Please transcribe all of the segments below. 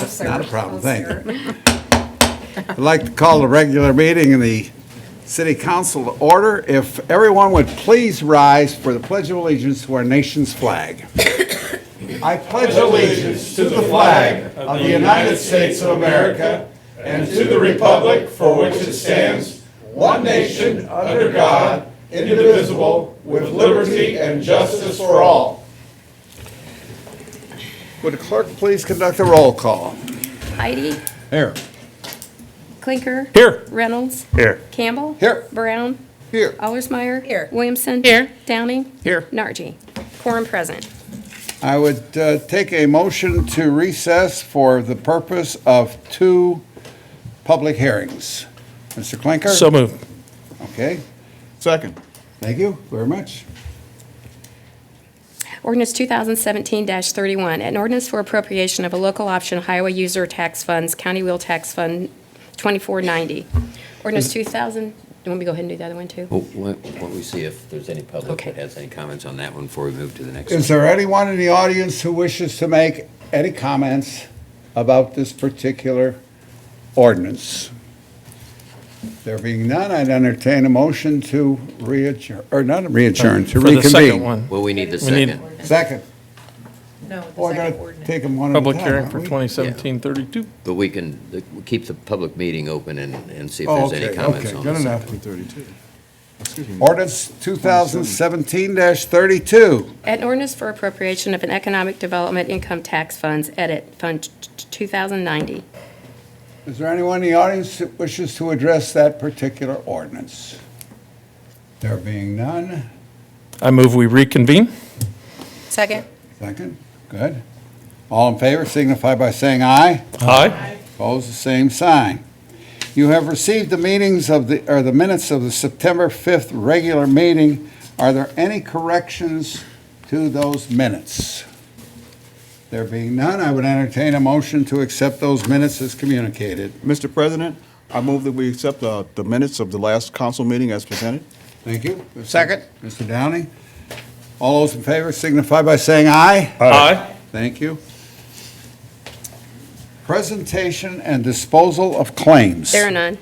Not a problem, thank you. I'd like to call the regular meeting in the City Council to order. If everyone would please rise for the Pledge of Allegiance to our nation's flag. I pledge allegiance to the flag of the United States of America and to the republic for which it stands, one nation, under God, indivisible, with liberty and justice for all. Would the clerk please conduct a roll call? Heidi, Here. Clinker. Here. Reynolds. Here. Campbell. Here. Brown. Here. Allersmeyer. Here. Williamson. Here. Downing. Here. Nargi. Quorum present. I would take a motion to recess for the purpose of 2 public hearings. Mr. Clinker? So moved. Okay, Second. thank you very much. Ordinance 2017-31, an ordinance for appropriation of a local option highway user tax funds, County Wheel Tax Fund 2490. Ordinance 2000, you want me to go ahead and do the other one too? Well, why don't we see if there's any public Okay. that has any comments on that one before we move to the next Is one? there anyone in the audience who wishes to make any comments about this particular ordinance? There being none, I'd entertain a motion to readjourn, or not readjourn, to For the second reconvene. one, Well, we need the We need- second. Second. No, the We're second going to ordinance. take them one at a time. public hearing aren't for we? 2017-32. But we can keep the public meeting open and see if Oh, there's any okay, comments okay, on good this. enough. Ordinance 2017-32. An ordinance for appropriation of an economic development income tax funds, edit, Fund 2090. Is there anyone in the audience that wishes to address that particular ordinance? There being none, I move we reconvene. Second? second, good. All in favor signify by saying aye. Aye. Opposed, the same sign. You have received the minutes of the September 5th regular meeting. Are there any corrections to those minutes? There being none, I would entertain a motion to accept those minutes as communicated. Mr. President, I move that we accept the minutes of the last council meeting as presented. Thank you. Second. Mr. Downing. All those in favor signify by saying aye. Aye. Thank you. Presentation and disposal of claims. There are none.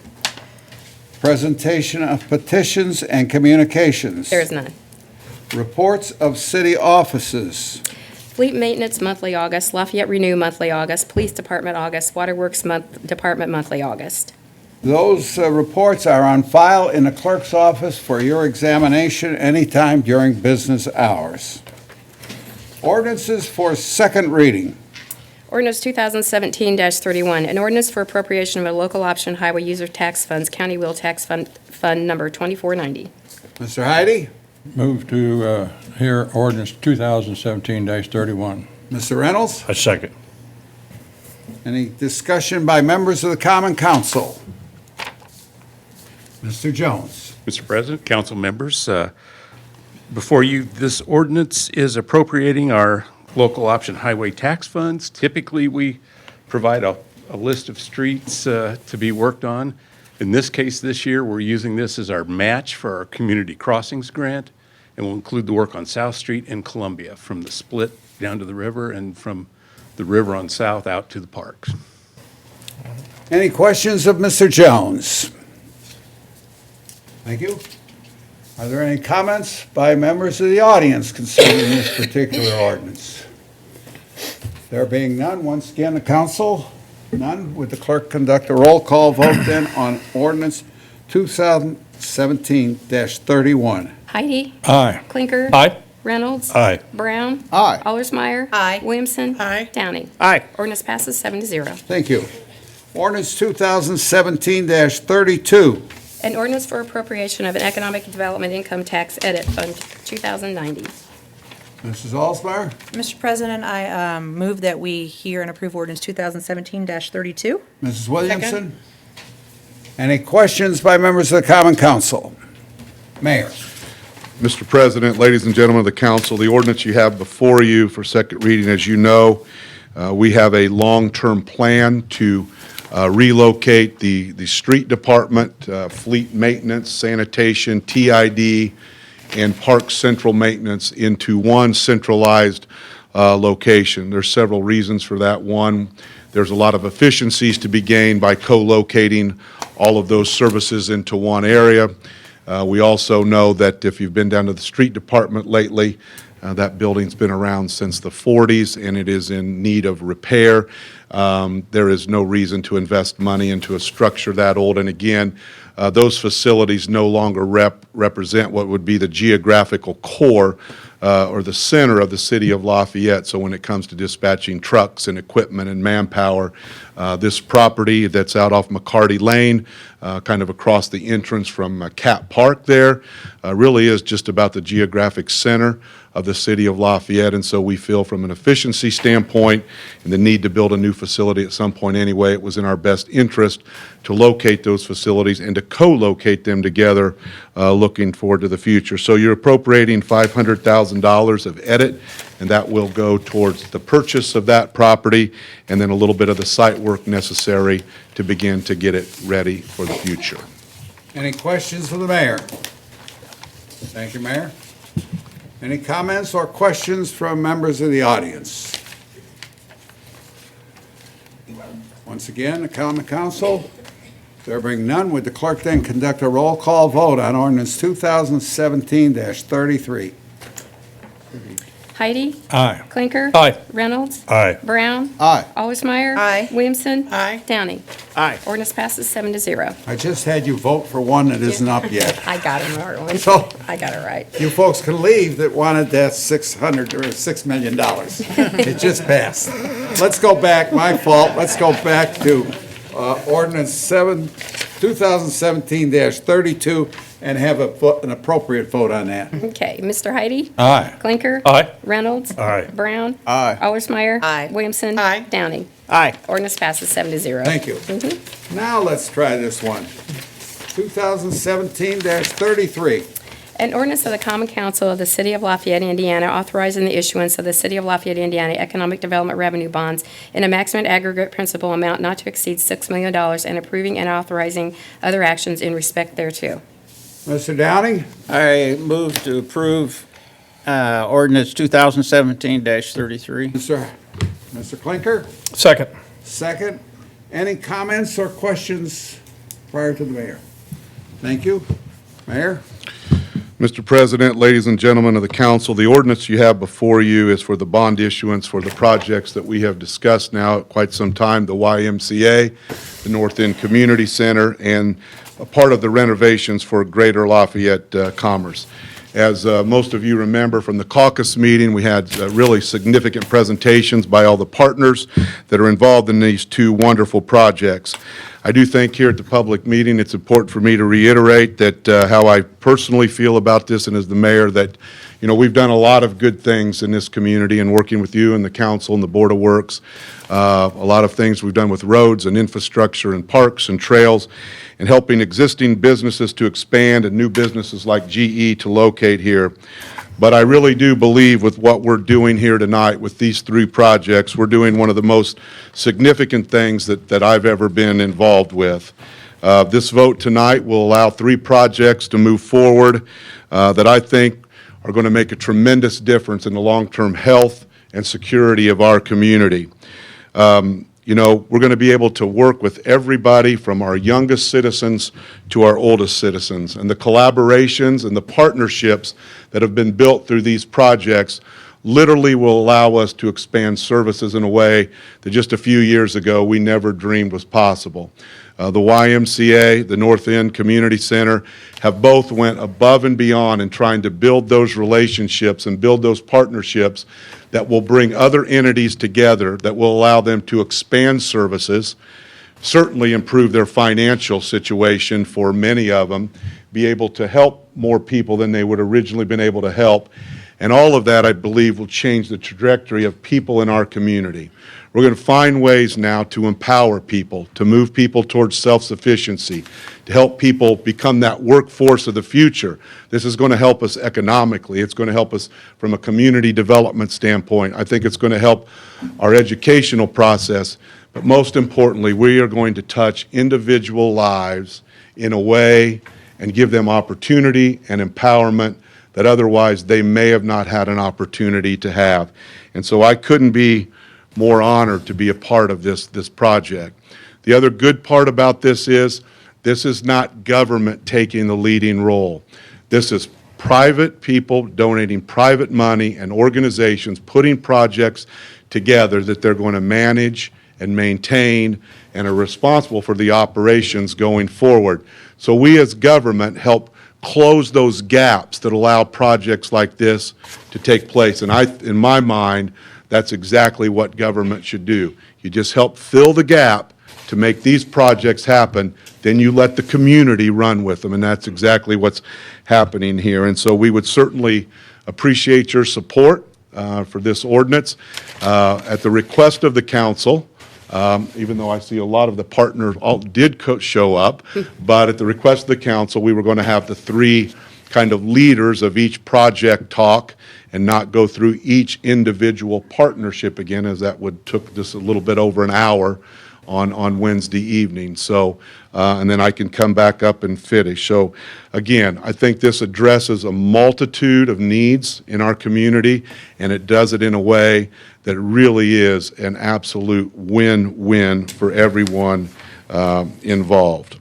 Presentation of petitions and communications. There is none. Reports of city offices. Fleet Maintenance monthly August, Lafayette Renew monthly August, Police Department August, Waterworks Department monthly August. Those reports are on file in the clerk's office for your examination anytime during business hours. Ordinances for second reading. Ordinance 2017-31, an ordinance for appropriation of a local option highway user tax funds, County Wheel Tax Fund number 2490. Mr. Heidi? Move to hear ordinance 2017-31. Mr. Reynolds? I second. Any discussion by members of the Common Council? Mr. Jones? Mr. President, council members, before you, this ordinance is appropriating our local option highway tax funds. Typically, we provide a list of streets to be worked on. In this case, this year, we're using this as our match for our community crossings grant, and we'll include the work on South Street and Columbia, from the split down to the river and from the river on south out to the parks. Any questions of Mr. Jones? Thank you. Are there any comments by members of the audience concerning this particular ordinance? There being none, once again, the council, none. Would the clerk conduct a roll call vote then on ordinance 2017-31? Heidi. Aye. Clinker. Aye. Reynolds. Aye. Brown. Aye. Allersmeyer. Aye. Williamson. Aye. Downing. Aye. Ordinance passes 7-0. Thank you. Ordinance 2017-32. An ordinance for appropriation of an economic development income tax, edit, Fund 2090. Mrs. Alsmeyer? Mr. President, I move that we hear and approve ordinance 2017-32. Mrs. Williamson? Any questions by members of the Common Council? Mayor? Mr. President, ladies and gentlemen of the council, the ordinance you have before you for second reading, as you know, we have a long-term plan to relocate the street department, fleet maintenance, sanitation, TID, and park central maintenance into one centralized location. There's several reasons for that. One, There's a lot of efficiencies to be gained by co-locating all of those services into one area. We also know that if you've been down to the street department lately, that building's been around since the 40s, and it is in need of repair. There is no reason to invest money into a structure that old. And again, those facilities no longer represent what would be the geographical core or the center of the city of Lafayette. So when it comes to dispatching trucks and equipment and manpower, this property that's out off McCarty Lane, kind of across the entrance from Cat Park there, really is just about the geographic center of the city of Lafayette. And so we feel from an efficiency standpoint and the need to build a new facility at some point anyway, it was in our best interest to locate those facilities and to co-locate them together, looking forward to the future. So you're appropriating $500,000 of edit, and that will go towards the purchase of that property and then a little bit of the site work necessary to begin to get it ready for the future. Any questions for the mayor? Thank you, Mayor. Any comments or questions from members of the audience? Once again, the common council, there being none, would the clerk then conduct a roll call vote on ordinance 2017-33? Heidi? Aye. Clinker? Aye. Reynolds? Aye. Brown? Aye. Allersmeyer? Aye. Williamson? Aye. Downing? Aye. Ordinance passes 7-0. I just had you vote for one that isn't up yet. I got it, Marlon. So- I got it right. You folks can leave that wanted that $6 million. It just passed. Let's go back, my fault, let's go back to ordinance 2017-32 and have an appropriate vote on that. Okay, Mr. Heidi? Aye. Clinker? Aye. Reynolds? Aye. Brown? Aye. Allersmeyer? Aye. Williamson? Aye. Downing? Aye. Ordinance passes 7-0. Thank you. Now let's try this one. 2017-33. An ordinance of the Common Council of the City of Lafayette, Indiana, authorizing the issuance of the City of Lafayette, Indiana Economic Development Revenue Bonds in a maximum aggregate principal amount not to exceed $6 million and approving and authorizing other actions in respect thereto. Mr. Downing, I move to approve ordinance 2017-33. Mr. Clinker, Second. second. Any comments or questions prior to the mayor? Thank you. Mayor? Mr. President, ladies and gentlemen of the council, the ordinance you have before you is for the bond issuance for the projects that we have discussed now quite some time, the YMCA, the North End Community Center, and a part of the renovations for Greater Lafayette Commerce. As most of you remember from the caucus meeting, we had really significant presentations by all the partners that are involved in these two wonderful projects. I do think here at the public meeting, it's important for me to reiterate that how I personally feel about this, and as the mayor, that we've done a lot of good things in this community and working with you and the council and the Board of Works. A lot of things we've done with roads and infrastructure and parks and trails, and helping existing businesses to expand and new businesses like GE to locate here. But I really do believe with what we're doing here tonight with these three projects, we're doing one of the most significant things that I've ever been involved with. This vote tonight will allow three projects to move forward that I think are going to make a tremendous difference in the long-term health and security of our community. We're going to be able to work with everybody from our youngest citizens to our oldest citizens. And the collaborations and the partnerships that have been built through these projects literally will allow us to expand services in a way that just a few years ago we never dreamed was possible. The YMCA, the North End Community Center, have both went above and beyond in trying to build those relationships and build those partnerships that will bring other entities together, that will allow them to expand services, certainly improve their financial situation for many of them, be able to help more people than they would originally been able to help. And all of that, I believe, will change the trajectory of people in our community. We're going to find ways now to empower people, to move people towards self-sufficiency, to help people become that workforce of the future. This is going to help us economically. It's going to help us from a community development standpoint. I think it's going to help our educational process. But most importantly, we are going to touch individual lives in a way and give them opportunity and empowerment that otherwise they may have not had an opportunity to have. And so I couldn't be more honored to be a part of this project. The other good part about this is not government taking the leading role. This is private people donating private money and organizations putting projects together that they're going to manage and maintain and are responsible for the operations going forward. So we as government help close those gaps that allow projects like this to take place. And in my mind, that's exactly what government should do. You just help fill the gap to make these projects happen, then you let the community run with them, and that's exactly what's happening here. And so we would certainly appreciate your support for this ordinance. At the request of the council, even though I see a lot of the partners all did show up, but at the request of the council, we were going to have the three kind of leaders of each project talk and not go through each individual partnership again, as that would took just a little bit over an hour on Wednesday evening. So, and then I can come back up and finish. So, again, I think this addresses a multitude of needs in our community, and it does it in a way that really is an absolute win-win for everyone involved.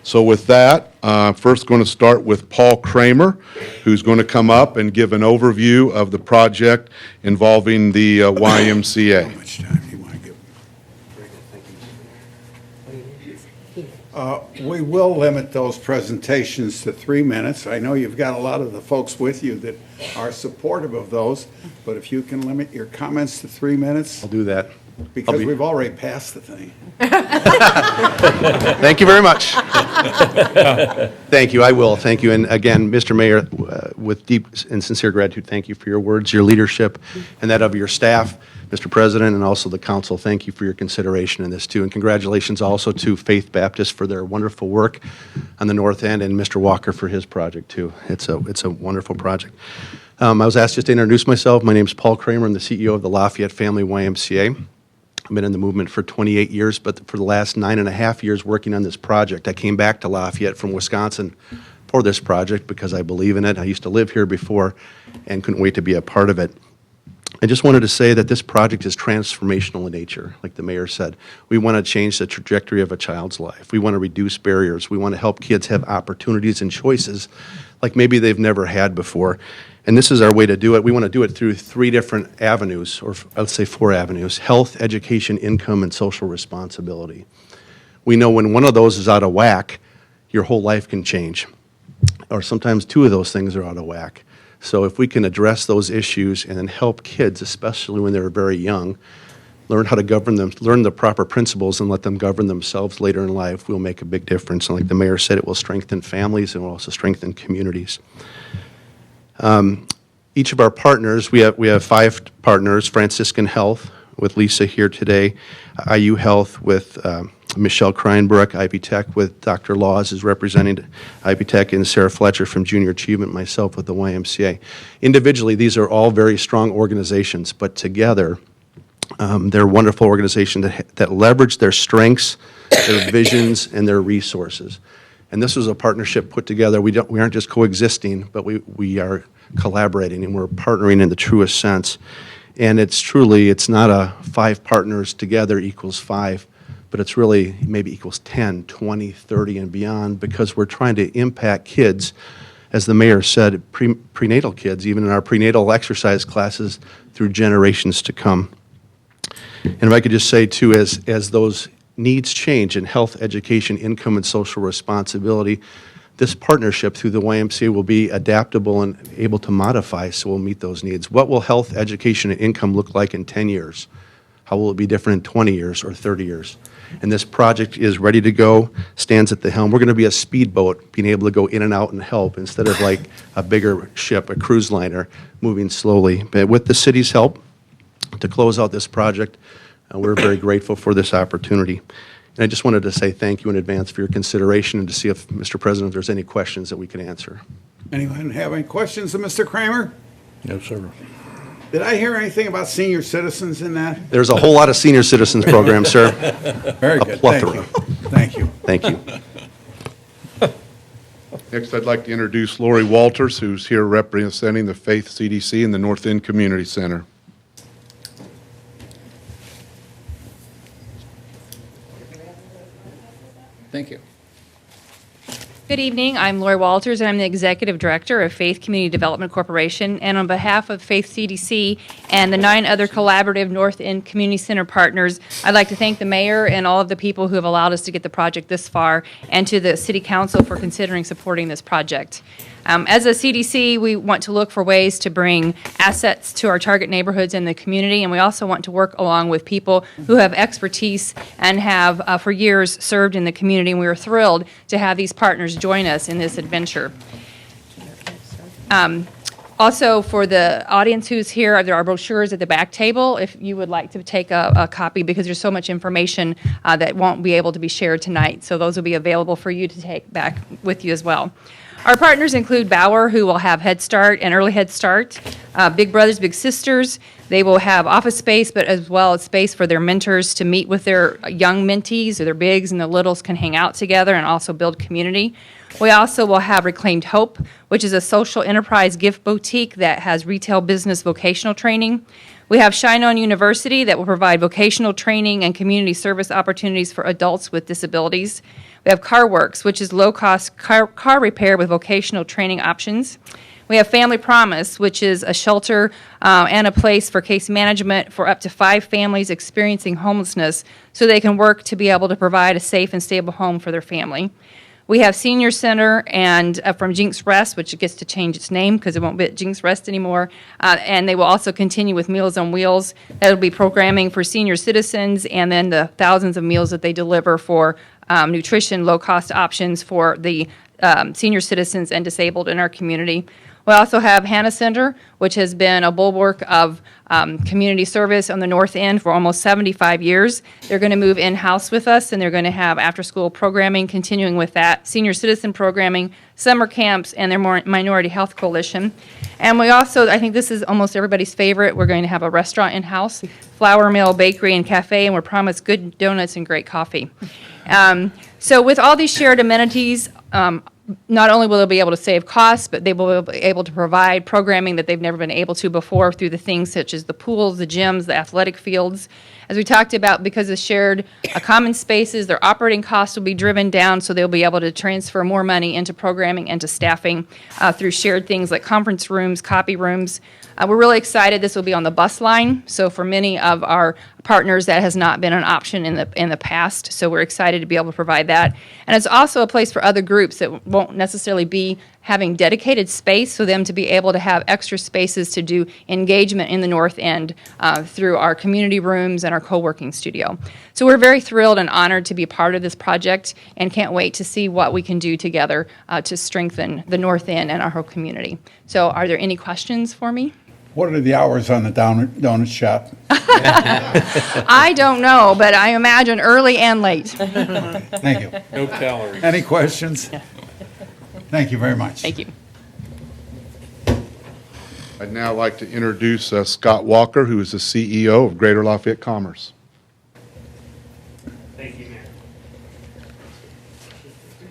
So with that, first going to start with Paul Kramer, who's going to come up and give an overview of the project involving the YMCA. How much time do you want to give? We will limit those presentations to 3 minutes. I know you've got a lot of the folks with you that are supportive of those, but if you can limit your comments to 3 minutes, I'll do that. because we've already passed the thing. Thank you very much. Thank you, I will, thank you. And again, Mr. Mayor, with deep and sincere gratitude, thank you for your words, your leadership, and that of your staff, Mr. President, and also the council. Thank you for your consideration in this, too. And congratulations also to Faith Baptist for their wonderful work on the north end, and Mr. Walker for his project, too. It's a wonderful project. I was asked just to introduce myself. My name is Paul Kramer. I'm the CEO of the Lafayette Family YMCA. I've been in the movement for 28 years, but for the last 9.5 years working on this project. I came back to Lafayette from Wisconsin for this project because I believe in it. I used to live here before and couldn't wait to be a part of it. I just wanted to say that this project is transformational in nature, like the mayor said. We want to change the trajectory of a child's life. We want to reduce barriers. We want to help kids have opportunities and choices like maybe they've never had before. And this is our way to do it. We want to do it through 3 different avenues, or let's say 4 avenues: health, education, income, and social responsibility. We know when one of those is out of whack, your whole life can change. Or sometimes 2 of those things are out of whack. So if we can address those issues and then help kids, especially when they're very young, learn how to govern them, learn the proper principles and let them govern themselves later in life, we'll make a big difference. And like the mayor said, it will strengthen families and will also strengthen communities. Each of our partners, we have 5 partners: Franciscan Health with Lisa here today, IU Health with Michelle Kreinbrook, Ivy Tech with Dr. Laws is representing Ivy Tech, and Sarah Fletcher from Junior Achievement, myself with the YMCA. Individually, these are all very strong organizations, but together, they're a wonderful organization that leverage their strengths, their visions, and their resources. And this was a partnership put together. We aren't just coexisting, but we are collaborating, and we're partnering in the truest sense. And it's not a 5 partners together equals 5, but it's really maybe equals 10, 20, 30, and beyond, because we're trying to impact kids, as the mayor said, prenatal kids, even in our prenatal exercise classes, through generations to come. And if I could just say, too, as those needs change in health, education, income, and social responsibility, this partnership through the YMCA will be adaptable and able to modify, so we'll meet those needs. What will health, education, and income look like in 10 years? How will it be different in 20 years or 30 years? And this project is ready to go, stands at the helm. We're going to be a speedboat, being able to go in and out and help, instead of like a bigger ship, a cruise liner, moving slowly. But with the city's help to close out this project, we're very grateful for this opportunity. And I just wanted to say thank you in advance for your consideration, and to see if, Mr. President, if there's any questions that we can answer. Anyone have any questions of Mr. Kramer? Yes, sir. Did I hear anything about senior citizens in that? There's a whole lot of senior citizens programs, sir. Very A good. plethora. Thank you. Thank you. Next, I'd like to introduce Lori Walters, who's here representing the Faith CDC and the North End Community Center. Thank you. Good evening. I'm Lori Walters, and I'm the Executive Director of Faith Community Development Corporation. And on behalf of Faith CDC and the 9 other collaborative North End Community Center partners, I'd like to thank the mayor and all of the people who have allowed us to get the project this far, and to the City Council for considering supporting this project. As a CDC, we want to look for ways to bring assets to our target neighborhoods in the community, and we also want to work along with people who have expertise and have for years served in the community, and we are thrilled to have these partners join us in this adventure. Also, for the audience who's here, there are brochures at the back table if you would like to take a copy, because there's so much information that won't be able to be shared tonight. So those will be available for you to take back with you as well. Our partners include Bauer, who will have Head Start and Early Head Start, Big Brothers Big Sisters. They will have office space, but as well as space for their mentors to meet with their young mentees, or their bigs and the littles can hang out together and also build community. We also will have Reclaimed Hope, which is a social enterprise gift boutique that has retail business vocational training. We have Shine On University that will provide vocational training and community service opportunities for adults with disabilities. We have Car Works, which is low-cost car repair with vocational training options. We have Family Promise, which is a shelter and a place for case management for up to 5 families experiencing homelessness, so they can work to be able to provide a safe and stable home for their family. We have Senior Center and from Jinx Rest, which gets to change its name because it won't be at Jinx Rest anymore. And they will also continue with Meals on Wheels. That will be programming for senior citizens, and then the thousands of meals that they deliver for nutrition, low-cost options for the senior citizens and disabled in our community. We also have Hannah Center, which has been a bulwark of community service on the North End for almost 75 years. They're going to move in-house with us, and they're going to have after-school programming continuing with that, senior citizen programming, summer camps, and their Minority Health Coalition. And we also, I think this is almost everybody's favorite, we're going to have a restaurant in-house, Flour Mill Bakery and Cafe, and we're promised good donuts and great coffee. So with all these shared amenities, not only will they be able to save costs, but they will be able to provide programming that they've never been able to before through the things such as the pools, the gyms, the athletic fields. As we talked about, because of shared common spaces, their operating costs will be driven down, so they'll be able to transfer more money into programming and to staffing through shared things like conference rooms, copy rooms. We're really excited. This will be on the bus line, so for many of our partners, that has not been an option in the past, so we're excited to be able to provide that. And it's also a place for other groups that won't necessarily be having dedicated space for them to be able to have extra spaces to do engagement in the North End through our community rooms and our co-working studio. So we're very thrilled and honored to be a part of this project, and can't wait to see what we can do together to strengthen the North End and our whole community. So are there any questions for me? What are the hours on the donut shop? I don't know, but I imagine early and late. Thank you. No calories. Any questions? Thank you very much. Thank you. I'd now like to introduce Scott Walker, who is the CEO of Greater Lafayette Commerce. Thank you, Mayor.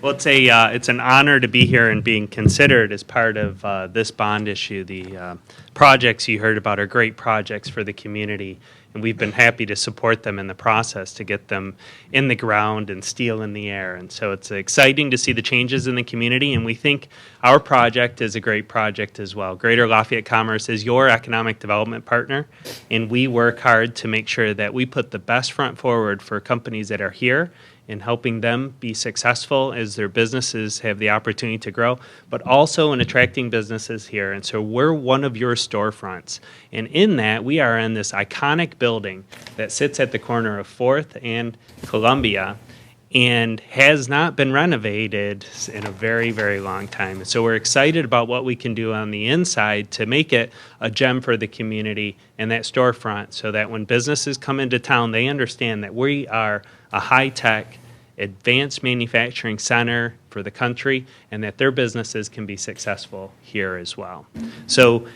Well, it's an honor to be here and being considered as part of this bond issue. The projects you heard about are great projects for the community, and we've been happy to support them in the process to get them in the ground and steel in the air. And so it's exciting to see the changes in the community, and we think our project is a great project as well. Greater Lafayette Commerce is your economic development partner, and we work hard to make sure that we put the best front forward for companies that are here in helping them be successful as their businesses have the opportunity to grow, but also in attracting businesses here. And so we're one of your storefronts. And in that, we are in this iconic building that sits at the corner of 4th and Columbia and has not been renovated in a very, very long time. So we're excited about what we can do on the inside to make it a gem for the community and that storefront, so that when businesses come into town, they understand that we are a high-tech, advanced manufacturing center for the country, and that their businesses can be successful here as well. So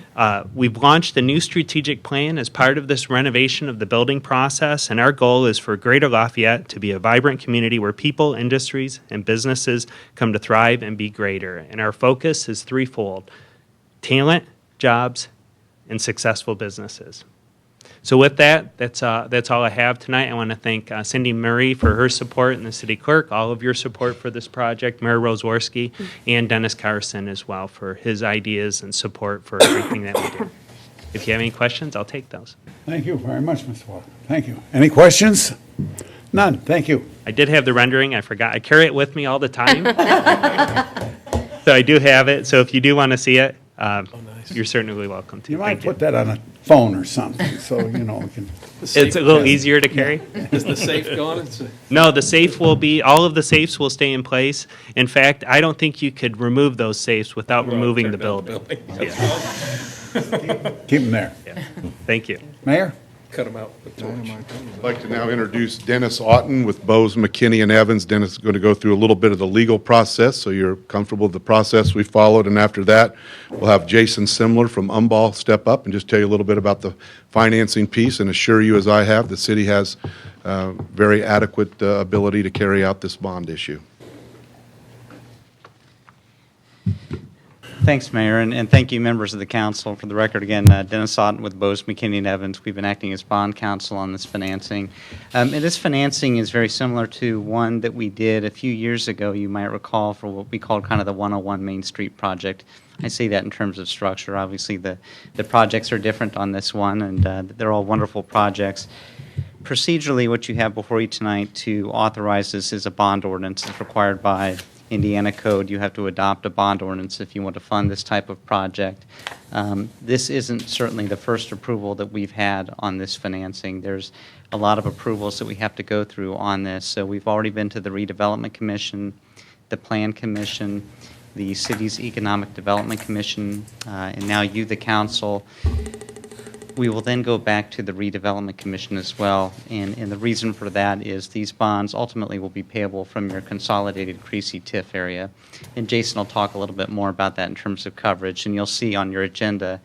we've launched a new strategic plan as part of this renovation of the building process, and our goal is for Greater Lafayette to be a vibrant community where people, industries, and businesses come to thrive and be greater. And our focus is threefold: talent, jobs, and successful businesses. So with that, that's all I have tonight. I want to thank Cindy Murray for her support and the city clerk, all of your support for this project, Mayor Roseworski, and Dennis Carson as well for his ideas and support for everything that we do. If you have any questions, I'll take those. Thank you very much, Mr. Walker. Thank you. Any questions? None. Thank you. I did have the rendering. I forgot. I carry it with me all the time. So I do have it. So if you do want to see it, you're certainly welcome to. You might Thank put that on a phone or something, so, we can. It's a little easier to carry. Is the safe gone? No, the safe will be, all of the safes will stay in place. In fact, I don't think you could remove those safes without removing the building. Yeah. Keep them there. Yeah. Thank you. Mayor? Cut them out with torch. I'd like to now introduce Dennis Otten with Bose, McKinney, and Evans. Dennis is going to go through a little bit of the legal process, so you're comfortable with the process we followed. And after that, we'll have Jason Simler from Umball step up and just tell you a little bit about the financing piece and assure you, as I have, the city has very adequate ability to carry out this bond issue. Thanks, Mayor, and thank you, members of the council. For the record, again, Dennis Otten with Bose, McKinney, and Evans. We've been acting as bond counsel on this financing. And this financing is very similar to one that we did a few years ago, you might recall, for what we called kind of the 101 Main Street project. I say that in terms of structure. Obviously, the projects are different on this one, and they're all wonderful projects. Procedurally, what you have before you tonight to authorize this is a bond ordinance that's required by Indiana code. You have to adopt a bond ordinance if you want to fund this type of project. This isn't certainly the first approval that we've had on this financing. There's a lot of approvals that we have to go through on this. So we've already been to the Redevelopment Commission, the Plan Commission, the City's Economic Development Commission, and now you, the council. We will then go back to the Redevelopment Commission as well, and the reason for that is these bonds ultimately will be payable from your consolidated Creasy TIF area. And Jason will talk a little bit more about that in terms of coverage, and you'll see on your agenda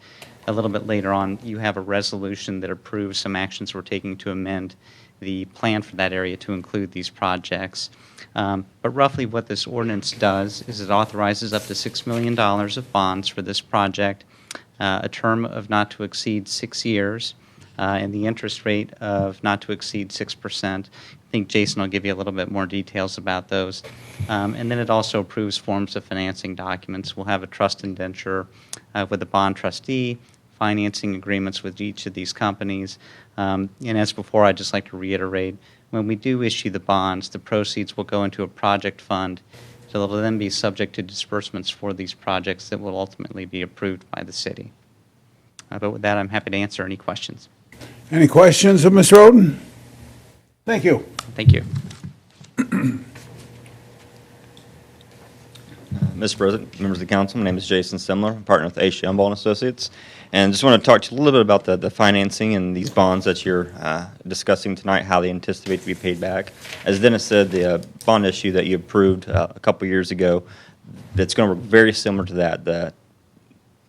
a little bit later on, you have a resolution that approves some actions we're taking to amend the plan for that area to include these projects. But roughly what this ordinance does is it authorizes up to $6 million of bonds for this project, a term of not to exceed 6 years, and the interest rate of not to exceed 6%. I think Jason will give you a little bit more details about those. And then it also approves forms of financing documents. We'll have a trust indenture with a bond trustee, financing agreements with each of these companies. And as before, I'd just like to reiterate, when we do issue the bonds, the proceeds will go into a project fund. So they'll then be subject to disbursements for these projects that will ultimately be approved by the city. But with that, I'm happy to answer any questions. Any questions of Ms. Roden? Thank you. Thank you. Mr. President, members of the council, my name is Jason Simler, I'm partner with A.Sh. Umball & Associates, and just want to talk to you a little bit about the financing and these bonds that you're discussing tonight, how they anticipate to be paid back. As Dennis said, the bond issue that you approved a couple years ago, that's going to work very similar to that. The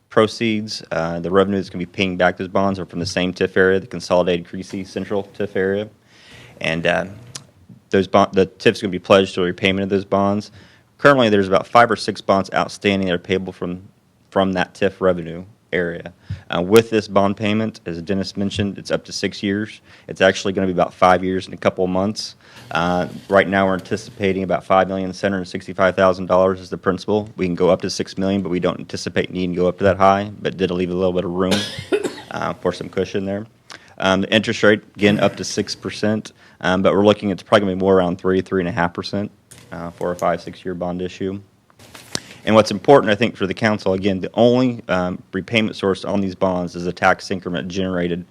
proceeds, the revenue that's going to be paying back those bonds are from the same TIF area, the consolidated Creasy Central TIF area, and the TIF's going to be pledged to a repayment of those bonds. Currently, there's about 5 or 6 bonds outstanding that are payable from that TIF revenue area. With this bond payment, as Dennis mentioned, it's up to 6 years. It's actually going to be about 5 years and a couple of months. Right now, we're anticipating about $5,765,000 as the principal. We can go up to $6 million, but we don't anticipate needing to go up to that high, but did leave a little bit of room for some cushion there. The interest rate, again, up to 6%, but we're looking at probably going to be more around 3.5%. For a 5-6 year bond issue. And what's important, I think, for the council, again, the only repayment source on these bonds is a tax increment generated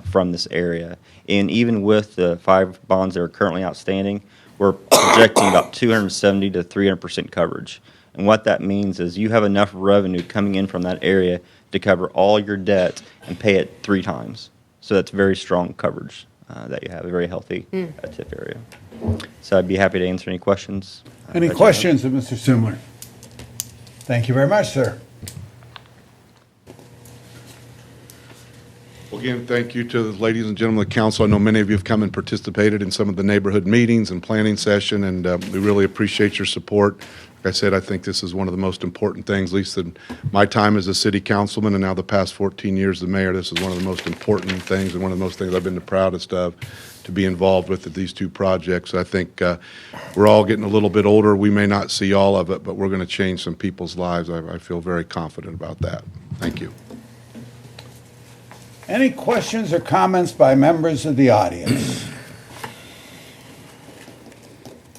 from this area. And even with the 5 bonds that are currently outstanding, we're projecting about 270 to 300% coverage. And what that means is you have enough revenue coming in from that area to cover all your debt and pay it 3 times. So that's very strong coverage that you have, a very healthy TIF area. So I'd be happy to answer any questions. Any questions of Mr. Simler? Thank you very much, sir. Well, again, thank you to the ladies and gentlemen of the council. I know many of you have come and participated in some of the neighborhood meetings and planning session, and we really appreciate your support. Like I said, I think this is one of the most important things, at least in my time as a city councilman and now the past 14 years as mayor. This is one of the most important things and one of the most things I've been the proudest of to be involved with at these two projects. I think we're all getting a little bit older. We may not see all of it, but we're going to change some people's lives. I feel very confident about that. Thank you. Any questions or comments by members of the audience?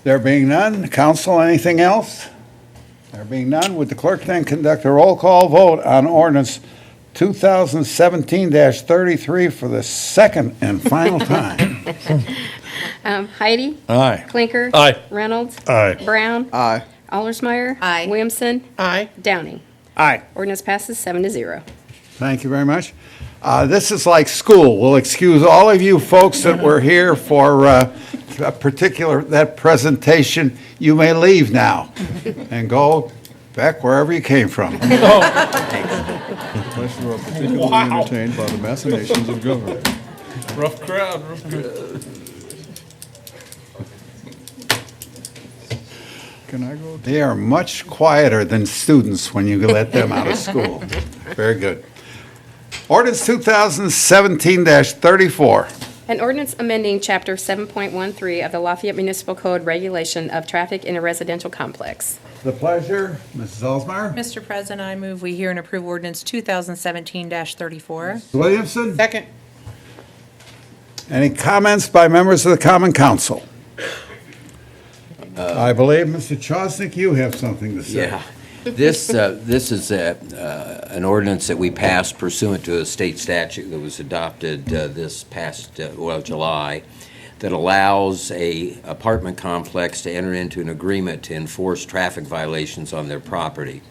There being none, council, anything else? There being none, would the clerk then conduct a roll call vote on ordinance 2017-33 for the second and final time? Heidi? Aye. Clinker? Aye. Reynolds? Aye. Brown? Aye. Allersmeyer? Aye. Williamson? Aye. Downing? Aye. Ordinance passes 7-0. Thank you very much. This is like school. We'll excuse all of you folks that were here for a particular, that presentation. You may leave now and go back wherever you came from. Unless you are particularly entertained by the machinations of government. Rough crowd, rough crowd. Can I go? They are much quieter than students when you let them out of school. Very good. Ordinance 2017-34. An ordinance amending Chapter 7.13 of the Lafayette Municipal Code Regulation of Traffic in a Residential Complex. The pleasure, Mrs. Alsmeyer. Mr. President, I move we hear and approve ordinance 2017-34. Williamson. Second. Any comments by members of the Common Council? I believe, Mr. Chosnick, you have something to say. Yeah. This is an ordinance that we passed pursuant to a state statute that was adopted this past, July, that allows a apartment complex to enter into an agreement to enforce traffic violations on their property.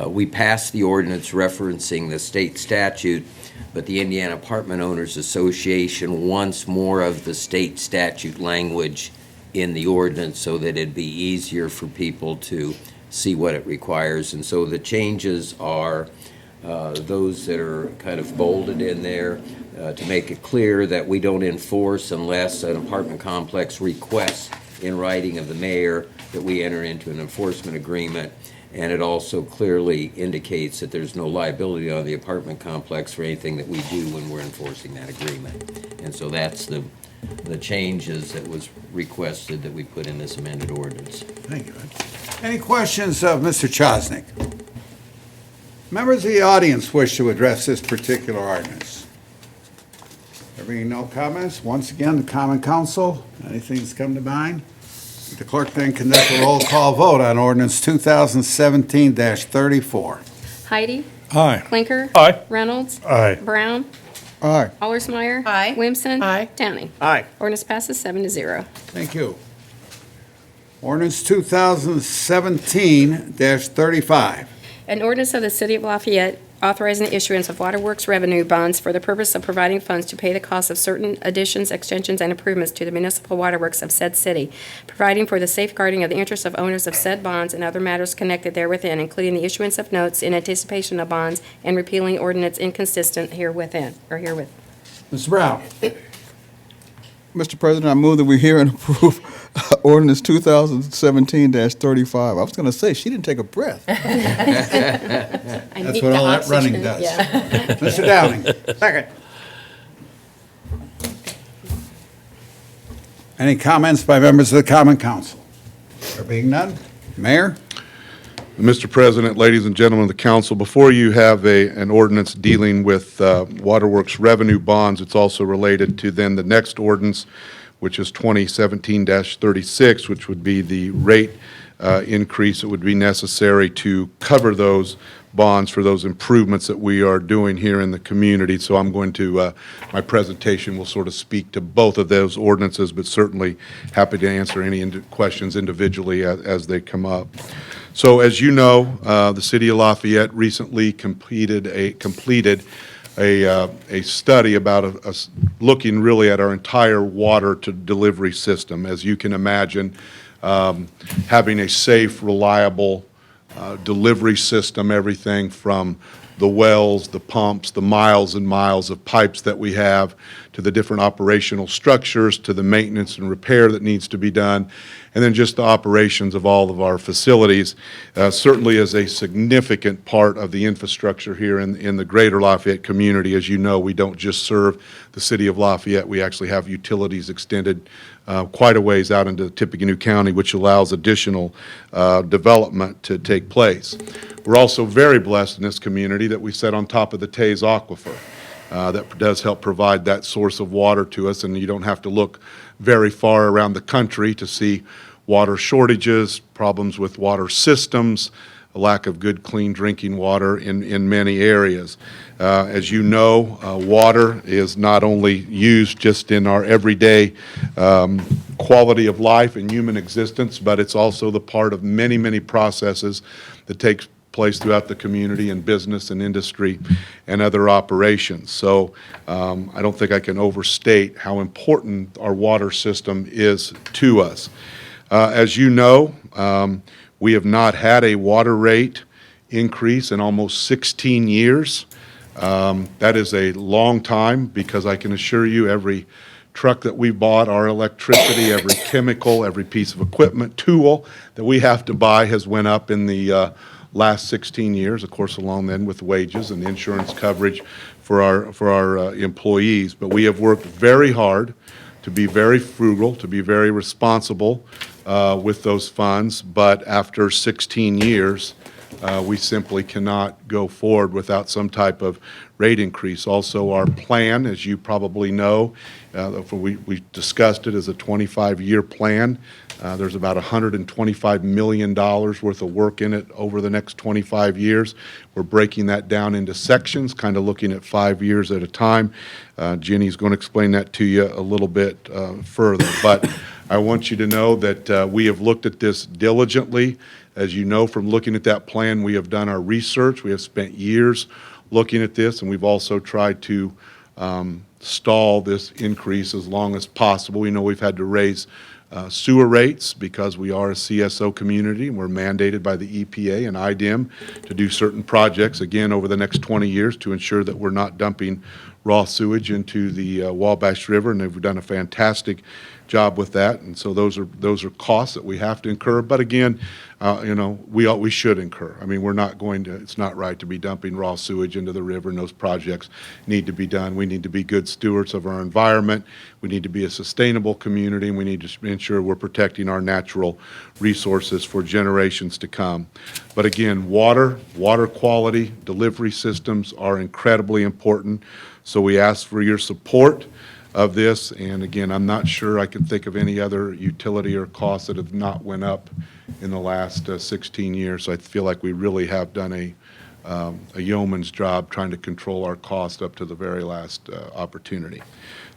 We passed the ordinance referencing the state statute, but the Indiana Apartment Owners Association wants more of the state statute language in the ordinance so that it'd be easier for people to see what it requires. And so the changes are those that are kind of bolded in there to make it clear that we don't enforce unless an apartment complex requests in writing of the mayor that we enter into an enforcement agreement. And it also clearly indicates that there's no liability on the apartment complex for anything that we do when we're enforcing that agreement. And so that's the changes that was requested that we put in this amended ordinance. Thank you. Any questions of Mr. Chosnick? Members of the audience wish to address this particular ordinance? There being no comments, once again, the Common Council, anything that's come to mind? The clerk then conduct a roll call vote on ordinance 2017-34. Heidi? Aye. Clinker? Aye. Reynolds? Aye. Brown? Aye. Allersmeyer? Aye. Williamson? Aye. Downing? Aye. Ordinance passes 7-0. Thank you. Ordinance 2017-35. An ordinance of the City of Lafayette authorizing the issuance of waterworks revenue bonds for the purpose of providing funds to pay the cost of certain additions, extensions, and improvements to the municipal waterworks of said city, providing for the safeguarding of the interests of owners of said bonds and other matters connected therewithin, including the issuance of notes in anticipation of bonds and repealing ordinance inconsistent herewith. Mr. Brown. Mr. President, I move that we hear and approve ordinance 2017-35. I was going to say, she didn't take a breath. That's what all that running does. Mr. Downing. Second. Any comments by members of the Common Council? There being none, Mayor? Mr. President, ladies and gentlemen of the council, before you have an ordinance dealing with waterworks revenue bonds, it's also related to then the next ordinance, which is 2017-36, which would be the rate increase that would be necessary to cover those bonds for those improvements that we are doing here in the community. So I'm going to, my presentation will sort of speak to both of those ordinances, but certainly happy to answer any questions individually as they come up. So as you know, the City of Lafayette recently completed a study about looking really at our entire water to delivery system. As you can imagine, having a safe, reliable delivery system, everything from the wells, the pumps, the miles and miles of pipes that we have to the different operational structures, to the maintenance and repair that needs to be done, and then just the operations of all of our facilities, certainly is a significant part of the infrastructure here in the greater Lafayette community. As you know, we don't just serve the city of Lafayette. We actually have utilities extended quite a ways out into Tippecanoe County, which allows additional development to take place. We're also very blessed in this community that we sit on top of the Taze Aquifer. That does help provide that source of water to us, and you don't have to look very far around the country to see water shortages, problems with water systems, a lack of good, clean drinking water in many areas. As you know, water is not only used just in our everyday quality of life and human existence, but it's also the part of many, many processes that takes place throughout the community and business and industry and other operations. So I don't think I can overstate how important our water system is to us. As you know, we have not had a water rate increase in almost 16 years. That is a long time, because I can assure you every truck that we bought, our electricity, every chemical, every piece of equipment, tool that we have to buy has went up in the last 16 years, of course, along then with wages and insurance coverage for our employees. But we have worked very hard to be very frugal, to be very responsible with those funds. But after 16 years, we simply cannot go forward without some type of rate increase. Also, our plan, as you probably know, we discussed it as a 25-year plan. There's about $125 million worth of work in it over the next 25 years. We're breaking that down into sections, kind of looking at 5 years at a time. Jenny's going to explain that to you a little bit further. But I want you to know that we have looked at this diligently. As you know from looking at that plan, we have done our research. We have spent years looking at this, and we've also tried to stall this increase as long as possible. We know we've had to raise sewer rates because we are a CSO community, and we're mandated by the EPA and IDEM to do certain projects, again, over the next 20 years to ensure that we're not dumping raw sewage into the Wabash River, and they've done a fantastic job with that. And so those are costs that we have to incur. But again, we should incur. I mean, we're not going to, it's not right to be dumping raw sewage into the river, and those projects need to be done. We need to be good stewards of our environment. We need to be a sustainable community, and we need to ensure we're protecting our natural resources for generations to come. But again, water quality, delivery systems are incredibly important. So we ask for your support of this, and again, I'm not sure I can think of any other utility or costs that have not went up in the last 16 years. So I feel like we really have done a yeoman's job trying to control our cost up to the very last opportunity.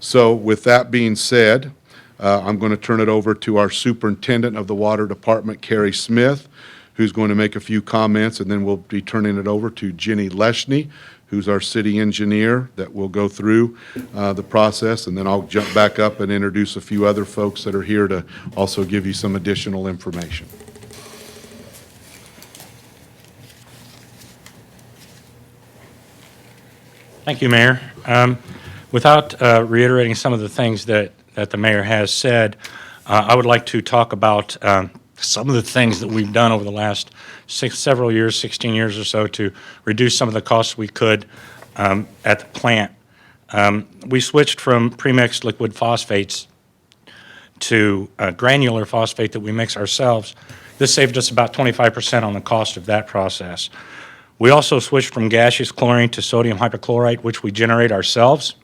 So with that being said, I'm going to turn it over to our superintendent of the water department, Carrie Smith, who's going to make a few comments, and then we'll be turning it over to Jenny Leschny, who's our city engineer, that will go through the process, and then I'll jump back up and introduce a few other folks that are here to also give you some additional information. Thank you, Mayor. Without reiterating some of the things that the mayor has said, I would like to talk about some of the things that we've done over the last several years, 16 years or so, to reduce some of the costs we could at the plant. We switched from premixed liquid phosphates to granular phosphate that we mix ourselves. This saved us about 25% on the cost of that process. We also switched from gaseous chlorine to sodium hypochlorite, which we generate ourselves.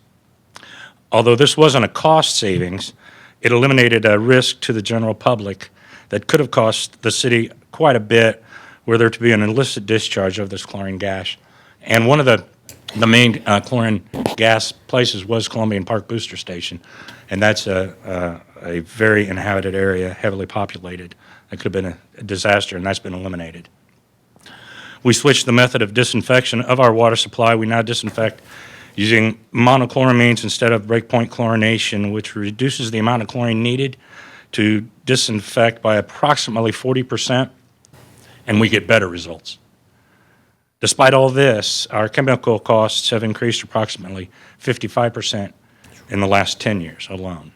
Although this wasn't a cost savings, it eliminated a risk to the general public that could have cost the city quite a bit were there to be an illicit discharge of this chlorine gas. And one of the main chlorine gas places was Columbian Park Booster Station, and that's a very inhabited area, heavily populated. That could have been a disaster, and that's been eliminated. We switched the method of disinfection of our water supply. We now disinfect using monochloramines instead of breakpoint chlorination, which reduces the amount of chlorine needed to disinfect by approximately 40%, and we get better results. Despite all this, our chemical costs have increased approximately 55% in the last 10 years alone.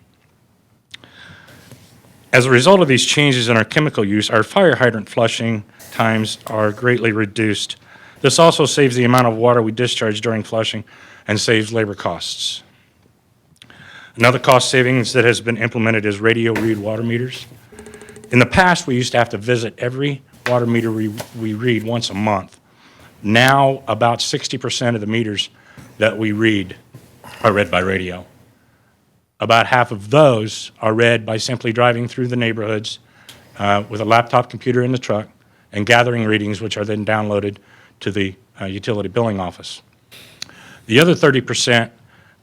As a result of these changes in our chemical use, our fire hydrant flushing times are greatly reduced. This also saves the amount of water we discharge during flushing and saves labor costs. Another cost savings that has been implemented is radio read water meters. In the past, we used to have to visit every water meter we read once a month. Now, about 60% of the meters that we read are read by radio. About half of those are read by simply driving through the neighborhoods with a laptop computer in the truck and gathering readings, which are then downloaded to the utility billing office. The other 30%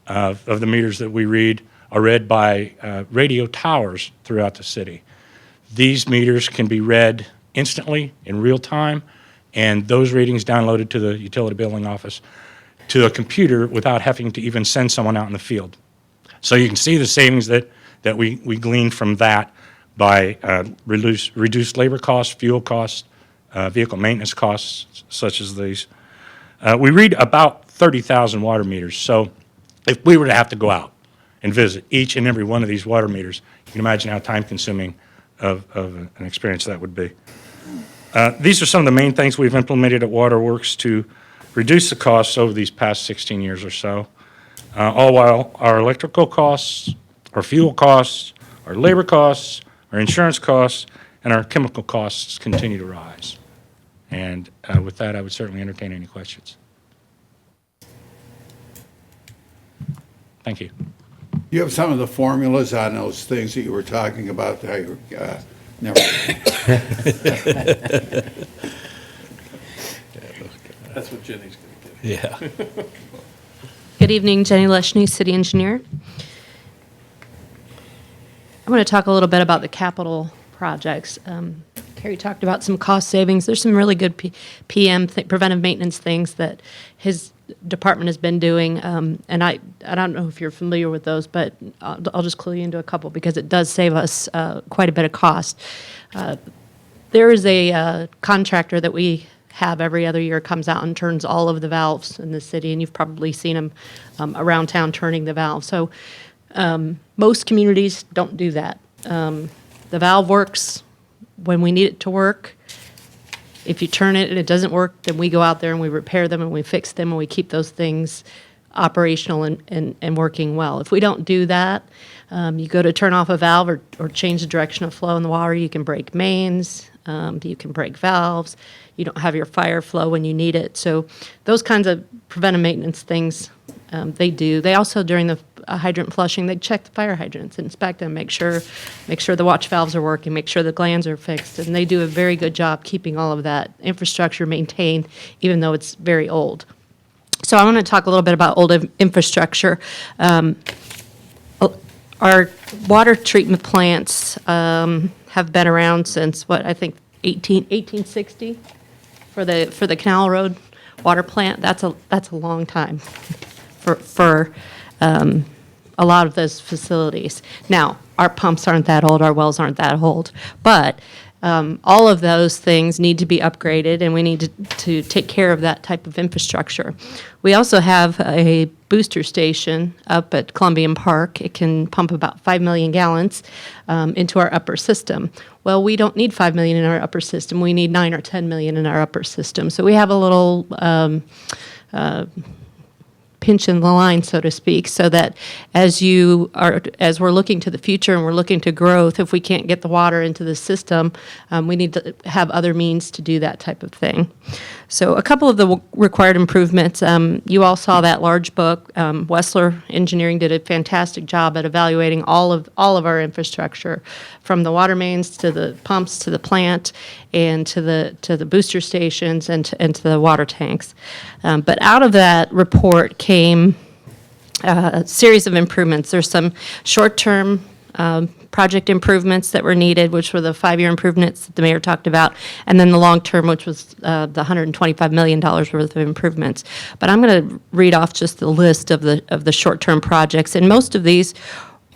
of the meters that we read are read by radio towers throughout the city. These meters can be read instantly in real time, and those readings downloaded to the utility billing office to a computer without having to even send someone out in the field. So you can see the savings that we glean from that by reduced labor costs, fuel costs, vehicle maintenance costs, such as these. We read about 30,000 water meters. So if we were to have to go out and visit each and every one of these water meters, you can imagine how time-consuming of an experience that would be. These are some of the main things we've implemented at Waterworks to reduce the costs over these past 16 years or so. All while our electrical costs, our fuel costs, our labor costs, our insurance costs, and our chemical costs continue to rise. And with that, I would certainly entertain any questions. Thank you. You have some of the formulas on those things that you were talking about. Never. That's what Jenny's going to give. Yeah. Good evening, Jenny Leshny, City Engineer. I want to talk a little bit about the capital projects. Kerry talked about some cost savings. There's some really good preventive maintenance things that his department has been doing, and I don't know if you're familiar with those, but I'll just clue you into a couple because it does save us quite a bit of cost. There is a contractor that we have every other year comes out and turns all of the valves in the city, and you've probably seen them around town turning the valves. So most communities don't do that. The valve works when we need it to work. If you turn it and it doesn't work, then we go out there and we repair them and we fix them and we keep those things operational and working well. If we don't do that, you go to turn off a valve or change the direction of flow in the water, you can break mains, you can break valves, you don't have your fire flow when you need it. So those kinds of preventive maintenance things they do. They also, during the hydrant flushing, they check the fire hydrants, inspect them, make sure the watch valves are working, make sure the glands are fixed, and they do a very good job keeping all of that infrastructure maintained, even though it's very old. So I want to talk a little bit about old infrastructure. Our water treatment plants have been around since, I think 1860 for the Canal Road water plant. That's a long time for a lot of those facilities. Now, our pumps aren't that old, our wells aren't that old, but all of those things need to be upgraded, and we need to take care of that type of infrastructure. We also have a booster station up at Columbian Park. It can pump about 5 million gallons into our upper system. Well, we don't need 5 million in our upper system. We need 9 or 10 million in our upper system. So we have a little pinch in the line, so to speak, so that as we're looking to the future and we're looking to growth, if we can't get the water into the system, we need to have other means to do that type of thing. So a couple of the required improvements, you all saw that large book. Wessler Engineering did a fantastic job at evaluating all of our infrastructure, from the water mains to the pumps to the plant and to the booster stations and to the water tanks. But out of that report came a series of improvements. There's some short-term project improvements that were needed, which were the 5-year improvements that the mayor talked about, and then the long-term, which was the $125 million worth of improvements. But I'm going to read off just the list of the short-term projects, and most of these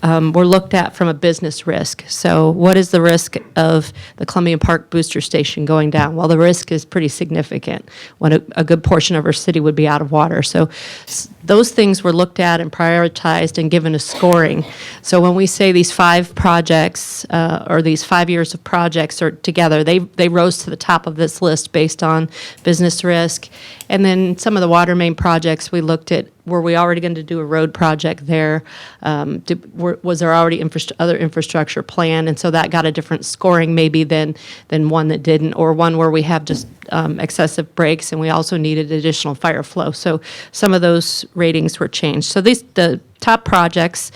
were looked at from a business risk. So what is the risk of the Columbian Park booster station going down? Well, the risk is pretty significant when a good portion of our city would be out of water. So those things were looked at and prioritized and given a scoring. So when we say these 5 projects, or these 5 years of projects are together, they rose to the top of this list based on business risk. And then some of the water main projects, we looked at, were we already going to do a road project there? Was there already other infrastructure planned? And so that got a different scoring maybe than one that didn't, or one where we have just excessive breaks and we also needed additional fire flow. So some of those ratings were changed. So the top projects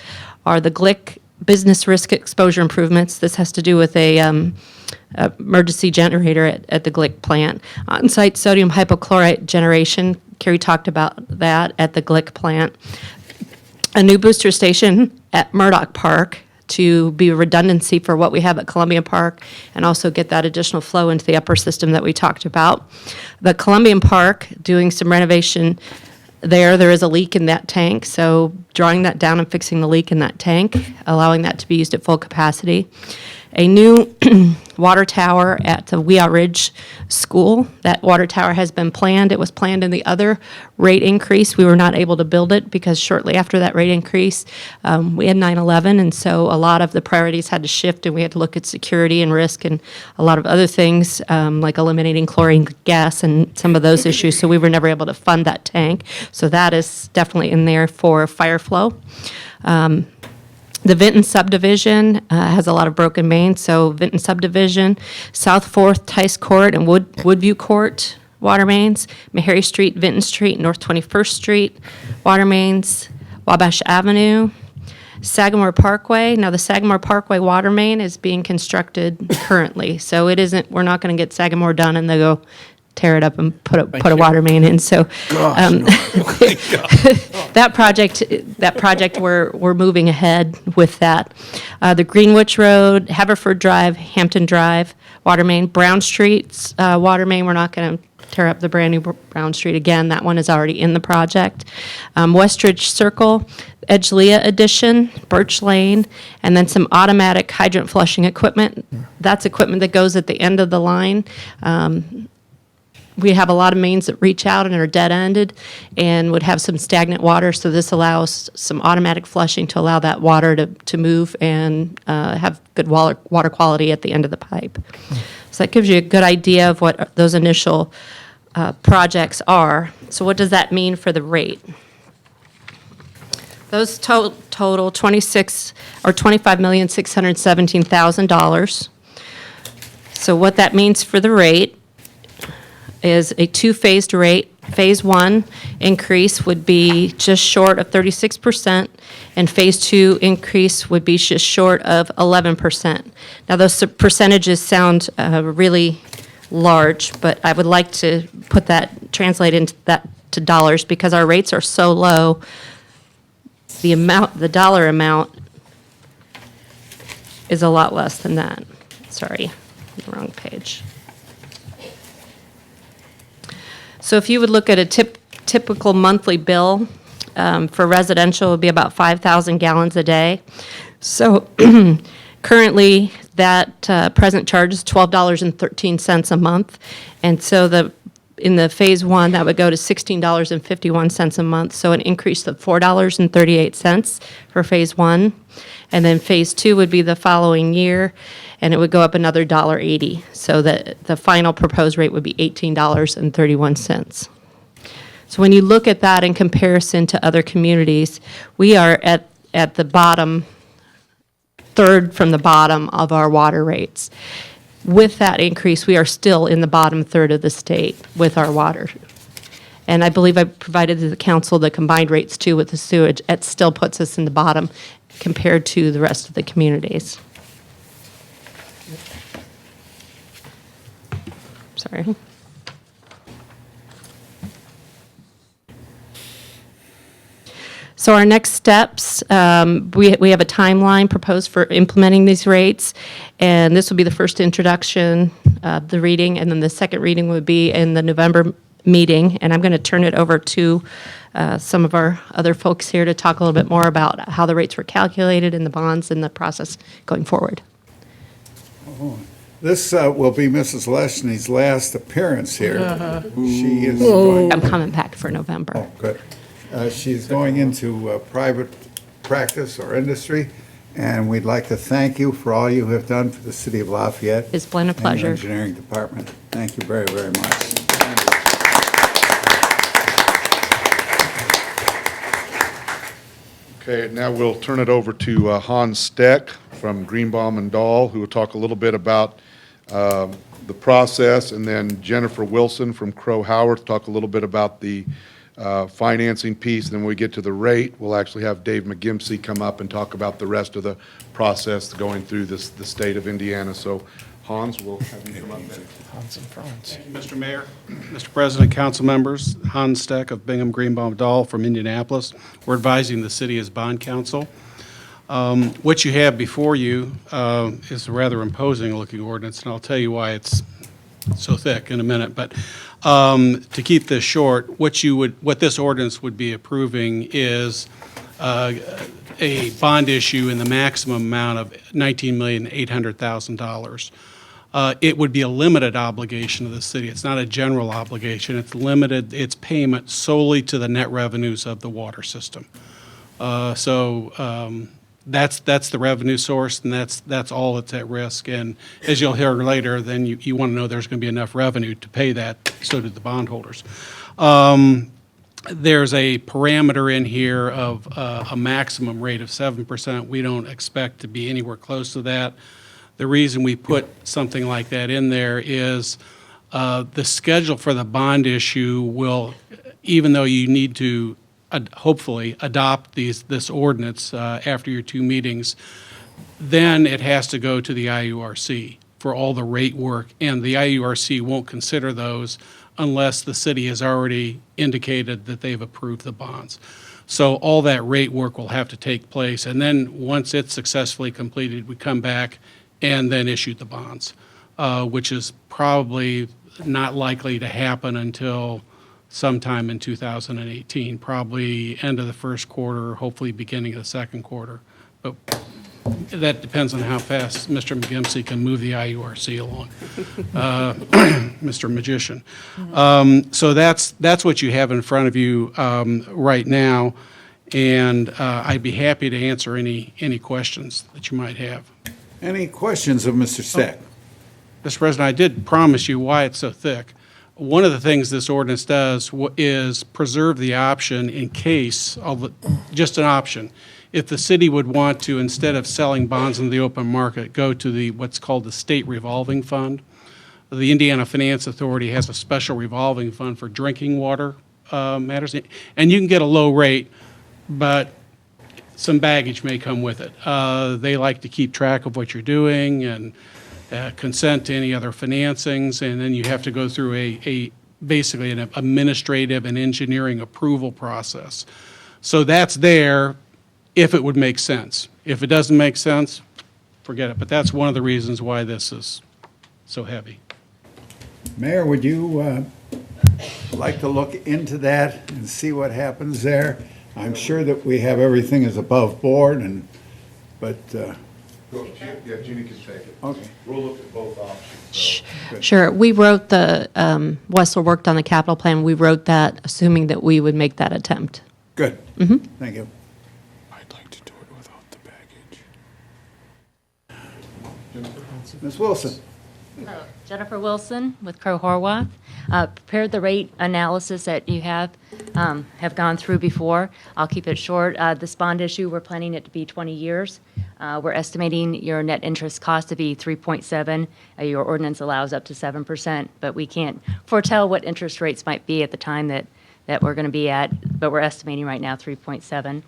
are the GLIC business risk exposure improvements. This has to do with a emergency generator at the GLIC plant. On-site sodium hypochlorite generation, Carrie talked about that at the GLIC plant. A new booster station at Murdoch Park to be a redundancy for what we have at Columbia Park and also get that additional flow into the upper system that we talked about. The Columbia Park, doing some renovation there is a leak in that tank, so drawing that down and fixing the leak in that tank, allowing that to be used at full capacity. A new water tower at the Weah Ridge School. That water tower has been planned. It was planned in the other rate increase. We were not able to build it because shortly after that rate increase, we had 9/11, and so a lot of the priorities had to shift, and we had to look at security and risk and a lot of other things, like eliminating chlorine gas and some of those issues, so we were never able to fund that tank. So that is definitely in there for fire flow. The Vinton subdivision has a lot of broken mains, so Vinton subdivision, South 4th, Tice Court, and Woodview Court water mains, Meharry Street, Vinton Street, North 21st Street water mains, Wabash Avenue, Sagamore Parkway. Now, the Sagamore Parkway water main is being constructed currently, so it isn't, we're not going to get Sagamore done and they go tear it up and put a water main in. So that project we're moving ahead with that. The Greenwich Road, Haverford Drive, Hampton Drive water main, Brown Street's water main. We're not going to tear up the brand new Brown Street again. That one is already in the project. Westridge Circle, Edgelea addition, Birch Lane, and then some automatic hydrant flushing equipment. That's equipment that goes at the end of the line. We have a lot of mains that reach out and are dead-ended and would have some stagnant water, so this allows some automatic flushing to allow that water to move and have good water quality at the end of the pipe. So that gives you a good idea of what those initial projects are. So what does that mean for the rate? Those total $25,617,000. So what that means for the rate is a 2-phased rate. Phase 1 increase would be just short of 36%, and Phase 2 increase would be just short of 11%. Now, those percentages sound really large, but I would like to translate into that to dollars, because our rates are so low. The dollar amount is a lot less than that. Sorry, the wrong page. So if you would look at a typical monthly bill for residential, it would be about 5,000 gallons a day. So currently, that present charge is $12.13 a month. And so in the Phase 1, that would go to $16.51 a month, so an increase of $4.38 for Phase 1. And then Phase 2 would be the following year, and it would go up another $1.80. So the final proposed rate would be $18.31. So when you look at that in comparison to other communities, we are at the bottom, third from the bottom of our water rates. With that increase, we are still in the bottom third of the state with our water. And I believe I provided to the council the combined rates too with the sewage. It still puts us in the bottom compared to the rest of the communities. Sorry. So our next steps, we have a timeline proposed for implementing these rates, and this will be the first introduction of the reading, and then the second reading would be in the November meeting, and I'm going to turn it over to some of our other folks here to talk a little bit more about how the rates were calculated and the bonds and the process going forward. This will be Mrs. Leshney's last appearance here. She is going. I'm coming back for November. Oh, good. She's going into private practice or industry, and we'd like to thank you for all you have done for the city of Lafayette. It's been a and your pleasure. engineering department. Thank you very, very much. Okay, now we'll turn it over to Hans Steck from Greenbaum and Dahl, who will talk a little bit about the process, and then Jennifer Wilson from Crow Howard talk a little bit about the financing piece. And then when we get to the rate, we'll actually have Dave McGimsey come up and talk about the rest of the process going through the state of Indiana. So Hans, we'll have you come up there. Hans in front. Thank you, Mr. Mayor, Mr. President, council members. Hans Steck of Bingham Greenbaum Dahl from Indianapolis. We're advising the city as bond counsel. What you have before you is a rather imposing looking ordinance, and I'll tell you why it's so thick in a minute. But to keep this short, what this ordinance would be approving is a bond issue in the maximum amount of $19,800,000. It would be a limited obligation of the city. It's not a general obligation. It's limited its payment solely to the net revenues of the water system. That's the revenue source, and that's all that's at risk. And as you'll hear later, then you want to know there's going to be enough revenue to pay that. So do the bondholders. There's a parameter in here of a maximum rate of 7%. We don't expect to be anywhere close to that. The reason we put something like that in there is the schedule for the bond issue will, even though you need to hopefully adopt this ordinance after your two meetings, then it has to go to the IURC for all the rate work, and the IURC won't consider those unless the city has already indicated that they've approved the bonds. So all that rate work will have to take place, and then once it's successfully completed, we come back and then issue the bonds, which is probably not likely to happen until sometime in 2018, probably end of the first quarter, hopefully beginning of the second quarter. But that depends on how fast Mr. McGimsey can move the IURC along, Mr. Magician. So that's what you have in front of you right now, and I'd be happy to answer any questions that you might have. Any questions of Mr. Steck? Mr. President, I did promise you why it's so thick. One of the things this ordinance does is preserve the option in case, just an option, if the city would want to, instead of selling bonds in the open market, go to what's called the state revolving fund. The Indiana Finance Authority has a special revolving fund for drinking water matters, and you can get a low rate, but some baggage may come with it. They like to keep track of what you're doing and consent to any other financings, and then you have to go through basically an administrative and engineering approval process. So that's there if it would make sense. If it doesn't make sense, forget it. But that's one of the reasons why this is so heavy. Mayor, would you like to look into that and see what happens there? I'm sure that we have everything is above board, but Yeah, Jeannie can take it. Okay. We'll look at both options. Sure. We wrote Wessler worked on the capital plan. We wrote that assuming that we would make that attempt. Good. Mm-hmm. Thank you. I'd like to do it without the baggage. Ms. Wilson? Jennifer Wilson with Crow Horwath. Prepared the rate analysis that you have gone through before. I'll keep it short. This bond issue, we're planning it to be 20 years. We're estimating your net interest cost to be 3.7. Your ordinance allows up to 7%, but we can't foretell what interest rates might be at the time that we're going to be at, but we're estimating right now 3.7.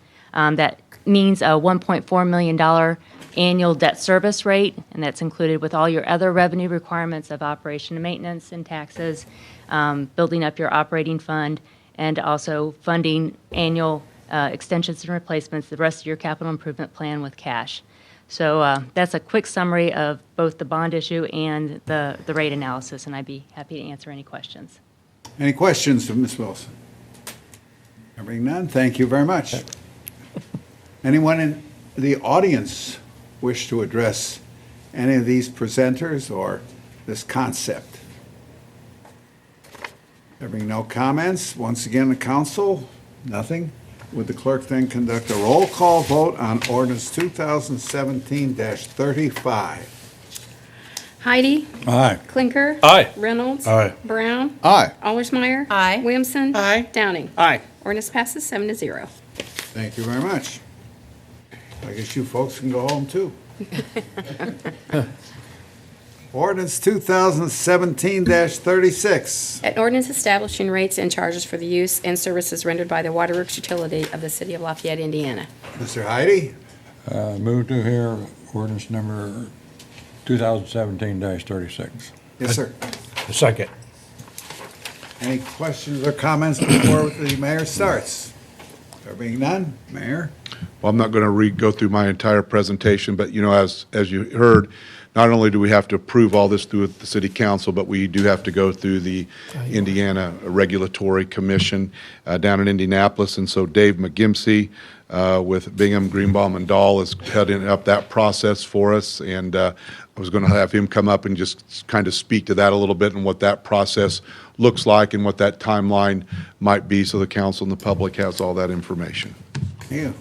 That means a $1.4 million annual debt service rate, and that's included with all your other revenue requirements of operation and maintenance and taxes, building up your operating fund, and also funding annual extensions and replacements, the rest of your capital improvement plan with cash. So that's a quick summary of both the bond issue and the rate analysis, and I'd be happy to answer any questions. Any questions of Ms. Wilson? Hearing none, thank you very much. Anyone in the audience wish to address any of these presenters or this concept? Having no comments, once again, the council, Nothing? Would the clerk then conduct a roll call vote on ordinance 2017-35? Heidi. Aye. Clinker. Aye. Reynolds. Aye. Brown. Aye. Allersmeyer. Aye. Williamson. Aye. Downing. Aye. Ordinance passes 7-0. Thank you very much. I guess you folks can go home too. Ordinance 2017-36. An ordinance establishing rates and charges for the use and services rendered by the waterworks utility of the city of Lafayette, Indiana. Mr. Heidi? Move to hear ordinance number 2017-36. Yes, sir. Second. Any questions or comments before the mayor starts? There being none, Mayor? Well, I'm not going to go through my entire presentation, but, as you heard, not only do we have to approve all this through the city council, but we do have to go through the Indiana Regulatory Commission down in Indianapolis. And so Dave McGimsey with Bingham, Greenbaum, and Dahl is heading up that process for us. And I was going to have him come up and just kind of speak to that a little bit and what that process looks like and what that timeline might be, so the council and the public has all that information. You.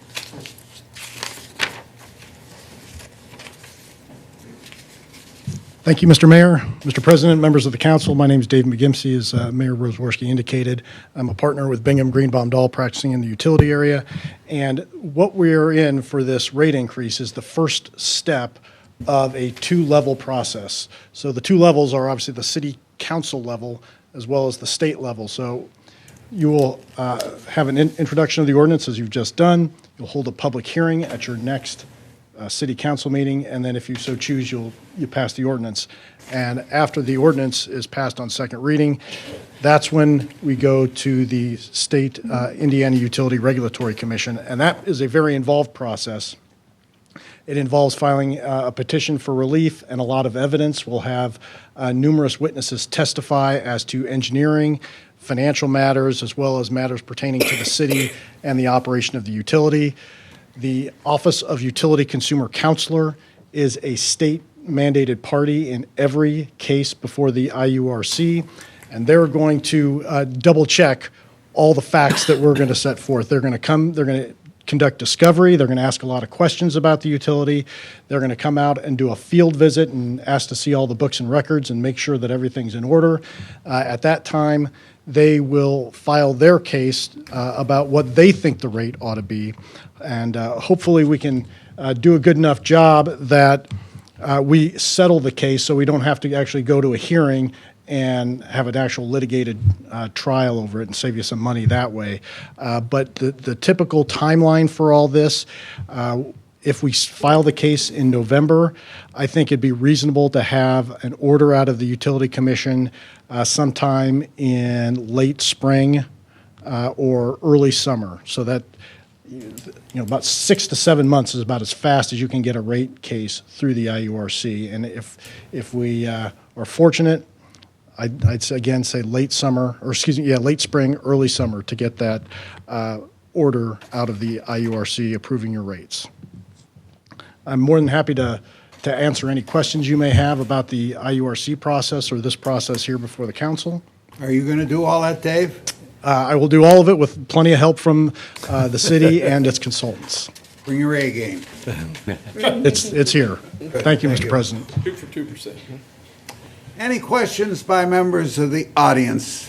Thank you, Mr. Mayor. Mr. President, members of the council, my name is Dave McGimsey, as Mayor Roseworski indicated. I'm a partner with Bingham, Greenbaum, Dahl, practicing in the utility area. And what we're in for this rate increase is the first step of a two-level process. So the two levels are obviously the city council level as well as the state level. So you will have an introduction of the ordinance, as you've just done. You'll hold a public hearing at your next city council meeting, and then if you so choose, you pass the ordinance. And after the ordinance is passed on second reading, that's when we go to the state Indiana Utility Regulatory Commission, and that is a very involved process. It involves filing a petition for relief and a lot of evidence. We'll have numerous witnesses testify as to engineering, financial matters, as well as matters pertaining to the city and the operation of the utility. The Office of Utility Consumer Counselor is a state-mandated party in every case before the IURC, and they're going to double-check all the facts that we're going to set forth. They're going to conduct discovery, they're going to ask a lot of questions about the utility, they're going to come out and do a field visit and ask to see all the books and records and make sure that everything's in order. At that time, they will file their case about what they think the rate ought to be. And hopefully we can do a good enough job that we settle the case so we don't have to actually go to a hearing and have an actual litigated trial over it and save you some money that way. But the typical timeline for all this, if we file the case in November, I think it'd be reasonable to have an order out of the Utility Commission sometime in late spring or early summer. So that, about 6 to 7 months is about as fast as you can get a rate case through the IURC. And if we are fortunate, I'd say, again, say late spring, early summer to get that order out of the IURC approving your rates. I'm more than happy to answer any questions you may have about the IURC process or this process here before the council. Are you going to do all that, Dave? I will do all of it with plenty of help from the city and its consultants. Bring your A game. It's here. Thank you, Mr. President. 2 for 2%. Any questions by members of the audience?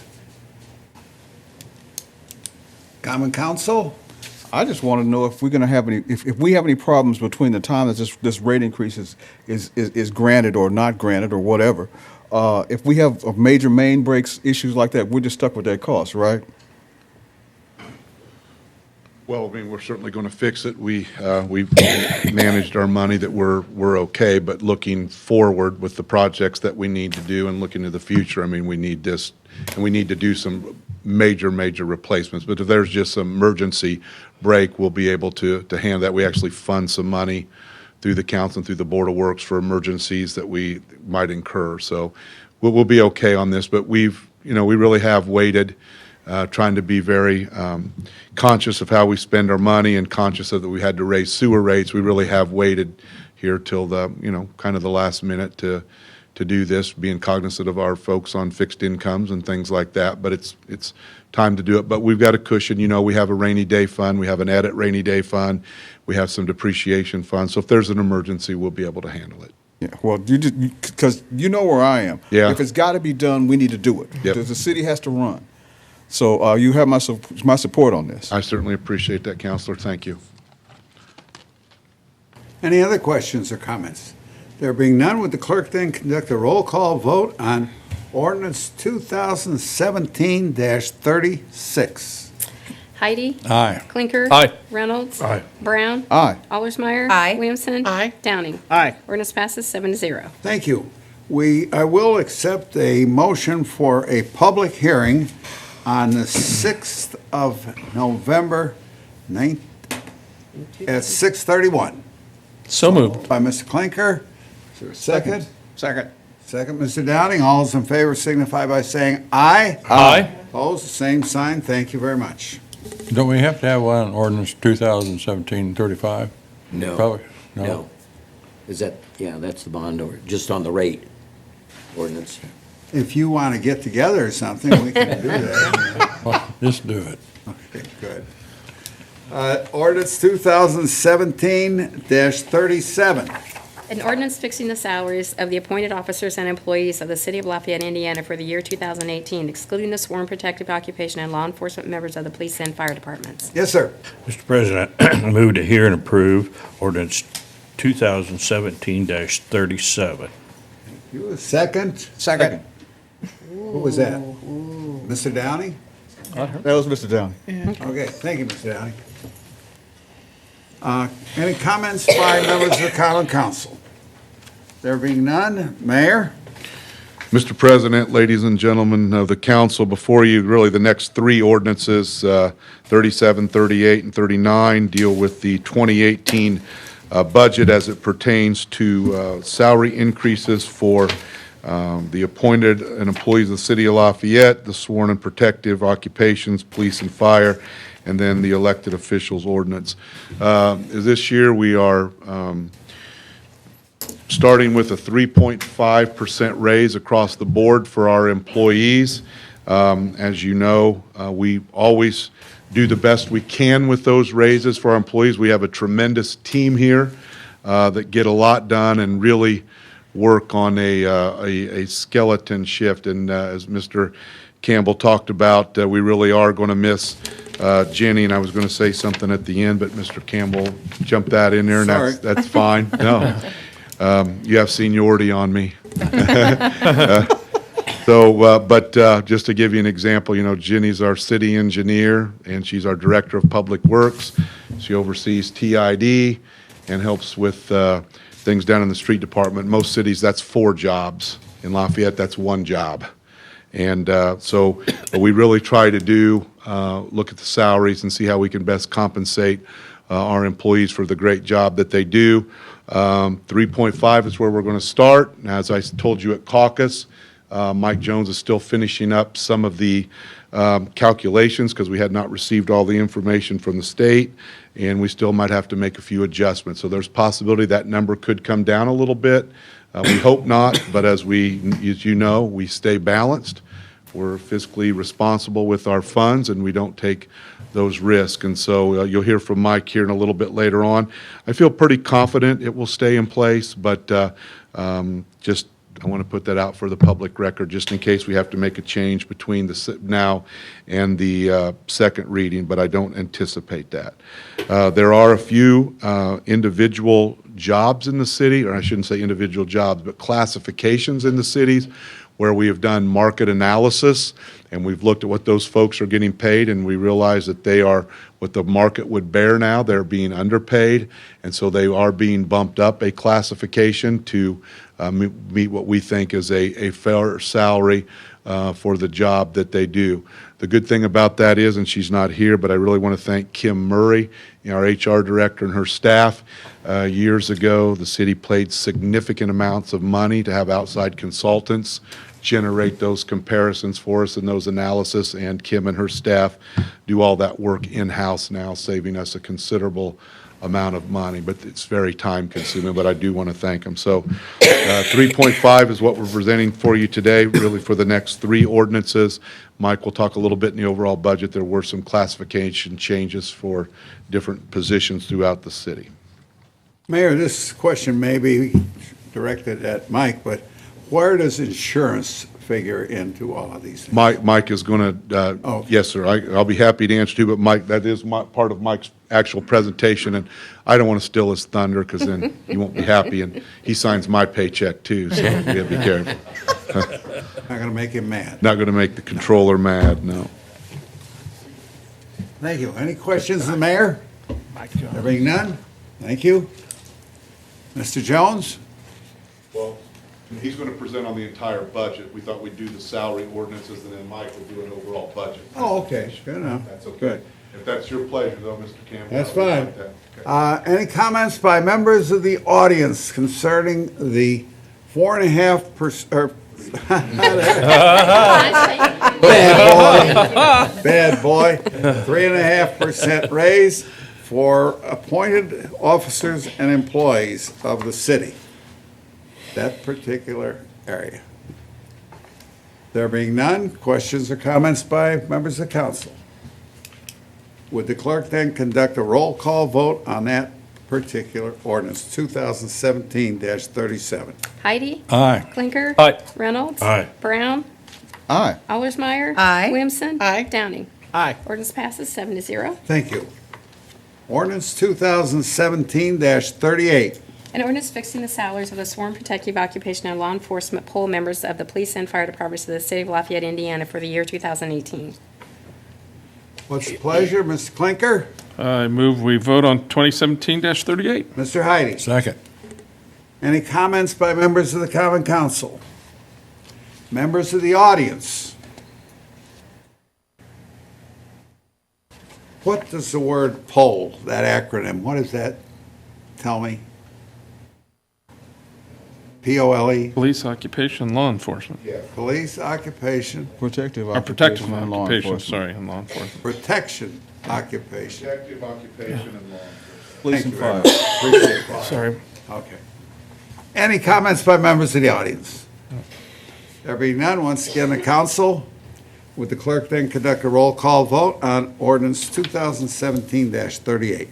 Common Council? I just want to know if we're going to have any, if we have any problems between the time that this rate increase is granted or not granted or whatever. If we have major main breaks, issues like that, we're just stuck with that cost, right? Well, I mean, we're certainly going to fix it. We've managed our money that we're okay, but looking forward with the projects that we need to do and looking to the future, I mean, we need this, and we need to do some major replacements. But if there's just some emergency break, we'll be able to handle that. We actually fund some money through the council and through the Board of Works for emergencies that we might incur. So we'll be okay on this, but we really have waited, trying to be very conscious of how we spend our money and conscious of that we had to raise sewer rates. We really have waited here till the, kind of the last minute to to do this, being cognizant of our folks on fixed incomes and things like that, but it's time to do it. But we've got a cushion, we have a rainy day fund, we have an edit rainy day fund, we have some depreciation funds, so if there's an emergency, we'll be able to handle it. Yeah, well, because you know where I am. Yeah. If it's got to be done, we need to do it. Yep. The city has to run. So you have my support on this. I certainly appreciate that, Counselor. Thank you. Any other questions or comments? There being none, would the clerk then conduct a roll call vote on ordinance 2017-36? Heidi? Aye. Clinker? Aye. Reynolds? Aye. Brown? Aye. Allersmeyer? Aye. Williamson? Aye. Downing? Aye. Ordinance passes 7-0. Thank you. I will accept a motion for a public hearing on the 6th of November, at 6:31. So moved. By Mr. Clinker. Is there a second? Second. Second, Mr. Downing. All those in favor signify by saying aye. Aye. Opposed, same sign. Thank you very much. Don't we have to have one on ordinance 2017-35? No. Probably, No. Is that, that's the bond, or just on the rate ordinance? If you want to get together or something, we can do that. Well, just do it. Okay, good. Ordinance 2017-37. An ordinance fixing the salaries of the appointed officers and employees of the City of Lafayette, Indiana for the year 2018, excluding the sworn protective occupation and law enforcement members of the police and fire departments. Yes, sir. Mr. President, I move to hear and approve ordinance 2017-37. You a second? Second. Who was that? Mr. Downing? That was Mr. Downey. Okay, thank you, Mr. Downing. Any comments by members of the Common Council? There being none, Mayor? Mr. President, ladies and gentlemen of the council, before you, really the next three ordinances, 37, 38, and 39, deal with the 2018 budget as it pertains to salary increases for the appointed and employees of the City of Lafayette, the sworn and protective occupations, police and fire, and then the elected officials ordinance. This year, we are starting with a 3.5% raise across the board for our employees. As you know, we always do the best we can with those raises for our employees. We have a tremendous team here that get a lot done and really work on a skeleton shift. And as Mr. Campbell talked about, we really are going to miss Jenny, and I was going to say something at the end, but Mr. Campbell jumped that in there, and that's fine. No, you have seniority on me. But just to give you an example, Jenny's our city engineer, and she's our director of public works. She oversees TID and helps with things down in the street department. Most cities, that's 4 jobs. In Lafayette, that's 1 job. And so what we really try to do, look at the salaries and see how we can best compensate our employees for the great job that they do. 3.5 is where we're going to start. And as I told you at caucus, Mike Jones is still finishing up some of the calculations because we had not received all the information from the state, and we still might have to make a few adjustments. So there's possibility that number could come down a little bit. We hope not, but as you know, we stay balanced. We're fiscally responsible with our funds, and we don't take those risks. And so you'll hear from Mike here in a little bit later on. I feel pretty confident it will stay in place, but just I want to put that out for the public record, just in case we have to make a change between now and the second reading, but I don't anticipate that. There are a few individual jobs in the city, or I shouldn't say individual jobs, but classifications in the cities where we have done market analysis, and we've looked at what those folks are getting paid, and we realize that they are what the market would bear now. They're being underpaid, and so they are being bumped up a classification to meet what we think is a fair salary for the job that they do. The good thing about that is, and she's not here, but I really want to thank Kim Murray, our HR director, and her staff. Years ago, the city paid significant amounts of money to have outside consultants generate those comparisons for us and those analysis, and Kim and her staff do all that work in-house now, saving us a considerable amount of money, but it's very time-consuming, but I do want to thank them. So 3.5 is what we're presenting for you today, really for the next 3 ordinances. Mike will talk a little bit in the overall budget. There were some classification changes for different positions throughout the city. Mayor, this question may be directed at Mike, but where does insurance figure into all of these things? Mike is going to, yes, sir, I'll be happy to answer too, but Mike, that is part of Mike's actual presentation, and I don't want to steal his thunder because then he won't be happy, and he signs my paycheck too, so we have to be careful. Not going to make him mad. Not going to make the controller mad, no. Thank you. Any questions of the mayor? There being none, thank you. Mr. Jones? Well, he's going to present on the entire budget. We thought we'd do the salary ordinances, and then Mike will do an overall budget. Oh, okay, good enough. That's okay. Good. If that's your pleasure, though, Mr. Campbell. That's I would fine. like that. Okay. Any comments by members of the audience concerning the 4.5%, or, bad boy, 3.5% raise for appointed officers and employees of the city, that particular area? There being none, questions or comments by members of council? Would the clerk then conduct a roll call vote on that particular ordinance, 2017-37? Heidi? Aye. Clinker? Aye. Reynolds? Aye. Brown? Aye. Allersmeyer? Aye. Williamson? Aye. Downing? Aye. Ordinance passes 7-0. Thank you. Ordinance 2017-38. An ordinance fixing the salaries of the sworn protective occupation and law enforcement poll members of the police and fire departments of the city of Lafayette, Indiana for the year 2018. What's the pleasure, Mr. Clinker? I move we vote on 2017-38. Mr. Heidi? Second. Any comments by members of the common council? Members of the audience? What does the word poll, that acronym, what does that tell me? P-O-L-E? Police, occupation, law enforcement. Police, occupation, Protective Or protective occupation and law occupation, enforcement. sorry, and law enforcement. protection, occupation. Protective occupation and law enforcement. Police Thank and you very fire. much. Appreciate that. Sorry. Okay. Any comments by members of the audience? There being none, once again, the council, would the clerk then conduct a roll call vote on ordinance 2017-38?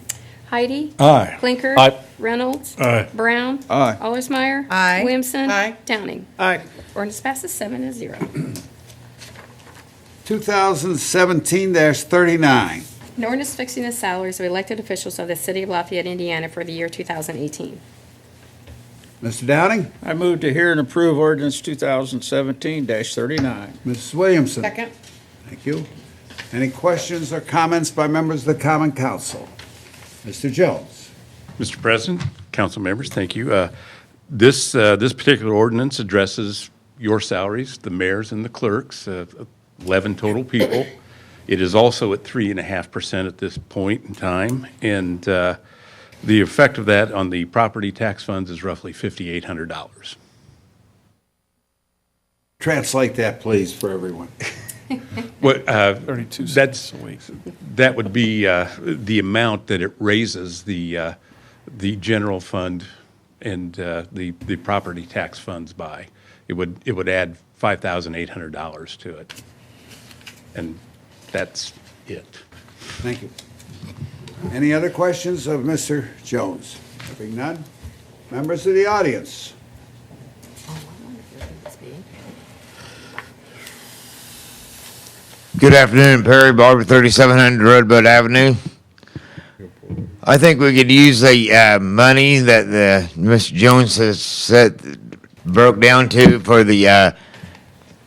Heidi? Aye. Clinker? Aye. Reynolds? Aye. Brown? Aye. Allersmeyer? Aye. Williamson? Aye. Downing? Aye. Ordinance passes 7-0. 2017-39. An ordinance fixing the salaries of elected officials of the city of Lafayette, Indiana for the year 2018. Mr. Downing? I move to hear and approve ordinance 2017-39. Mrs. Williamson? Second. Thank you. Any questions or comments by members of the common council? Mr. Jones? Mr. President, council members, thank you. This particular ordinance addresses your salaries, the mayor's and the clerk's, 11 total people. It is also at 3.5% at this point in time, and the effect of that on the property tax funds is roughly $5,800. Translate that, please, for everyone. What, 32 cents a week. that would be the amount that it raises the general fund and the property tax funds by. It would add $5,800 to it, and that's it. Thank you. Any other questions of Mr. Jones? Having none, members of the audience? Good afternoon, Perry Barber, 3700 Redbud Avenue. I think we could use the money that Mr. Jones has broke down to for the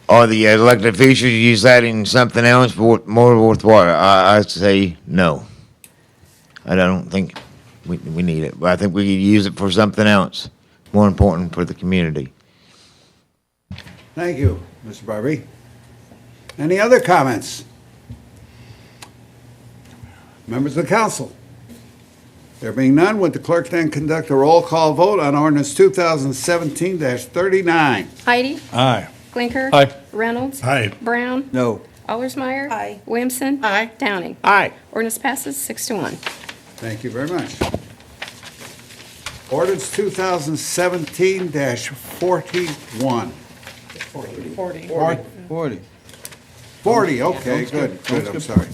all the elected officials. Use that in something else more worthwhile. I'd say no. I don't think we need it, but I think we could use it for something else more important for the community. Thank you, Mr. Barbie. Any other comments? Members of the council? There being none, would the clerk then conduct a roll call vote on ordinance 2017-39? Heidi? Aye. Clinker? Aye. Reynolds? Aye. Brown? No. Allersmeyer? Aye. Williamson? Aye. Downing? Aye. Ordinance passes 6-1. Thank you very much. Ordinance 2017-41. 40. 40. 40, okay, good, I'm sorry.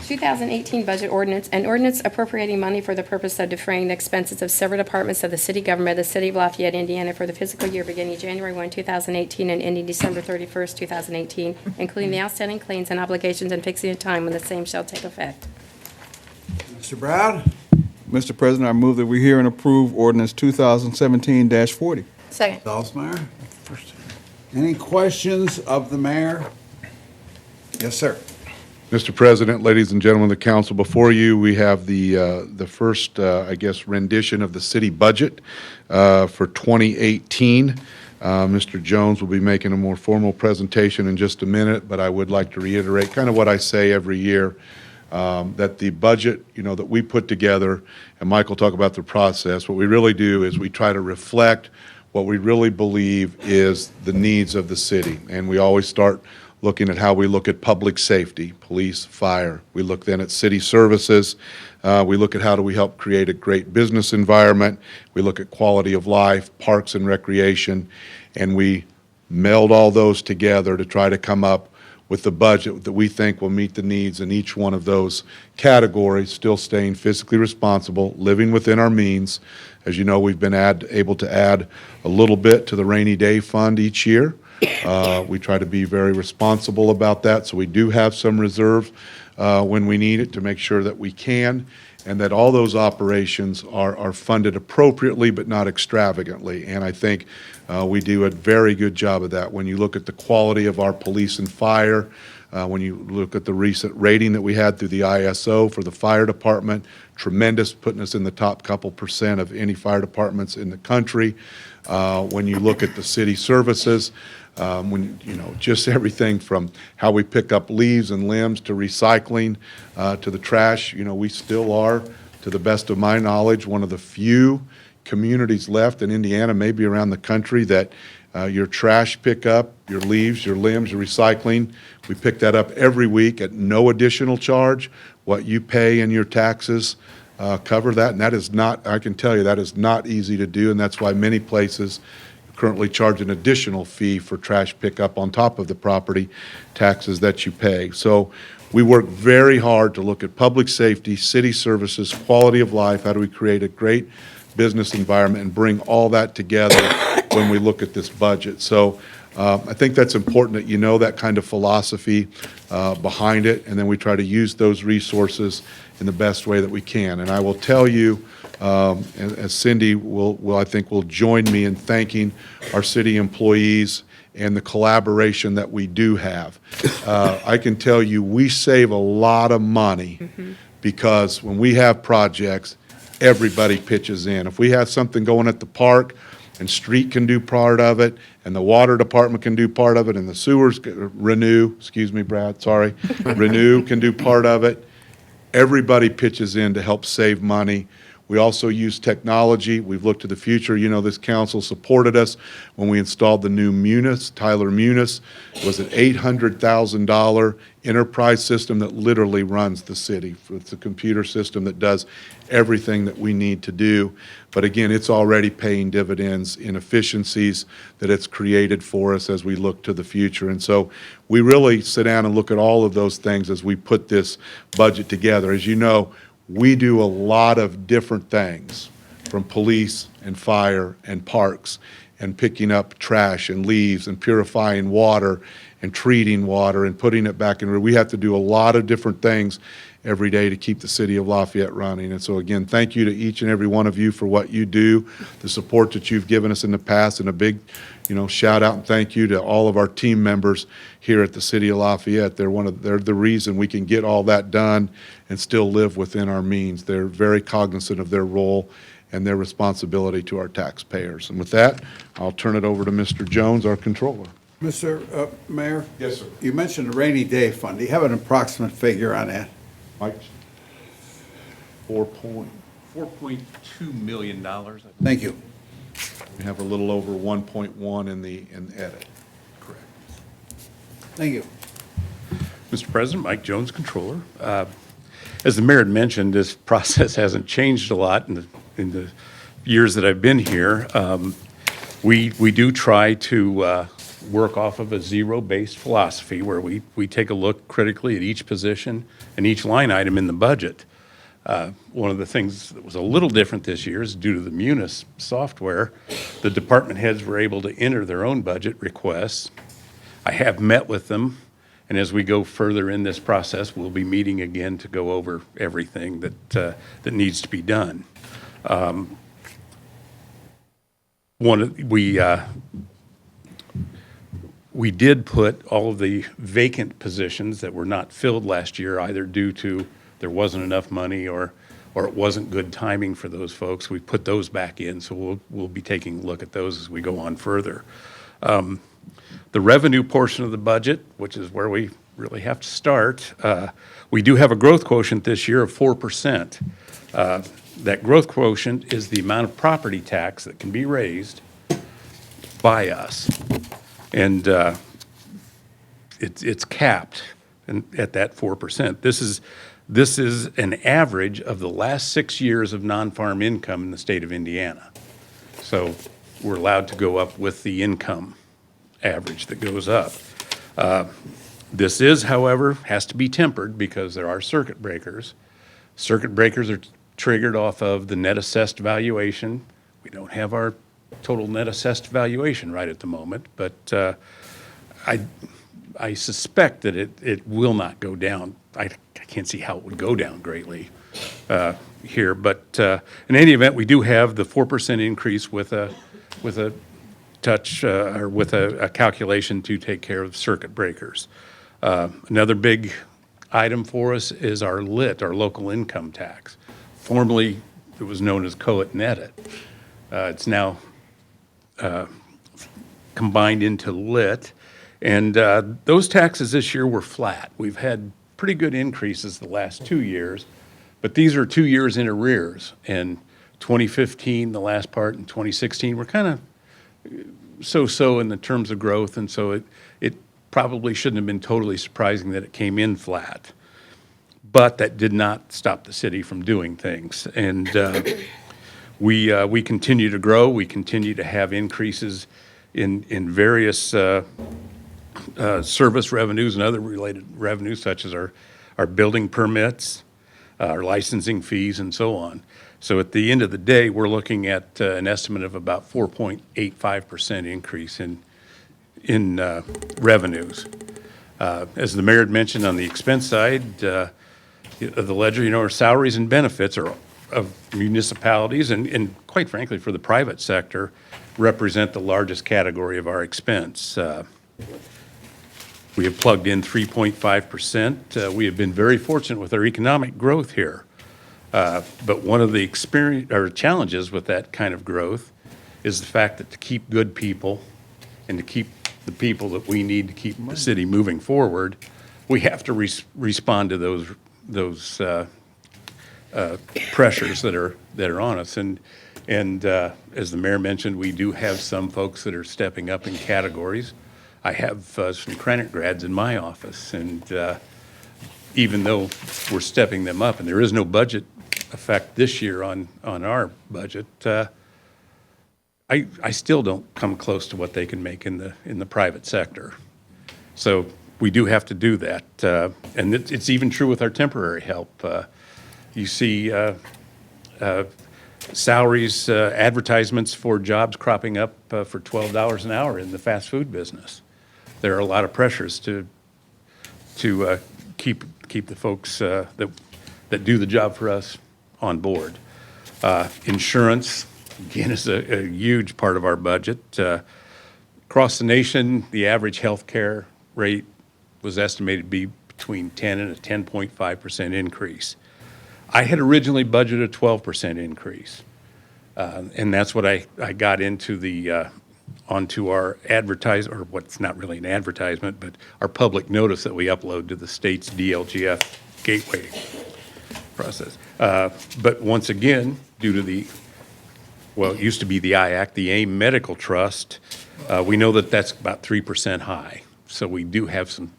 2018 budget ordinance, an ordinance appropriating money for the purpose of defraying the expenses of several departments of the city government of the city of Lafayette, Indiana for the fiscal year beginning January 1, 2018 and ending December 31st, 2018, including the outstanding claims and obligations and fixing a time when the same shall take effect. Mr. Brown? Mr. President, I move that we hear and approve ordinance 2017-40. Second. Salzmeyer? Any questions of the mayor? Yes, sir. Mr. President, ladies and gentlemen of the council, before you, we have the first, I guess, rendition of the city budget for 2018. Mr. Jones will be making a more formal presentation in just a minute, but I would like to reiterate kind of what I say every year, that the budget, that we put together, and Mike will talk about the process, what we really do is we try to reflect what we really believe is the needs of the city. And we always start looking at how we look at public safety, police, fire. We look then at city services. We look at how do we help create a great business environment. We look at quality of life, parks and recreation, and we meld all those together to try to come up with the budget that we think will meet the needs in each one of those categories, still staying fiscally responsible, living within our means. As you know, we've been able to add a little bit to the rainy day fund each year. We try to be very responsible about that, so we do have some reserve when we need it to make sure that we can, and that all those operations are funded appropriately but not extravagantly. And I think we do a very good job of that. When you look at the quality of our police and fire, when you look at the recent rating that we had through the ISO for the fire department, tremendous, putting us in the top couple % of any fire departments in the country. When you look at the city services, when just everything from how we pick up leaves and limbs to recycling to the trash, we still are, to the best of my knowledge, one of the few communities left in Indiana, maybe around the country, that your trash pickup, your leaves, your limbs, your recycling, we pick that up every week at no additional charge. What you pay in your taxes cover that, and that is not, I can tell you, that is not easy to do, and that's why many places currently charge an additional fee for trash pickup on top of the property taxes that you pay. So we work very hard to look at public safety, city services, quality of life, how do we create a great business environment and bring all that together when we look at this budget. So I think that's important that you know that kind of philosophy behind it, and then we try to use those resources in the best way that we can. And I will tell you, as Cindy will I think will join me in thanking our city employees and the collaboration that we do have. I can tell you we save a lot of money because when we have projects, everybody pitches in. If we have something going at the park, and street can do part of it, and the water department can do part of it, and the sewers, Renew can do part of it. Everybody pitches in to help save money. We also use technology. We've looked to the future. This council supported us when we installed the new Tyler Munis. It was an $800,000 enterprise system that literally runs the city. It's a computer system that does everything that we need to do. But again, it's already paying dividends in efficiencies that it's created for us as we look to the future. And so we really sit down and look at all of those things as we put this budget together. As you know, we do a lot of different things, from police and fire and parks and picking up trash and leaves and purifying water and treating water and putting it back in. We have to do a lot of different things every day to keep the city of Lafayette running. And so again, thank you to each and every one of you for what you do, the support that you've given us in the past, and a big shout out and thank you to all of our team members here at the city of Lafayette. They're the reason we can get all that done and still live within our means. They're very cognizant of their role and their responsibility to our taxpayers. And with that, I'll turn it over to Mr. Jones, our controller. Mr. Mayor? Yes, sir. You mentioned the rainy day fund. Do you have an approximate figure on that? Mike? $4.2 million. Thank you. We have a little over 1.1 in edit. Correct. Thank you. Mr. President, Mike Jones, Controller. As the mayor had mentioned, this process hasn't changed a lot in the years that I've been here, we do try to work off of a zero-based philosophy where we take a look critically at each position and each line item in the budget. One of the things that was a little different this year is due to the Munis software, the department heads were able to enter their own budget requests. I have met with them, and as we go further in this process, we'll be meeting again to go over everything that needs to be done. We did put all of the vacant positions that were not filled last year, either due to there wasn't enough money or it wasn't good timing for those folks. We put those back in, so we'll be taking a look at those as we go on further. The revenue portion of the budget, which is where we really have to start, we do have a growth quotient this year of 4%. That growth quotient is the amount of property tax that can be raised by us. And it's capped at that 4%. This is an average of the last 6 years of non-farm income in the state of Indiana. So we're allowed to go up with the income average that goes up. This is, however, has to be tempered because there are circuit breakers. Circuit breakers are triggered off of the net assessed valuation. We don't have our total net assessed valuation right at the moment, but I suspect that it will not go down. I can't see how it would go down greatly here, but in any event, we do have the 4% increase with a touch or with a calculation to take care of circuit breakers. Another big item for us is our LIT, our local income tax. Formerly, it was known as COIT and EDIT. It's now combined into LIT, and those taxes this year were flat. We've had pretty good increases the last 2 years, but these are 2 years in arrears. And 2015, the last part, and 2016 were kind of so-so in the terms of growth, and so it probably shouldn't have been totally surprising that it came in flat. But that did not stop the city from doing things. And we continue to grow. We continue to have increases in various service revenues and other related revenues, such as our building permits, our licensing fees, and so on. So at the end of the day, we're looking at an estimate of about 4.85% increase in revenues. As the mayor had mentioned, on the expense side of the ledger, our salaries and benefits are of municipalities and quite frankly for the private sector represent the largest category of our expense. We have plugged in 3.5%. We have been very fortunate with our economic growth here. But one of the challenges with that kind of growth is the fact that to keep good people and to keep the people that we need to keep the city moving forward, we have to respond to those pressures that are on us. And as the mayor mentioned, we do have some folks that are stepping up in categories. I have some Krannert grads in my office, and even though we're stepping them up, and there is no budget effect this year on our budget, I still don't come close to what they can make in the private sector. So we do have to do that, and it's even true with our temporary help. You see salaries, advertisements for jobs cropping up for $12 an hour in the fast food business. There are a lot of pressures to keep the folks that do the job for us on board. Insurance, again, is a huge part of our budget. Across the nation, the average health care rate was estimated to be between 10 and a 10.5% increase. I had originally budgeted a 12% increase, and that's what I got into onto our or what's not really an advertisement, but our public notice that we upload to the state's DLGF gateway process. But once again, due to it used to be the IAC, the AIM Medical Trust, we know that that's about 3% high. So we do have some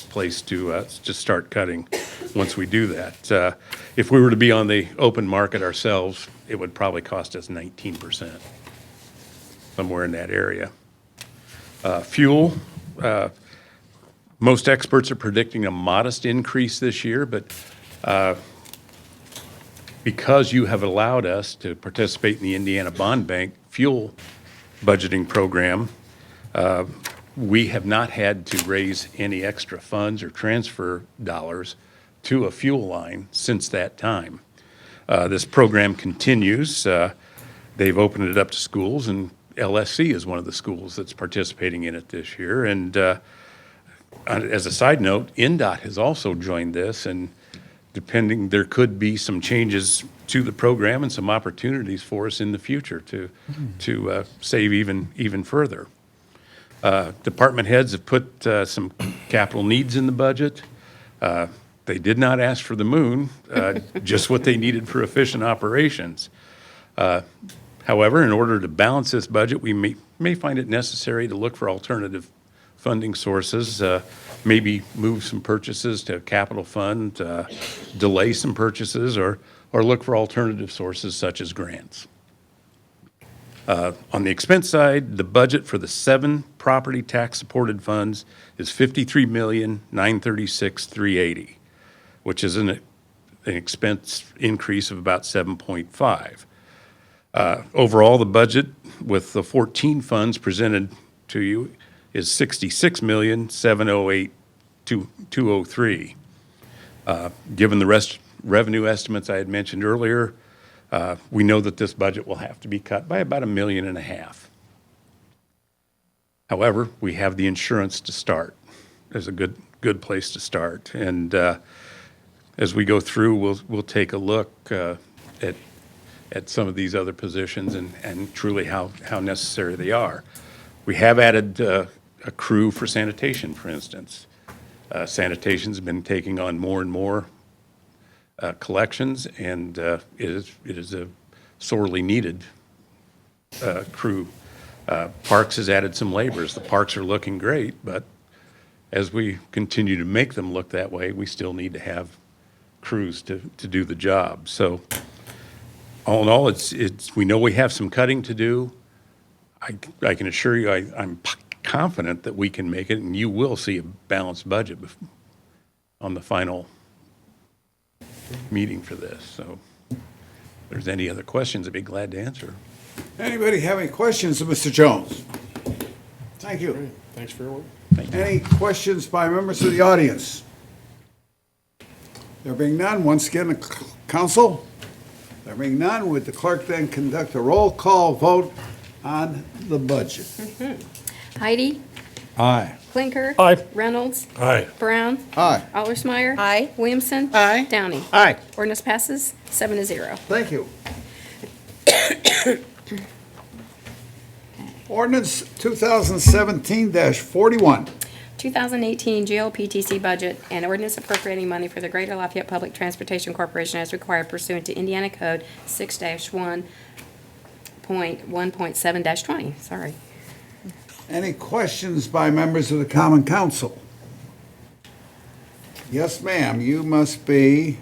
place to start cutting. once we do that. If we were to be on the open market ourselves, it would probably cost us 19%, somewhere in that area. Fuel, most experts are predicting a modest increase this year, but because you have allowed us to participate in the Indiana Bond Bank fuel budgeting program, we have not had to raise any extra funds or transfer dollars to a fuel line since that time. This program continues. They've opened it up to schools, and LSC is one of the schools that's participating in it this year. And as a side note, NDOT has also joined this, and depending, there could be some changes to the program and some opportunities for us in the future to save even further. Department heads have put some capital needs in the budget. They did not ask for the moon, just what they needed for efficient operations. However, in order to balance this budget, we may find it necessary to look for alternative funding sources, maybe move some purchases to a capital fund, delay some purchases, or look for alternative sources such as grants. On the expense side, the budget for the 7 property tax-supported funds is $53,936,380, which is an expense increase of about 7.5. Overall, the budget with the 14 funds presented to you is $66,708,203. Given the revenue estimates I had mentioned earlier, we know that this budget will have to be cut by about $1.5 million. However, we have the insurance to start. There's a good place to start. And as we go through, we'll take a look at some of these other positions and truly how necessary they are. We have added a crew for sanitation, for instance. Sanitation's been taking on more and more collections, and it is a sorely needed crew. Parks has added some laborers. The parks are looking great, but as we continue to make them look that way, we still need to have crews to do the job. So all in all, we know we have some cutting to do. I can assure you I'm confident that we can make it, and you will see a balanced budget on the final meeting for this. So if there's any other questions, I'd be glad to answer. Anybody have any questions of Mr. Jones? Thank you. Thanks for your work. Any questions by members of the audience? There being none, once again, the council. There being none, would the clerk then conduct a roll call vote on the budget? Heidi? Aye. Clinker? Aye. Reynolds? Aye. Brown? Aye. Allersmeyer? Aye. Williamson? Aye. Downey? Aye. Ordinance passes 7-0. Thank you. Ordinance 2017-41. 2018 GLPTC budget and ordinance appropriating money for the Greater Lafayette Public Transportation Corporation as required pursuant to Indiana Code 6-1.1.7-20. Sorry. Any questions by members of the Common Council? Yes, ma'am. You must be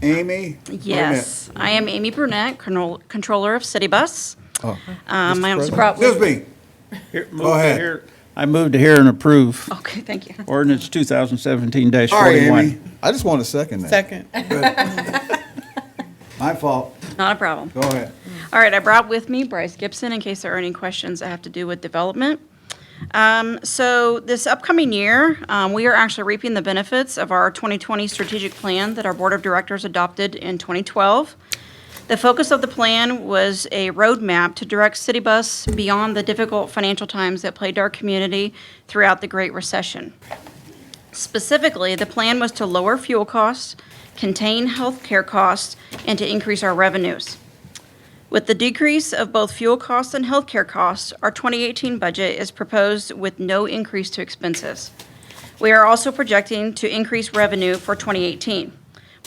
Amy Yes, I am Amy Brunette, Controller of City Bus. Oh, I also President? brought Burnett. with... Excuse me. Go ahead. I move to hear and approve Okay, thank you. ordinance 2017-41. Sorry, Amy. I just want a second that. Second. My fault. Not a problem. Go ahead. All right, I brought with me Bryce Gibson in case there are any questions that have to do with development. So this upcoming year, we are actually reaping the benefits of our 2020 strategic plan that our board of directors adopted in 2012. The focus of the plan was a roadmap to direct City Bus beyond the difficult financial times that plagued our community throughout the Great Recession. Specifically, the plan was to lower fuel costs, contain health care costs, and to increase our revenues. With the decrease of both fuel costs and health care costs, our 2018 budget is proposed with no increase to expenses. We are also projecting to increase revenue for 2018.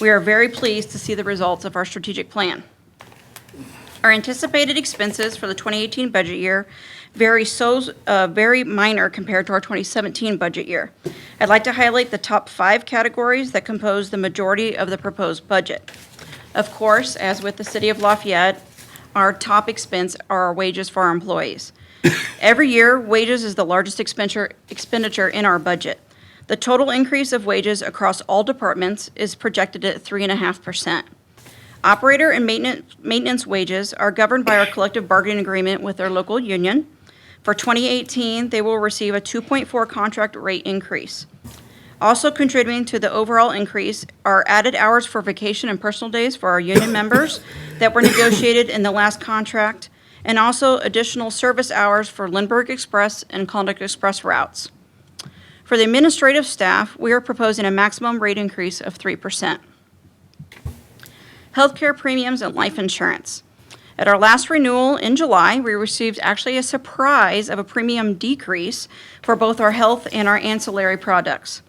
We are very pleased to see the results of our strategic plan. Our anticipated expenses for the 2018 budget year very minor compared to our 2017 budget year. I'd like to highlight the top 5 categories that compose the majority of the proposed budget. Of course, as with the City of Lafayette, our top expense are our wages for our employees. Every year, wages is the largest expenditure in our budget. The total increase of wages across all departments is projected at 3.5%. Operator and maintenance wages are governed by our collective bargaining agreement with their local union. For 2018, they will receive a 2.4 contract rate increase. Also contributing to the overall increase are added hours for vacation and personal days for our union members that were negotiated in the last contract, and also additional service hours for Lindbergh Express and Klondike Express routes. For the administrative staff, we are proposing a maximum rate increase of 3%. Healthcare premiums and life insurance. At our last renewal in July, we received actually a surprise of a premium decrease for both our health and our ancillary products.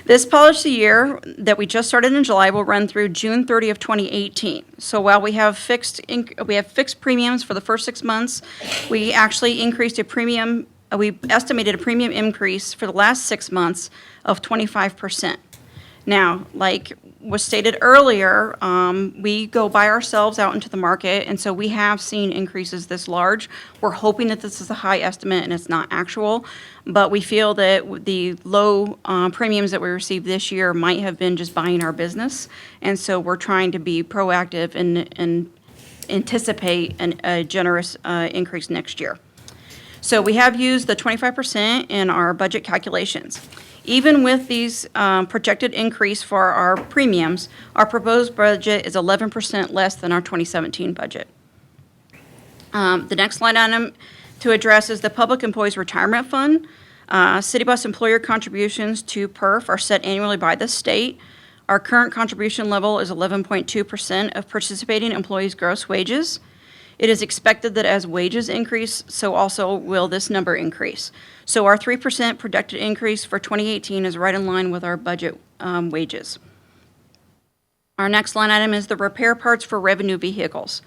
This policy year that we just started in July will run through June 30 of 2018. So while we have fixed premiums for the first 6 months, we actually increased we estimated a premium increase for the last 6 months of 25%. Now, like was stated earlier, we go by ourselves out into the market, and so we have seen increases this large. We're hoping that this is a high estimate and it's not actual, but we feel that the low premiums that we received this year might have been just buying our business, and so we're trying to be proactive and anticipate a generous increase next year. So we have used the 25% in our budget calculations. Even with these projected increase for our premiums, our proposed budget is 11% less than our 2017 budget. The next line item to address is the Public Employees Retirement Fund. City bus employer contributions to PERF are set annually by the state. Our current contribution level is 11.2% of participating employees' gross wages. It is expected that as wages increase, so also will this number increase. So our 3% projected increase for 2018 is right in line with our budget wages. Our next line item is the repair parts for revenue vehicles.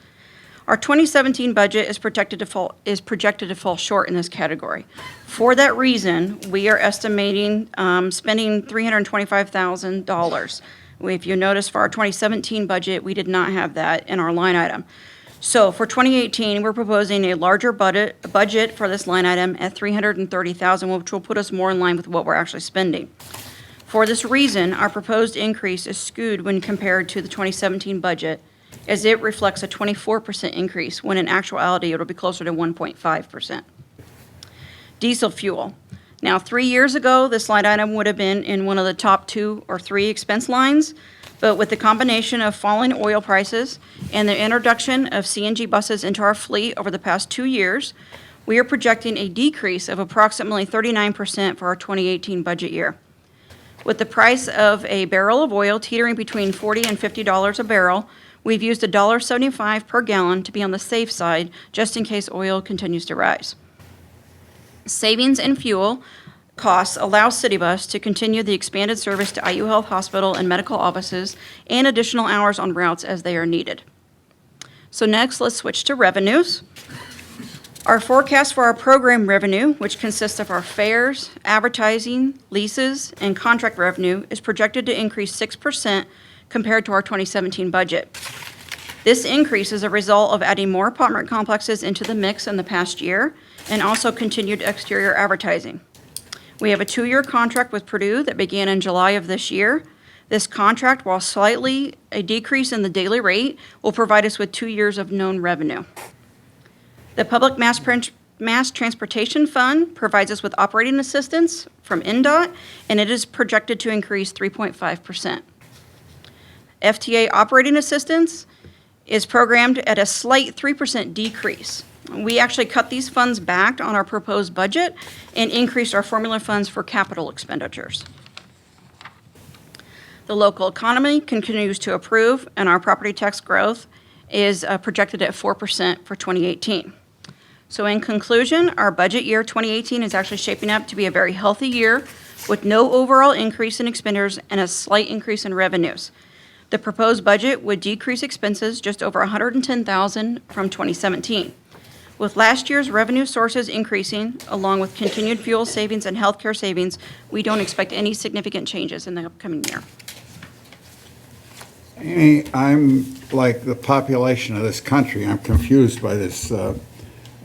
Our 2017 budget is projected to fall short in this category. For that reason, we are estimating spending $325,000. If you notice, for our 2017 budget, we did not have that in our line item. So for 2018, we're proposing a larger budget for this line item at $330,000, which will put us more in line with what we're actually spending. For this reason, our proposed increase is skewed when compared to the 2017 budget, as it reflects a 24% increase, when in actuality it'll be closer to 1.5%. Diesel fuel. Now, 3 years ago, this line item would have been in one of the top 2 or 3 expense lines, but with the combination of falling oil prices and the introduction of CNG buses into our fleet over the past 2 years, we are projecting a decrease of approximately 39% for our 2018 budget year. With the price of a barrel of oil teetering between $40 and $50 a barrel, we've used $1.75 per gallon to be on the safe side, just in case oil continues to rise. Savings in fuel costs allow City Bus to continue the expanded service to IU Health Hospital and medical offices and additional hours on routes as they are needed. So next, let's switch to revenues. Our forecast for our program revenue, which consists of our fares, advertising, leases, and contract revenue, is projected to increase 6% compared to our 2017 budget. This increase is a result of adding more apartment complexes into the mix in the past year and also continued exterior advertising. We have a 2-year contract with Purdue that began in July of this year. This contract, while slightly a decrease in the daily rate, will provide us with 2 years of known revenue. The Public Mass Transportation Fund provides us with operating assistance from NDOT, and it is projected to increase 3.5%. FTA operating assistance is programmed at a slight 3% decrease. We actually cut these funds back on our proposed budget and increased our formula funds for capital expenditures. The local economy continues to improve, and our property tax growth is projected at 4% for 2018. So in conclusion, our budget year 2018 is actually shaping up to be a very healthy year with no overall increase in expenditures and a slight increase in revenues. The proposed budget would decrease expenses just over $110,000 from 2017. With last year's revenue sources increasing, along with continued fuel savings and healthcare savings, we don't expect any significant changes in the upcoming year. Amy, I'm like the population of this country. I'm confused by this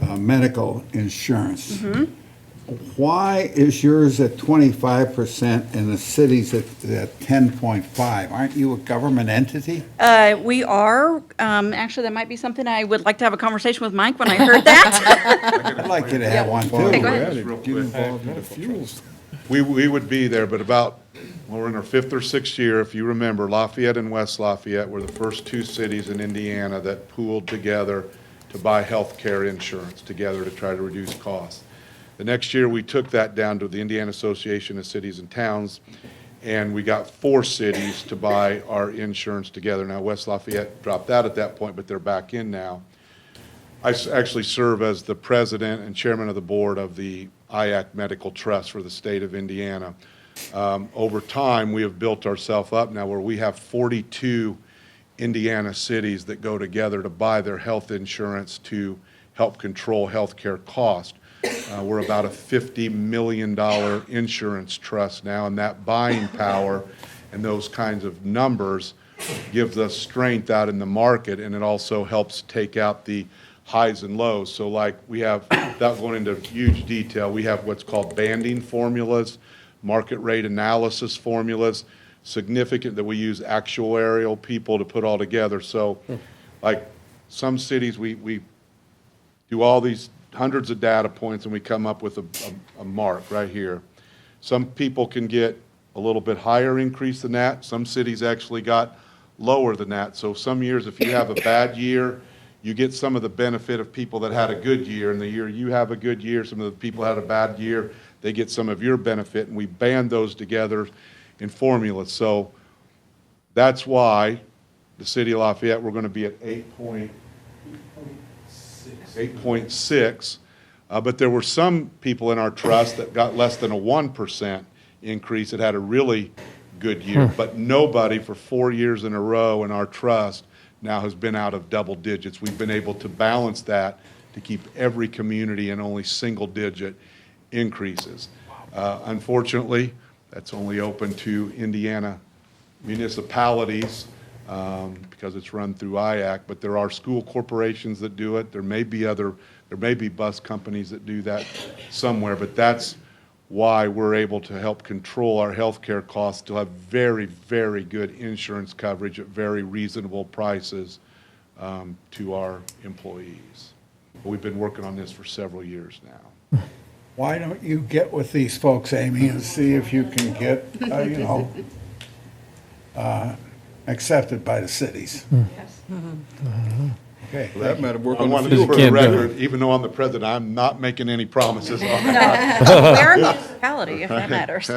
medical insurance. Mm-hmm. Why is yours at 25% and the city's at 10.5? Aren't you a government entity? We are. Actually, that might be something I would like to have a conversation with Mike when I heard that. I'd like you to have one too. Okay, go ahead. Just real quick. We would be there, but well, we're in our 5th or 6th year. If you remember, Lafayette and West Lafayette were the first 2 cities in Indiana that pooled together to buy health care insurance together to try to reduce costs. The next year, we took that down to the Indiana Association of Cities and Towns, and we got 4 cities to buy our insurance together. Now, West Lafayette dropped out at that point, but they're back in now. I actually serve as the president and chairman of the board of the IAC Medical Trust for the state of Indiana. Over time, we have built ourselves up now where we have 42 Indiana cities that go together to buy their health insurance to help control health care costs. We're about a $50 million insurance trust now, and that buying power and those kinds of numbers gives us strength out in the market, and it also helps take out the highs and lows. So like we have, without going into huge detail, we have what's called banding formulas, market rate analysis formulas, significant that we use actuarial people to put all together. So like some cities, we do all these hundreds of data points and we come up with a mark right here. Some people can get a little bit higher increase than that. Some cities actually got lower than that. So some years, if you have a bad year, you get some of the benefit of people that had a good year. And the year you have a good year, some of the people had a bad year, they get some of your benefit. And we band those together in formulas. So that's why the city of Lafayette, we're going to be at 8.6. But there were some people in our trust that got less than a 1% increase that had a really good year. But nobody for 4 years in a row in our trust now has been out of double digits. We've been able to balance that to keep every community in only single-digit increases. Unfortunately, that's only open to Indiana municipalities because it's run through IAC, but there are school corporations that do it. There may be bus companies that do that somewhere, but that's why we're able to help control our health care costs to have very, very good insurance coverage at very reasonable prices to our employees. We've been working on this for several years now. Why don't you get with these folks, Amy, and see if you can get, accepted by the cities? Okay. For that matter, work I on want the to, for fuel. the record, even though I'm the president, I'm not making any promises on that. We're a municipality, if that matters.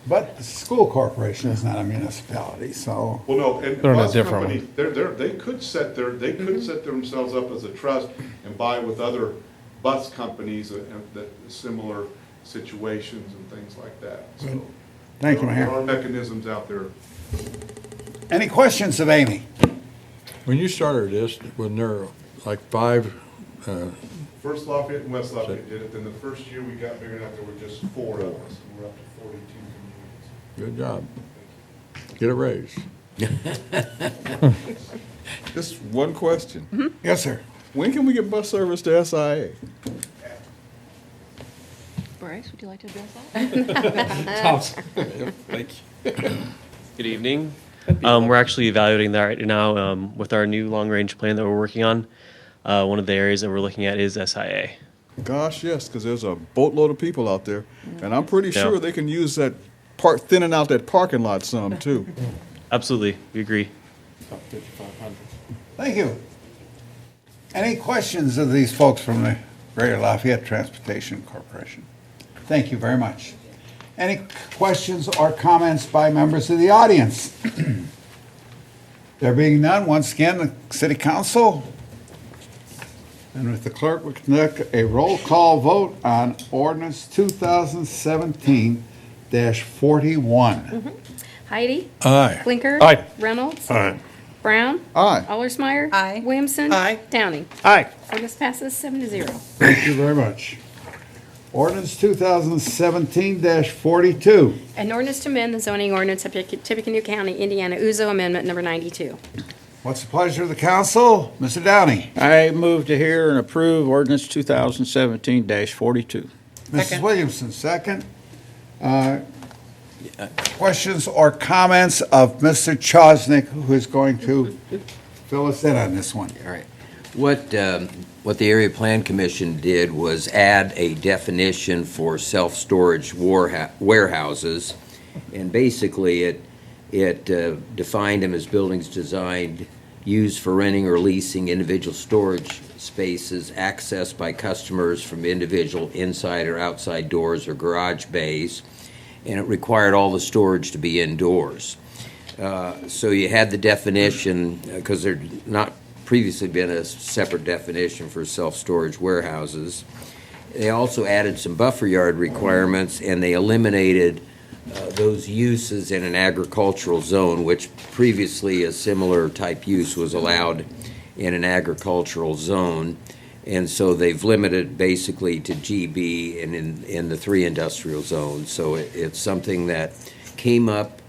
But the school corporation is not a municipality, so. Well, no, and They're in a bus different companies, they could set themselves up as a trust and buy with other bus companies that similar situations and things like that. So Thank you, there Mayor. are mechanisms out there. Any questions of Amy? When you started this, wasn't there like 5, First Lafayette and West Lafayette did it, then the first year we got bigger enough, there were just 4 of us, and we're up to 42 communities. good job. Get a raise. Just one question. Yes, sir. When can we get bus service to SIA? Bryce, would you like to address that? Thank you. Good evening. We're actually evaluating that right now with our new long-range plan that we're working on. One of the areas that we're looking at is SIA. Gosh, yes, because there's a boatload of people out there. And I'm pretty Yeah. sure they can use that thinning out that parking lot some too. Absolutely, we agree. Thank you. Any questions of these folks from the Greater Lafayette Transportation Corporation? Thank you very much. Any questions or comments by members of the audience? There being none, once again, the City Council and with the clerk, we conduct a roll call vote on ordinance 2017-41. Heidi? Aye. Blinker? Aye. Reynolds? Aye. Brown? Aye. Allersmeyer? Aye. Williamson? Aye. Downing? Aye. Ordinance passes 7-0. Thank you very much. Ordinance 2017-42. An ordinance to amend the zoning ordinance of Tippecanoe County, Indiana, Uzo Amendment Number 92. What's the pleasure of the council? Mr. Downey? I move to hear and approve ordinance 2017-42. Mrs. Williamson, second. Questions or comments of Mr. Chosnick, who is going to fill us in on this one? All right. What the Area Plan Commission did was add a definition for self-storage warehouses, and basically it defined them as buildings designed, used for renting or leasing individual storage spaces accessed by customers from individual inside or outside doors or garage bays, and it required all the storage to be indoors. So you had the definition, because there not previously been a separate definition for self-storage warehouses. They also added some buffer yard requirements, and they eliminated those uses in an agricultural zone, which previously a similar type use was allowed in an agricultural zone. And so they've limited basically to GB and in the 3 industrial zones. So it's something that came up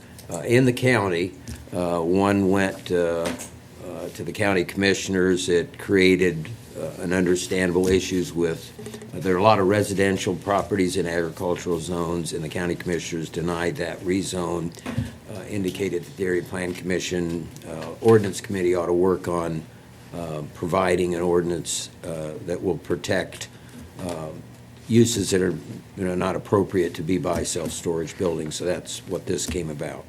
in the county. One went to the county commissioners. It created an understandable issues with, there are a lot of residential properties in agricultural zones, and the county commissioners denied that rezone, indicated that the Area Plan Commission Ordinance Committee ought to work on providing an ordinance that will protect uses that are not appropriate to be by self-storage buildings. So that's what this came about.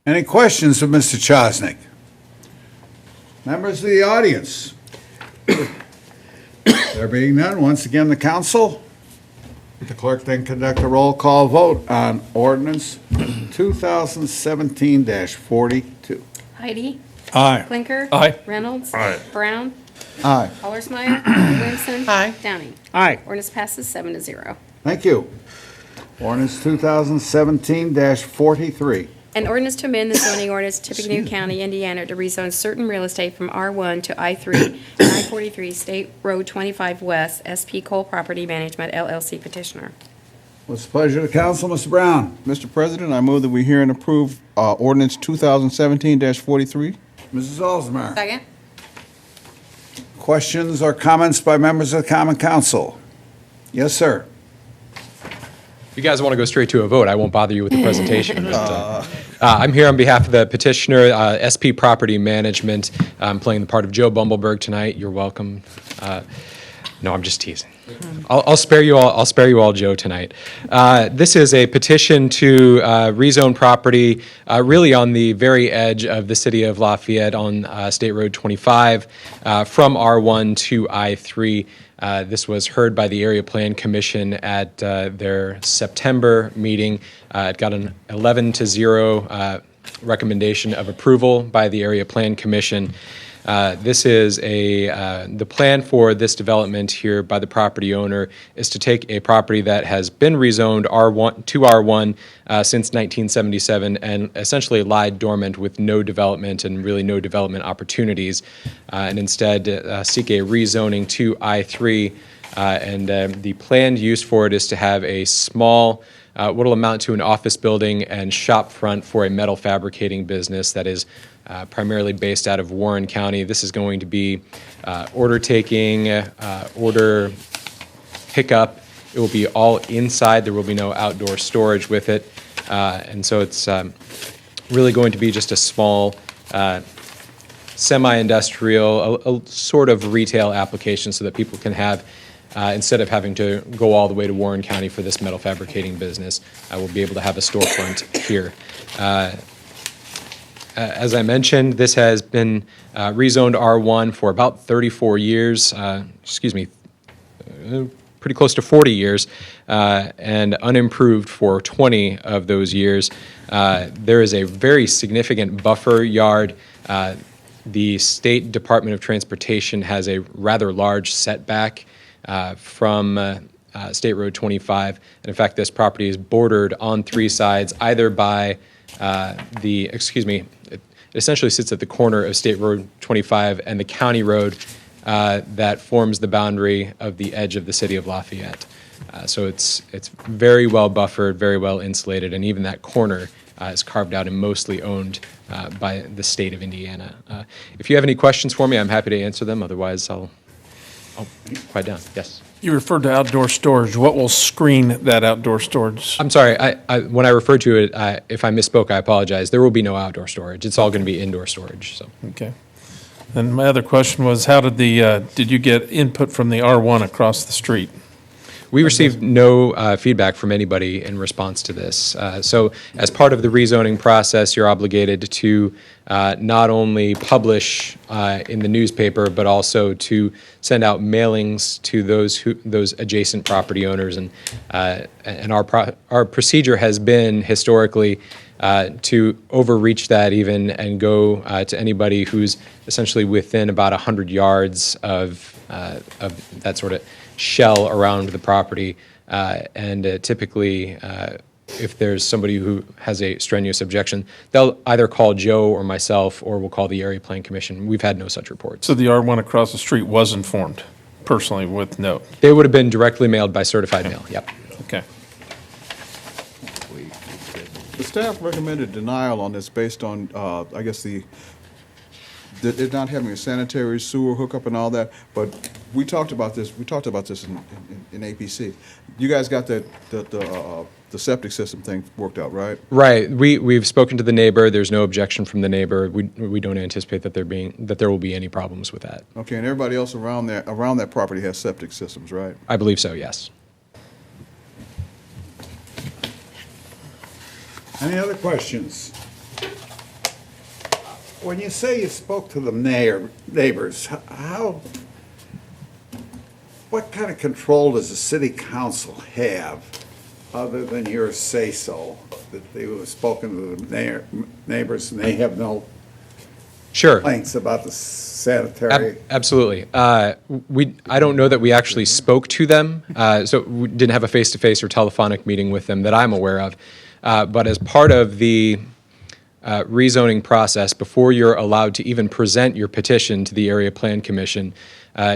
Any questions of Mr. Chosnick? Members of the audience? There being none, once again, the council. The clerk then conduct a roll call vote on ordinance 2017-42. Heidi? Aye. Blinker? Aye. Reynolds? Aye. Brown? Aye. Allersmeyer? Williamson? Aye. Downing? Aye. Ordinance passes 7-0. Thank you. Ordinance 2017-43. An ordinance to amend the zoning ordinance of Tippecanoe County, Indiana to rezone certain real estate from R1 to I3 and I-43 State Road 25 West, SP Cole Property Management LLC petitioner. What's the pleasure of the council, Mr. Brown? Mr. President, I move that we hear and approve ordinance 2017-43. Mrs. Alsmeyer? Second. Questions or comments by members of the common council? Yes, sir. If you guys want to go straight to a vote, I won't bother you with the presentation. But, I'm here on behalf of the petitioner, SP Property Management. I'm playing the part of Joe Bumbleberg tonight. You're welcome. No, I'm just teasing. I'll spare you all. I'll spare you all, Joe, tonight. This is a petition to rezone property, really on the very edge of the city of Lafayette on State Road 25, from R1 to I3. This was heard by the Area Plan Commission at their September meeting. It got an 11-0 recommendation of approval by the Area Plan Commission. This is the plan for this development here by the property owner is to take a property that has been rezoned R1 to R1 since 1977 and essentially lied dormant with no development and really no development opportunities, and instead seek a rezoning to I3. And the planned use for it is to have a small, what will amount to an office building and shop front for a metal fabricating business that is primarily based out of Warren County. This is going to be order taking, order pickup. It will be all inside. There will be no outdoor storage with it. And so it's really going to be just a small semi-industrial, a sort of retail application so that people can have, instead of having to go all the way to Warren County for this metal fabricating business, we'll be able to have a storefront here. As I mentioned, this has been rezoned R1 for about 34 years, pretty close to 40 years, and unimproved for 20 of those years. There is a very significant buffer yard. The State Department of Transportation has a rather large setback from State Road 25. And in fact, this property is bordered on three sides, either by it essentially sits at the corner of State Road 25 and the county road that forms the boundary of the edge of the city of Lafayette. So it's very well buffered, very well insulated, and even that corner is carved out and mostly owned by the state of Indiana. If you have any questions for me, I'm happy to answer them. Otherwise, I'll quiet down. Yes. You referred to outdoor storage. What will screen that outdoor storage? I'm sorry. When I referred to it, if I misspoke, I apologize. There will be no outdoor storage. It's all going to be indoor storage. So. Okay. And my other question was, how did did you get input from the R1 across the street? We received no feedback from anybody in response to this. So as part of the rezoning process, you're obligated to not only publish in the newspaper, but also to send out mailings to those adjacent property owners. And our procedure has been historically to overreach that even and go to anybody who's essentially within about 100 yards of that sort of shell around the property. And typically, if there's somebody who has a strenuous objection, they'll either call Joe or myself, or we'll call the Area Plan Commission. We've had no such reports. So the R1 across the street was informed personally with note? They would have been directly mailed by certified mail, yep. Okay. The staff recommended denial on this based on, I guess, it not having a sanitary sewer hookup and all that, but we talked about this in APC. You guys got the septic system thing worked out, right? Right. We've spoken to the neighbor. There's no objection from the neighbor. We don't anticipate that there will be any problems with that. Okay, and everybody else around that property has septic systems, right? I believe so, yes. Any other questions? When you say you spoke to the neighbors, what kind of control does the city council have, other than your say-so, that they have spoken to the neighbors and they have no complaints about the sanitary? Absolutely. I don't know that we actually spoke to them, so we didn't have a face-to-face or telephonic meeting with them that I'm aware of. But as part of the rezoning process, before you're allowed to even present your petition to the Area Plan Commission,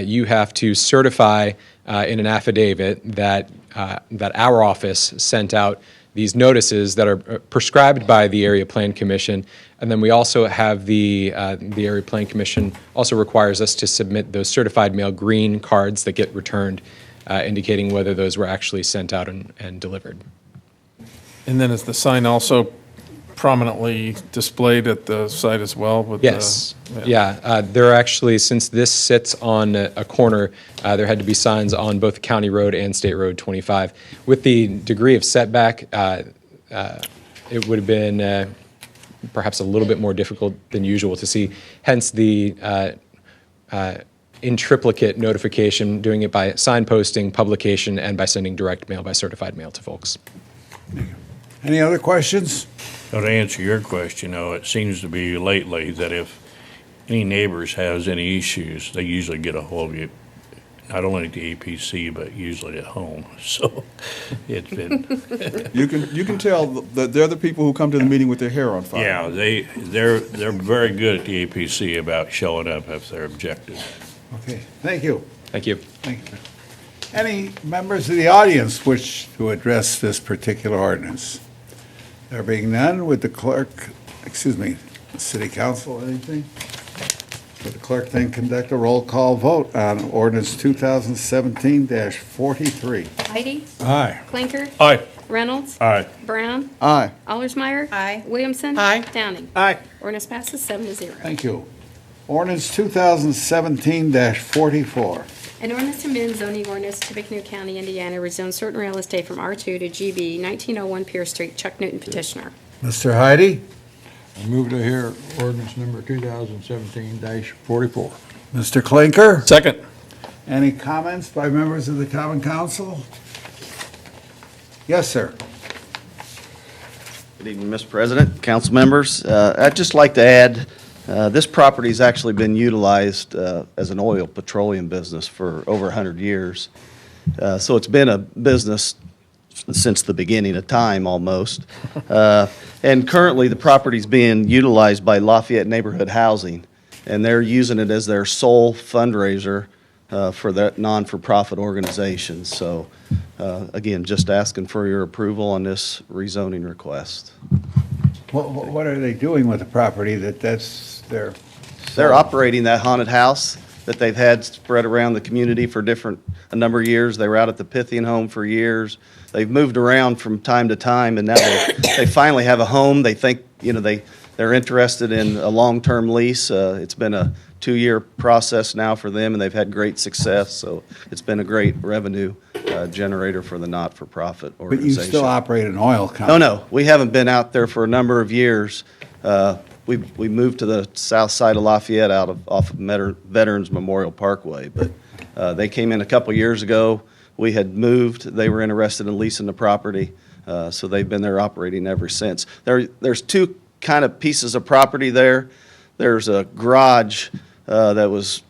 you have to certify in an affidavit that our office sent out these notices that are prescribed by the Area Plan Commission, and then we also have the Area Plan Commission also requires us to submit those certified mail green cards that get returned, indicating whether those were actually sent out and delivered. And then is the sign also prominently displayed at the site as well? With yes. There are actually, since this sits on a corner, there had to be signs on both County Road and State Road 25. With the degree of setback, it would have been perhaps a little bit more difficult than usual to see, hence the in triplicate notification, doing it by signposting, publication, and by sending direct mail by certified mail to folks. Any other questions? So to answer your question, it seems to be lately that if any neighbors has any issues, they usually get a hold of you, not only at the APC, but usually at home. So it's been. You can tell that they're the people who come to the meeting with their hair on fire. Yeah, they're very good at the APC about showing up if they're objective. Okay, thank you. Thank you. Thank you. Any members of the audience wish to address this particular ordinance? There being none, would the city council, anything? Would the clerk then conduct a roll call vote on ordinance 2017-43? Heidi? Aye. Clinker? Aye. Reynolds? Aye. Brown? Aye. Allersmeyer? Aye. Williamson? Aye. Downing? Aye. Ordinance passes 7-0. Thank you. Ordinance 2017-44. An ordinance to amend zoning ordinance to Tippecanoe County, Indiana, rezone certain real estate from R2 to GB, 1901 Pierce Street. Chuck Newton, petitioner. Mr. Heidi? I move to hear ordinance number 2017-44. Mr. Clinker? Second. Any comments by members of the Common Council? Yes, sir. Good evening, Mr. President, council members. I'd just like to add, this property's actually been utilized as an petroleum business for over 100 years. So it's been a business since the beginning of time, almost. And currently, the property's being utilized by Lafayette Neighborhood Housing, and they're using it as their sole fundraiser for that non-for-profit organization. So, again, just asking for your approval on this rezoning request. What are they doing with the property that's their? They're operating that haunted house that they've had spread around the community for a number of years. They were out at the Pythian home for years. They've moved around from time to time, and now they finally have a home. They think, they're interested in a long-term lease. It's been a 2-year process now for them, and they've had great success. So it's been a great revenue generator for the not-for-profit But you organization. still operate an oil company? No, we haven't been out there for a number of years. We moved to the south side of Lafayette off of Veterans Memorial Parkway, but they came in a couple years ago. We had moved. They were interested in leasing the property, so they've been there operating ever since. There's two kind of pieces of property there. There's a garage that was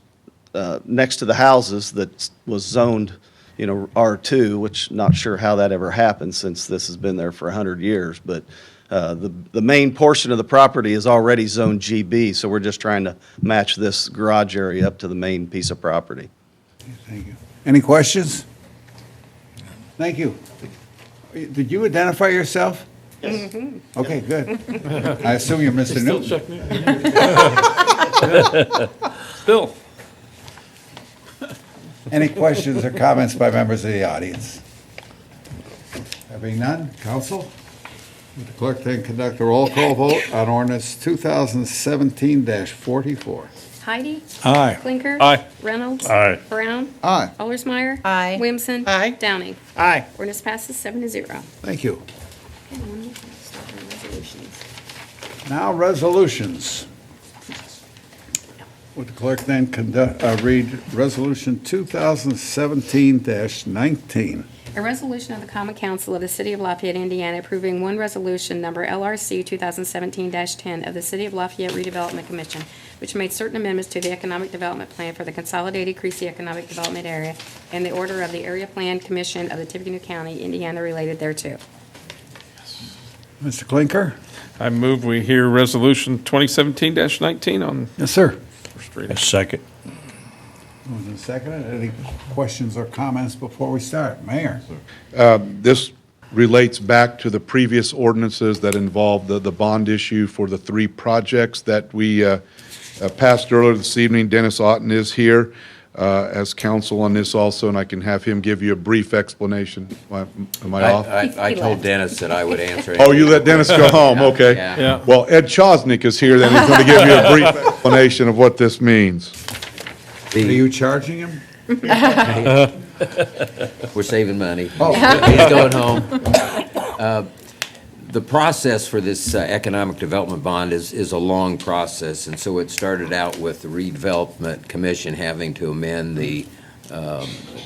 next to the houses that was zoned, R2, which not sure how that ever happened since this has been there for 100 years, but the main portion of the property is already zoned GB, so we're just trying to match this garage area up to the main piece of property. Thank you. Any questions? Thank you. Did you identify yourself? Yes. Okay, good. I assume you're Mr. Newton. Still. Any questions or comments by members of the audience? Having none, council? Would the clerk then conduct a roll call vote on ordinance 2017-44? Heidi? Aye. Clinker? Aye. Reynolds? Aye. Brown? Aye. Allersmeyer? Aye. Williamson? Aye. Downing? Aye. Ordinance passes 7-0. Thank you. Okay, one more thing. Start on resolutions. Now, resolutions. Would the clerk then read Resolution 2017-19? A resolution of the Common Council of the City of Lafayette, Indiana, approving one resolution number LRC 2017-10 of the City of Lafayette Redevelopment Commission, which made certain amendments to the Economic Development Plan for the Consolidated Creasy Economic Development Area and the order of the Area Plan Commission of the Tippecanoe County, Indiana, related thereto. Mr. Clinker? I move we hear Resolution 2017-19 on Yes, sir. first reading. A second. Moved and seconded. Any questions or comments before we start? Mayor? This relates back to the previous ordinances that involved the bond issue for the 3 projects that we passed earlier this evening. Dennis Otten is here as counsel on this also, and I can have him give you a brief explanation. Am I off? I told Dennis that I would answer. Oh, you let Dennis go home, okay. Yeah. Yeah. Well, Ed Chosnick is here, then he's going to give you a brief explanation of what this means. Are you charging him? We're saving money. Oh. He's going home. The process for this economic development bond is a long process, and so it started out with the Redevelopment Commission having to amend the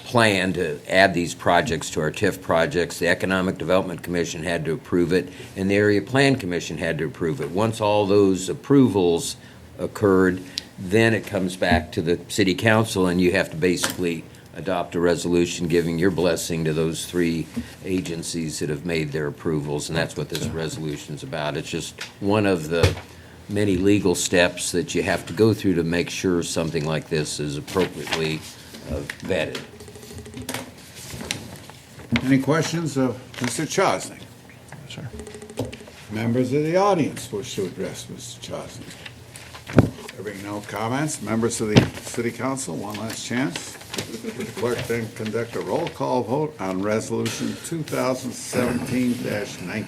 plan to add these projects to our TIF projects. The Economic Development Commission had to approve it, and the Area Plan Commission had to approve it. Once all those approvals occurred, then it comes back to the city council, and you have to basically adopt a resolution giving your blessing to those 3 agencies that have made their approvals, and that's what this resolution's about. It's just one of the many legal steps that you have to go through to make sure something like this is appropriately vetted. Any questions of Mr. Chosnick? Sure. Members of the audience wish to address Mr. Chosnick? There being no comments, members of the city council, one last chance. Would the clerk then conduct a roll call vote on resolution 2017-19?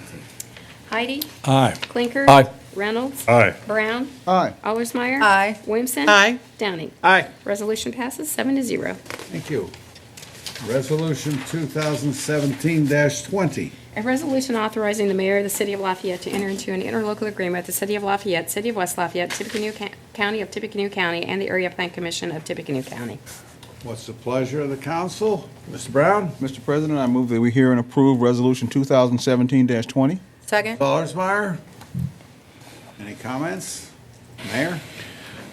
Heidi? Aye. Clinker? Aye. Reynolds? Aye. Brown? Aye. Allersmeyer? Aye. Williamson? Aye. Downing? Aye. Resolution passes 7-0. Thank you. Resolution 2017-20. A resolution authorizing the mayor of the city of Lafayette to enter into an interlocal agreement with the city of Lafayette, city of West Lafayette, Tippecanoe County of Tippecanoe County, and the Area Plan Commission of Tippecanoe County. What's the pleasure of the council? Mr. Brown? Mr. President, I move that we hear and approve Resolution 2017-20. Second. Allersmeyer? Any comments? Mayor?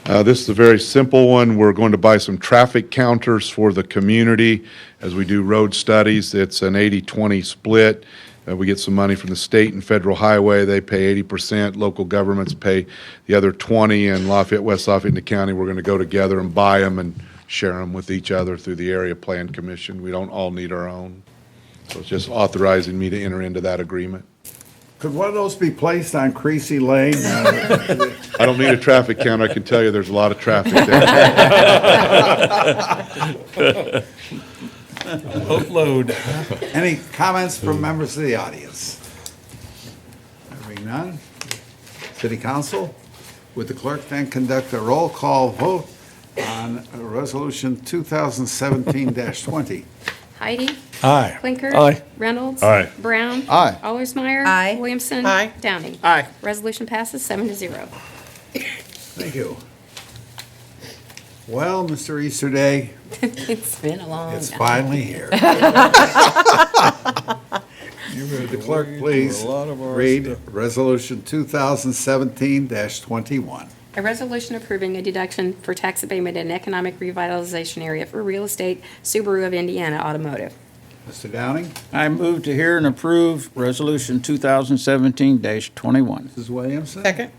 This is a very simple one. We're going to buy some traffic counters for the community as we do road studies. It's an 80-20 split. We get some money from the state and federal highway. They pay 80%. Local governments pay the other 20. And Lafayette, West Lafayette, and the county, we're going to go together and buy them and share them with each other through the Area Plan Commission. We don't all need our own. So it's just authorizing me to enter into that agreement. Could one of those be placed on Creasy Lane? I don't need a traffic count. I can tell you there's a lot of traffic there. Load. Any comments from members of the audience? Hearing none. City Council, would the clerk then conduct a roll call vote on Resolution 2017-20? Heidi? Aye. Clinker? Aye. Reynolds? Aye. Brown? Aye. Allersmeyer? Aye. Williamson? Aye. Downing? Aye. Resolution passes 7-0. Thank you. Well, Mr. Easterday, It's been a long it's time. finally here. Would the clerk please read Resolution 2017-21? A resolution approving a deduction for tax abatement in economic revitalization area for real estate, Subaru of Indiana Automotive. Mr. Downing? I move to hear and approve Resolution 2017-21. Mrs. Williamson? Second.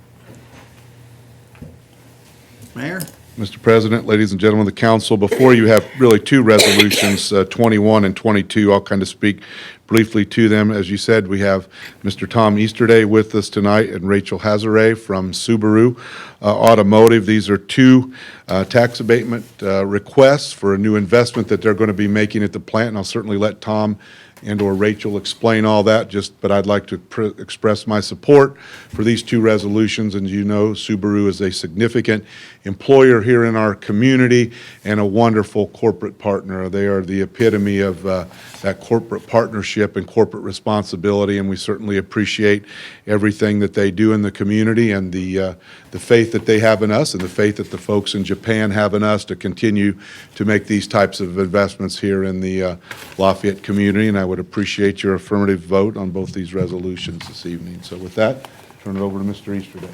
Mayor? Mr. President, ladies and gentlemen of the council, before you have really two resolutions, 21 and 22. I'll kind of speak briefly to them. As you said, we have Mr. Tom Easterday with us tonight and Rachel Hazare from Subaru Automotive. These are two tax abatement requests for a new investment that they're going to be making at the plant, and I'll certainly let Tom and/or Rachel explain all that, but I'd like to express my support for these two resolutions. And you know, Subaru is a significant employer here in our community and a wonderful corporate partner. They are the epitome of that corporate partnership and corporate responsibility, and we certainly appreciate everything that they do in the community and the faith that they have in us and the faith that the folks in Japan have in us to continue to make these types of investments here in the Lafayette community. And I would appreciate your affirmative vote on both these resolutions this evening. So with that, turn it over to Mr. Easterday.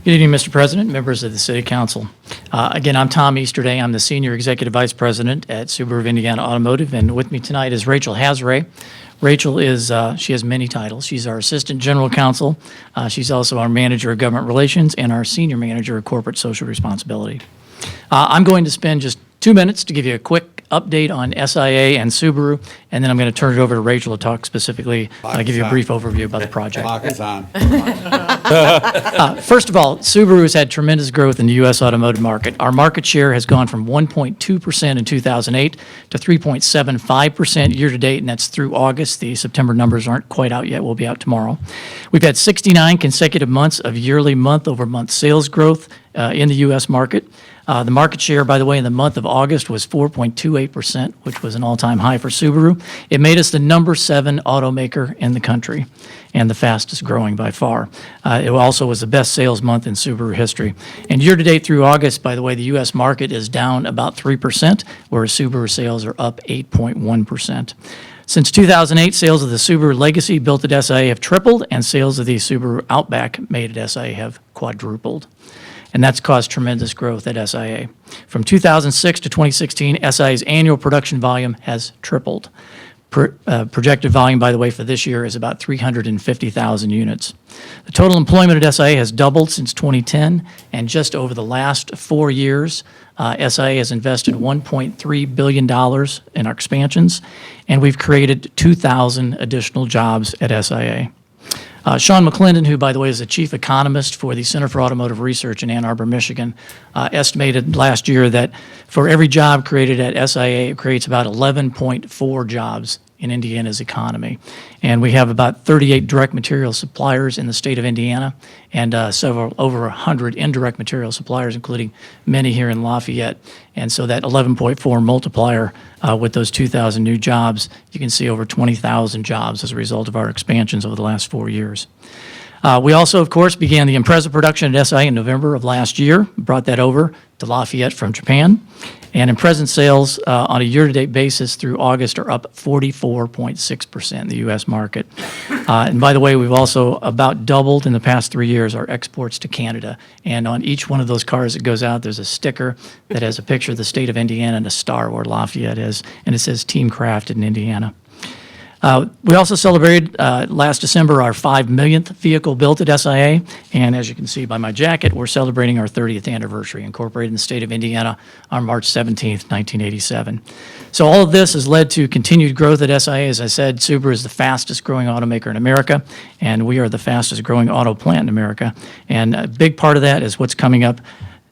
Good evening, Mr. President, members of the City Council. Again, I'm Tom Easterday. I'm the Senior Executive Vice President at Subaru of Indiana Automotive, and with me tonight is Rachel Hazare. Rachel is, she has many titles. She's our Assistant General Counsel. She's also our Manager of Government Relations and our Senior Manager of Corporate Social Responsibility. I'm going to spend just 2 minutes to give you a quick update on SIA and Subaru, and then I'm going to turn it over to Rachel to talk specifically, give you a brief overview about the project. Clock is on. First of all, Subaru has had tremendous growth in the U.S. automotive market. Our market share has gone from 1.2% in 2008 to 3.75% year-to-date, and that's through August. The September numbers aren't quite out yet. Will be out tomorrow. We've had 69 consecutive months of yearly month-over-month sales growth in the U.S. market. The market share, by the way, in the month of August was 4.28%, which was an all-time high for Subaru. It made us the number 7 automaker in the country and the fastest growing by far. It also was the best sales month in Subaru history. And year-to-date through August, by the way, the U.S. market is down about 3%, whereas Subaru sales are up 8.1%. Since 2008, sales of the Subaru Legacy built at SIA have tripled, and sales of the Subaru Outback made at SIA have quadrupled. And that's caused tremendous growth at SIA. From 2006 to 2016, SIA's annual production volume has tripled. Projected volume, by the way, for this year is about 350,000 units. The total employment at SIA has doubled since 2010, and just over the last 4 years, SIA has invested $1.3 billion in our expansions, and we've created 2,000 additional jobs at SIA. Sean McClendon, who, by the way, is the chief economist for the Center for Automotive Research in Ann Arbor, Michigan, estimated last year that for every job created at SIA, it creates about 11.4 jobs in Indiana's economy. And we have about 38 direct material suppliers in the state of Indiana and over 100 indirect material suppliers, including many here in Lafayette. And so that 11.4 multiplier with those 2,000 new jobs, you can see over 20,000 jobs as a result of our expansions over the last 4 years. We also, of course, began the Impreza production at SIA in November of last year, brought that over to Lafayette from Japan. And in present sales, on a year-to-date basis through August are up 44.6% in the U.S. market. And by the way, we've also about doubled in the past 3 years our exports to Canada. And on each one of those cars that goes out, there's a sticker that has a picture of the state of Indiana and a star where Lafayette is, and it says Team Crafted in Indiana. We also celebrated last December our 5 millionth vehicle built at SIA, and as you can see by my jacket, we're celebrating our 30th anniversary, incorporated in the state of Indiana on March 17th, 1987. So all of this has led to continued growth at SIA. As I said, Subaru is the fastest growing automaker in America, and we are the fastest growing auto plant in America. And a big part of that is what's coming up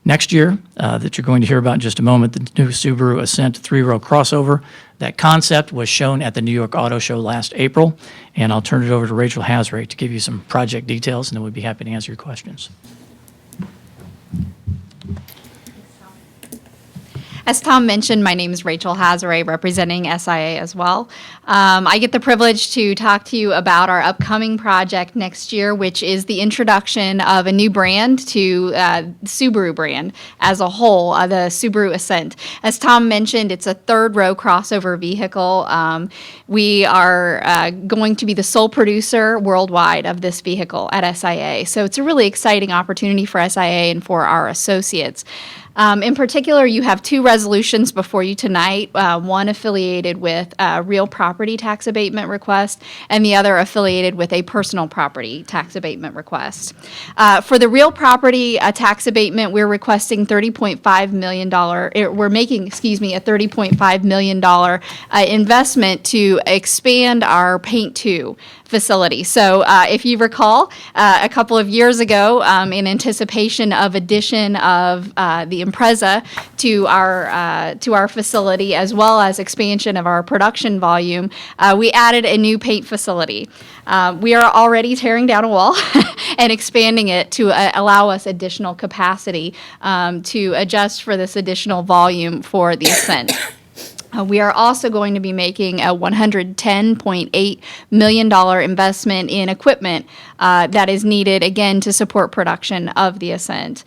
next year that you're going to hear about in just a moment, the new Subaru Ascent 3-row crossover. That concept was shown at the New York Auto Show last April, and I'll turn it over to Rachel Hasray to give you some project details, and then we'd be happy to answer your questions. As Tom mentioned, my name is Rachel Hasray, representing SIA as well. I get the privilege to talk to you about our upcoming project next year, which is the introduction of a new brand to Subaru brand as a whole, the Subaru Ascent. As Tom mentioned, it's a third-row crossover vehicle. We are going to be the sole producer worldwide of this vehicle at SIA. So it's a really exciting opportunity for SIA and for our associates. In particular, you have two resolutions before you tonight, one affiliated with a real property tax abatement request and the other affiliated with a personal property tax abatement request. For the real property tax abatement, we're requesting $30.5 million. We're making, a $30.5 million investment to expand our Paint 2 facility. So if you recall, a couple of years ago, in anticipation of addition of the Impreza to our facility, as well as expansion of our production volume, we added a new paint facility. We are already tearing down a wall and expanding it to allow us additional capacity to adjust for this additional volume for the Ascent. We are also going to be making a $110.8 million investment in equipment that is needed, again, to support production of the Ascent.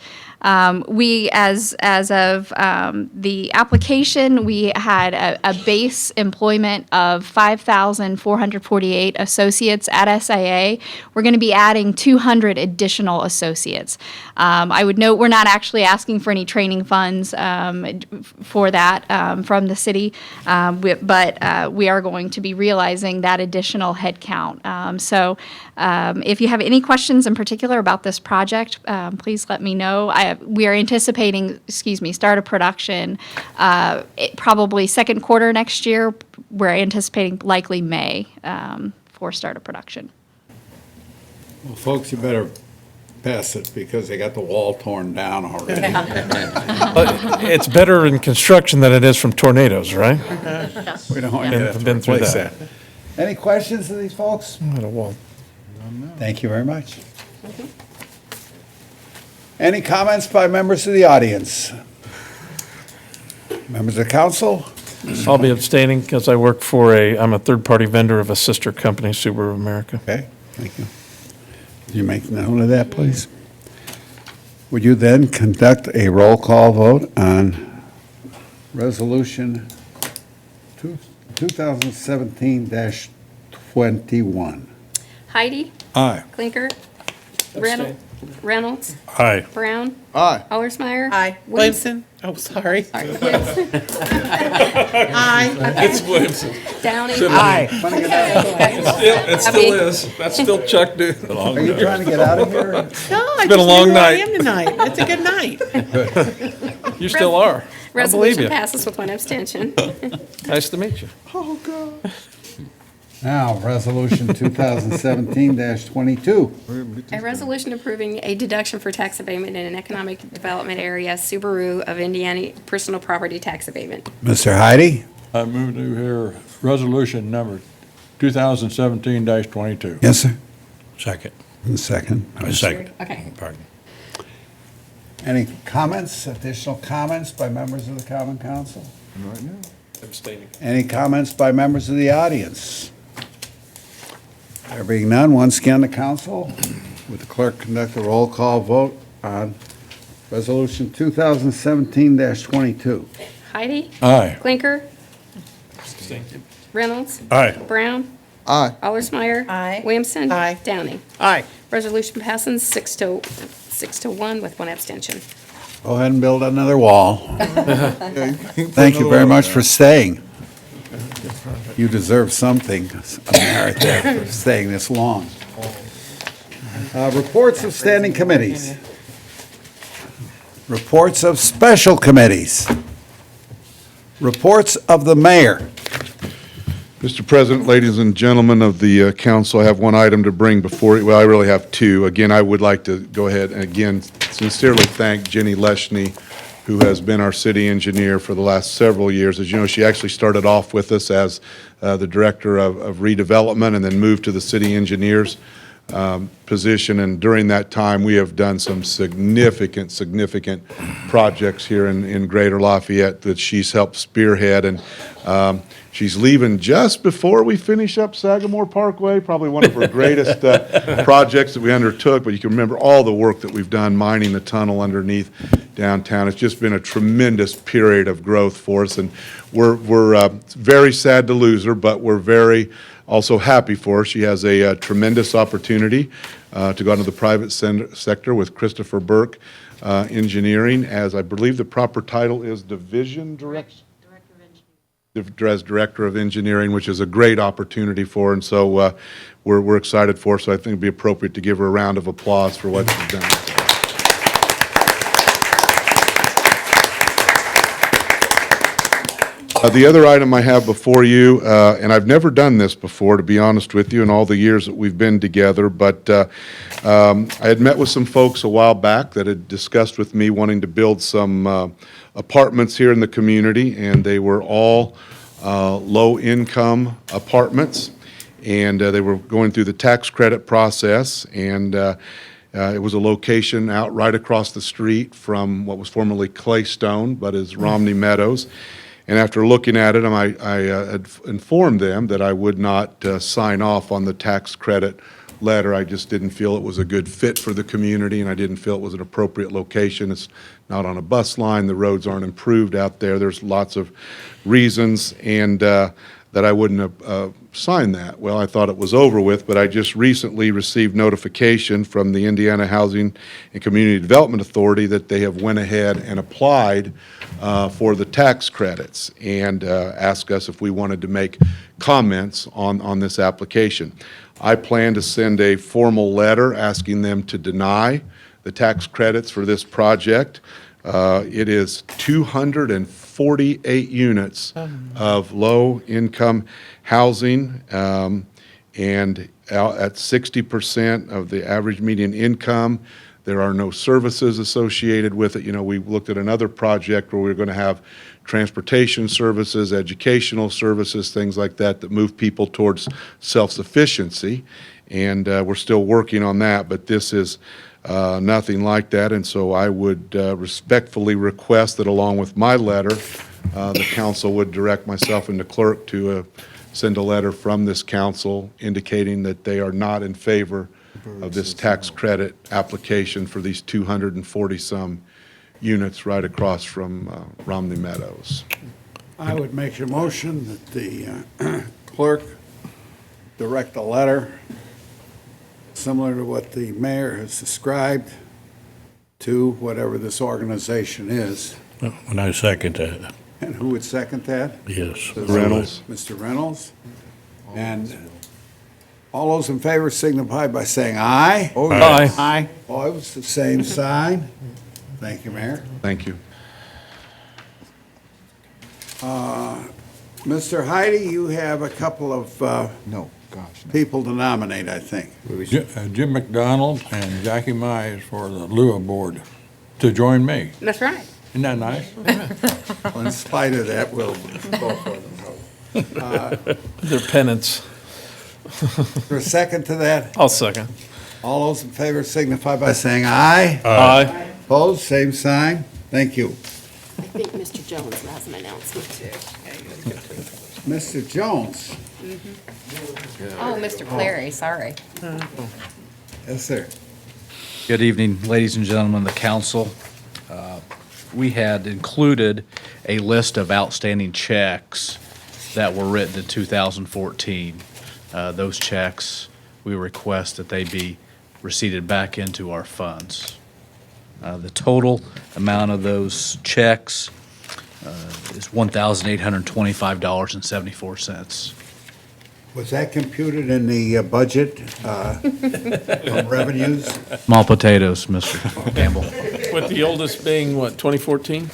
We, as of the application, we had a base employment of 5,448 associates at SIA. We're going to be adding 200 additional associates. I would note we're not actually asking for any training funds for that from the city, but we are going to be realizing that additional headcount. So if you have any questions in particular about this project, please let me know. We are anticipating, start of production probably second quarter next year. We're anticipating likely May for start of production. Well, folks, you better pass it because they got the wall torn down already. But it's better in construction than it is from tornadoes, right? We don't want to have to Been through replace that. that. Any questions of these folks? Not a wall. Thank you very much. Any comments by members of the audience? Members of the council? I'll be abstaining because I'm a third-party vendor of a sister company, Subaru America. Okay, thank you. Could you make note of that, please? Would you then conduct a roll call vote on resolution 2017-21? Heidi? Aye. Clinker? Reynolds? Aye. Brown? Aye. Allersmeyer? Aye. Williamson? Oh, sorry. Aye. Williamson? Aye. It's Williamson. Downey? Aye. It still is. That's still Chuck Dude. Are you trying to get out of here? No, It's been a long night. I am tonight. It's a good night. You still are. I believe Resolution you. passes with one abstention. Nice to meet you. Oh, God. Now, resolution 2017-22. A resolution approving a deduction for tax abatement in an economic development area, Subaru of Indiana personal property tax abatement. Mr. Heidi? I move to hear resolution number 2017-22. Yes, sir. Second. Second. Second. Okay. Pardon. Any comments, additional comments by members of the Common Council? Right now. Abstaining. Any comments by members of the audience? There being none, once again, the council, would the clerk conduct a roll call vote on resolution 2017-22? Heidi? Aye. Clinker? Reynolds? Aye. Brown? Aye. Allersmeyer? Aye. Williamson? Aye. Downing? Aye. Resolution passes 6 to 1 with one abstention. Go ahead and build another wall. Thank you very much for staying. You deserve something, a merit there for staying this long. Reports of standing committees. Reports of special committees. Reports of the mayor. Mr. President, ladies and gentlemen of the council, I have one item to bring before you. Well, I really have two. Again, I would like to go ahead and again sincerely thank Jenny Leschny, who has been our city engineer for the last several years. As you know, she actually started off with us as the director of redevelopment and then moved to the city engineers position. And during that time, we have done some significant projects here in Greater Lafayette that she's helped spearhead. And she's leaving just before we finish up Sagamore Parkway, probably one of her greatest projects that we undertook. But you can remember all the work that we've done mining the tunnel underneath downtown. It's just been a tremendous period of growth for us. And we're very sad to lose her, but we're very also happy for her. She has a tremendous opportunity to go into the private sector with Christopher Burke Engineering, as I believe the proper title is Division Director. As Director of Engineering, which is a great opportunity for her, and so we're excited for her, so I think it'd be appropriate to give her a round of applause for what she's done. The other item I have before you, and I've never done this before, to be honest with you, in all the years that we've been together, but I had met with some folks a while back that had discussed with me wanting to build some apartments here in the community, and they were all low-income apartments, and they were going through the tax credit process, and it was a location out right across the street from what was formerly Claystone, but is Romney Meadows. And after looking at it, I had informed them that I would not sign off on the tax credit letter. I just didn't feel it was a good fit for the community, and I didn't feel it was an appropriate location. It's not on a bus line. The roads aren't improved out there. There's lots of reasons, and that I wouldn't have signed that. Well, I thought it was over with, but I just recently received notification from the Indiana Housing and Community Development Authority that they have went ahead and applied for the tax credits and asked us if we wanted to make comments on this application. I plan to send a formal letter asking them to deny the tax credits for this project. It is 248 units of low-income housing, and at 60% of the average median income. There are no services associated with it. You know, we looked at another project where we were going to have transportation services, educational services, things like that, that move people towards self-sufficiency, and we're still working on that, but this is nothing like that, and so I would respectfully request that along with my letter, the council would direct myself and the clerk to send a letter from this council indicating that they are not in favor of this tax credit application for these 240-some units right across from Romney Meadows. I would make a motion that the clerk direct a letter similar to what the mayor has described to whatever this organization is. And I second that. And who would second that? Yes. Reynolds. Mr. Reynolds. And all those in favor signify by saying aye. Oh, yes. Aye. Opposed, the same sign. Thank you, Mayor. Thank you. Mr. Heidi, you have a couple of people to nominate, I think. Jim McDonald and Jackie Mize for the Lua Board to join me. That's right. Isn't that nice? Well, in spite of that, we'll go for them. Their penance. For a second to that? I'll second. All those in favor signify by saying aye. Aye. Opposed, same sign. Thank you. I think Mr. Jones has an announcement too. Mr. Jones. Oh, Mr. Clary, sorry. Yes, sir. Good evening, ladies and gentlemen of the council. we had included a list of outstanding checks that were written in 2014. Those checks, we request that they be receipted back into our funds. The total amount of those checks is $1,825.74. Was that computed in the budget from revenues? Small potatoes, Mr. Campbell. With the oldest being, what, 2014?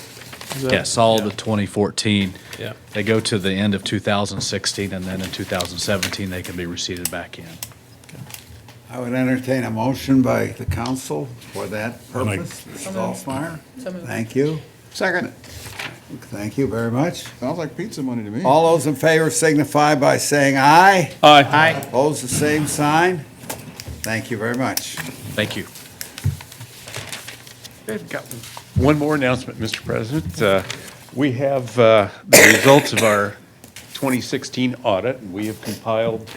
Yes, all the 2014. Yeah. They go to the end of 2016, and then in 2017, they can be receipted back in. I would entertain a motion by the council for that purpose. Mrs. Alsmeyer? Thank you. Second. Thank you very much. Sounds like pizza money to me. All those in favor signify by saying aye. Aye. Aye. Opposed, the same sign. Thank you very much. Thank you. I've got one more announcement, Mr. President. We have the results of our 2016 audit, and we have compiled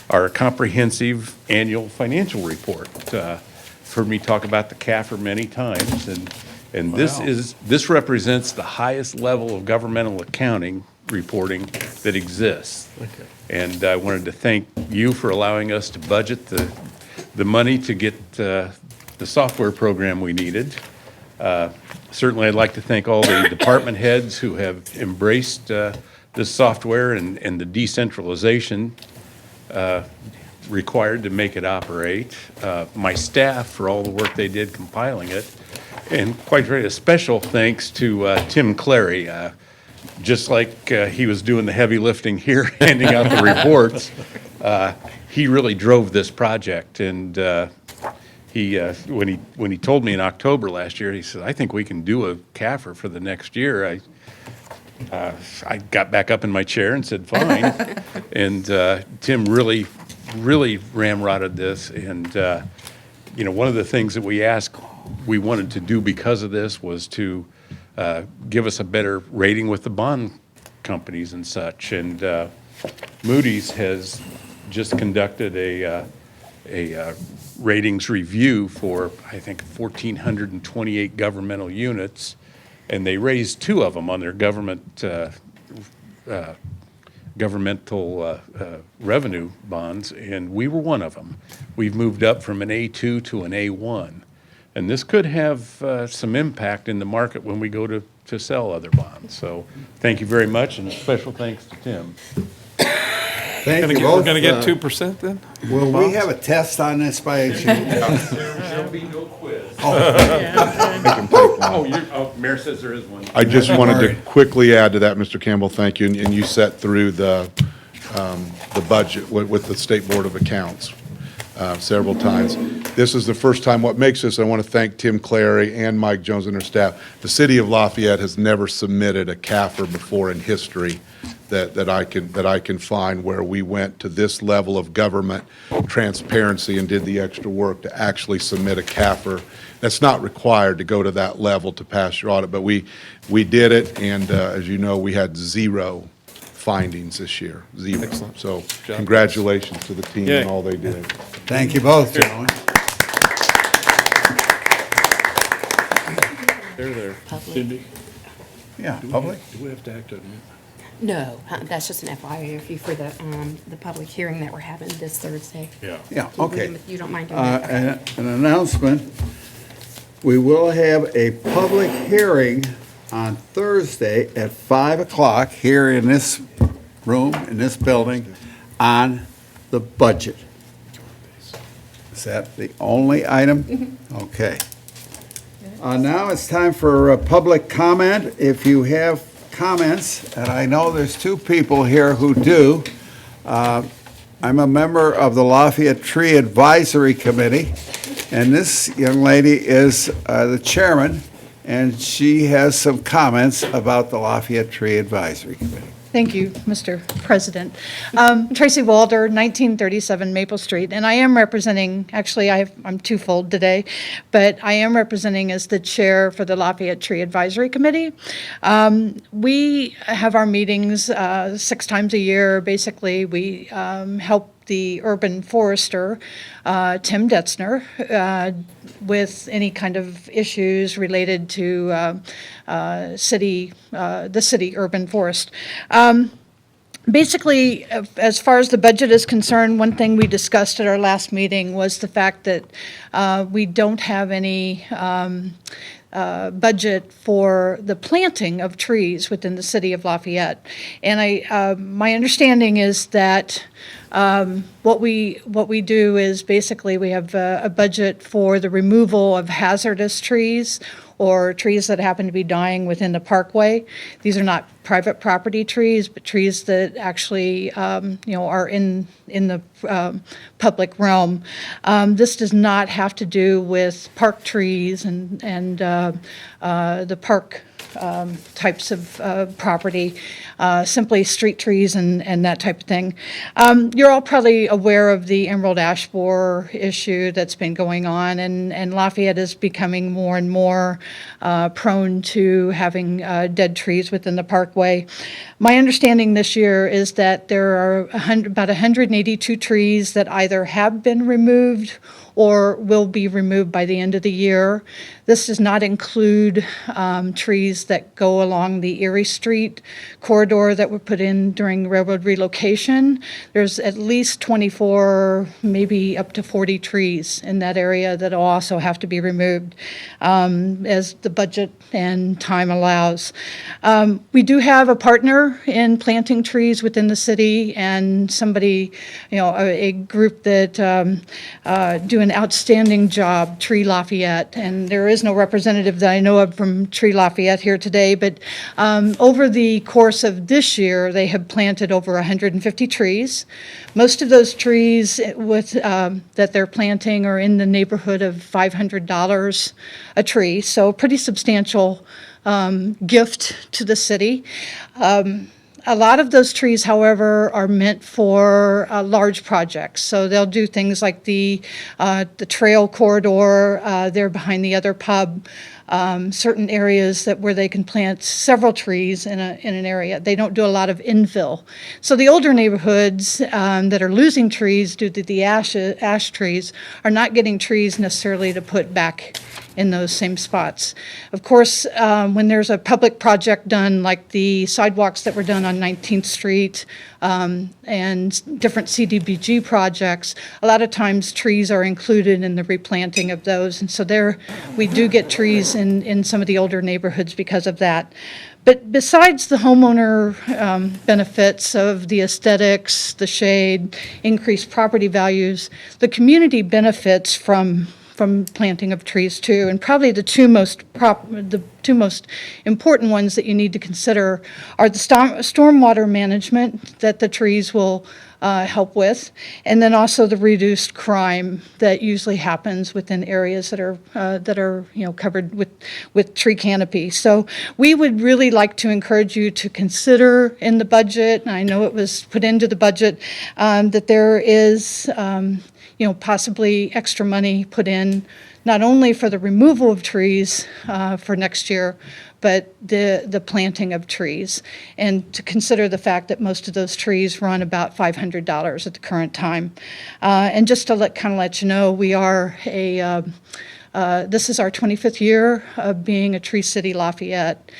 our comprehensive annual financial report. Heard me talk about the CAFR many times, and this represents the highest level of governmental accounting reporting that exists. Okay. And I wanted to thank you for allowing us to budget the money to get the software program we needed. Certainly, I'd like to thank all the department heads who have embraced this software and the decentralization required to make it operate. My staff for all the work they did compiling it. And quite frankly, a special thanks to Tim Clary. Just like he was doing the heavy lifting here, handing out the reports, he really drove this project. And when he told me in October last year, he said, "I think we can do a CAFR for the next year." I got back up in my chair and said, "Fine." And Tim really ramrodded this. And one of the things that we wanted to do because of this was to give us a better rating with the bond companies and such. And Moody's has just conducted a ratings review for, I think, 1,428 governmental units, and they raised two of them on their governmental revenue bonds, and we were one of them. We've moved up from an A2 to an A1, and this could have some impact in the market when we go to sell other bonds. So thank you very much, and a special thanks to Tim. Thank you both. We're going to get 2% then? Will we have a test on this by any chance? There'll be no quiz. Mayor says there is one. I just wanted to quickly add to that, Mr. Campbell, thank you. And you sat through the budget with the State Board of Accounts several times. This is the first time. What makes this, I want to thank Tim Clary and Mike Jones and their staff. The city of Lafayette has never submitted a CAFR before in history that I can find where we went to this level of government transparency and did the extra work to actually submit a CAFR. That's not required to go to that level to pass your audit, but we did it, and as you know, we had zero findings this year, zero. Excellent. So congratulations to the team and all they did. Thank you both, gentlemen. There. Cindy? Yeah, public? Do we have to act on it? No, that's just an FYI for the public hearing that we're having this Thursday. Yeah, okay. You don't mind doing that? Okay. An announcement, we will have a public hearing on Thursday at 5 o'clock here in this room, in this building, on the budget. Is that the only item? Okay. Now it's time for public comment. If you have comments, and I know there's two people here who do. I'm a member of the Lafayette Tree Advisory Committee, and this young lady is the chairman, and she has some comments about the Lafayette Tree Advisory Committee. Thank you, Mr. President. Tracy Walder, 1937 Maple Street, and I am representing, actually, I'm twofold today, but I am representing as the chair for the Lafayette Tree Advisory Committee. We have our meetings 6 times a year. Basically, we help the urban forester, Tim Detzner, with any kind of issues related to the city urban forest. Basically, as far as the budget is concerned, one thing we discussed at our last meeting was the fact that we don't have any budget for the planting of trees within the city of Lafayette. And my understanding is that what we do is basically we have a budget for the removal of hazardous trees or trees that happen to be dying within the parkway. These are not private property trees, but trees that actually, are in the public realm. This does not have to do with park trees and the park types of property, simply street trees and that type of thing. You're all probably aware of the emerald ash borer issue that's been going on, and Lafayette is becoming more and more prone to having dead trees within the parkway. My understanding this year is that there are about 182 trees that either have been removed or will be removed by the end of the year. This does not include trees that go along the Erie Street corridor that were put in during railroad relocation. There's at least 24, maybe up to 40 trees in that area that will also have to be removed as the budget and time allows. We do have a partner in planting trees within the city, and somebody, a group that do an outstanding job, Tree Lafayette, and there is no representative that I know of from Tree Lafayette here today, but over the course of this year, they have planted over 150 trees. Most of those trees that they're planting are in the neighborhood of $500 a tree, so pretty substantial gift to the city. A lot of those trees, however, are meant for large projects. So they'll do things like the trail corridor there behind the other pub, certain areas where they can plant several trees in an area. They don't do a lot of infill. So the older neighborhoods that are losing trees due to the ash trees are not getting trees necessarily to put back in those same spots. Of course, when there's a public project done, like the sidewalks that were done on 19th Street and different CDBG projects, a lot of times trees are included in the replanting of those. And so we do get trees in some of the older neighborhoods because of that. But besides the homeowner benefits of the aesthetics, the shade, increased property values, the community benefits from planting of trees too. And probably the two most important ones that you need to consider are the stormwater management that the trees will help with, and then also the reduced crime that usually happens within areas that are covered with tree canopy. So we would really like to encourage you to consider in the budget, and I know it was put into the budget, that there is possibly extra money put in, not only for the removal of trees for next year, but the planting of trees, and to consider the fact that most of those trees run about $500 at the current time. And just to let you know, we are this is our 25th year of being a Tree City Lafayette,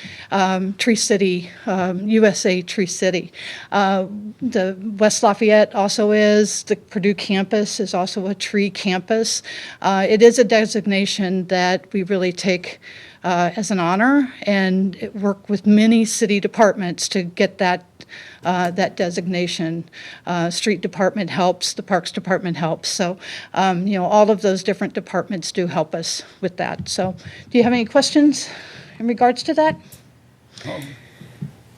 Tree City, USA Tree City. The West Lafayette also is, the Purdue campus is also a tree campus. It is a designation that we really take as an honor, and work with many city departments to get that designation. Street department helps, the Parks department helps. So, all of those different departments do help us with that. So, do you have any questions in regards to that?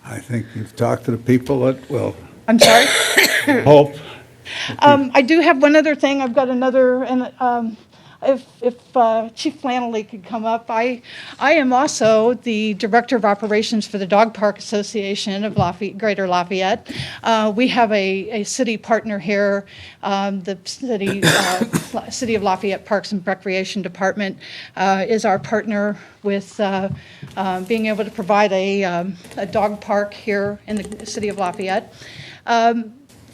I think you've talked to the people that will I'm sorry? hope. I do have one other thing. I've got another, and if Chief Flannelly could come up. I am also the Director of Operations for the Dog Park Association of Greater Lafayette. We have a city partner here, the City of Lafayette Parks and Recreation Department is our partner with being able to provide a dog park here in the City of Lafayette.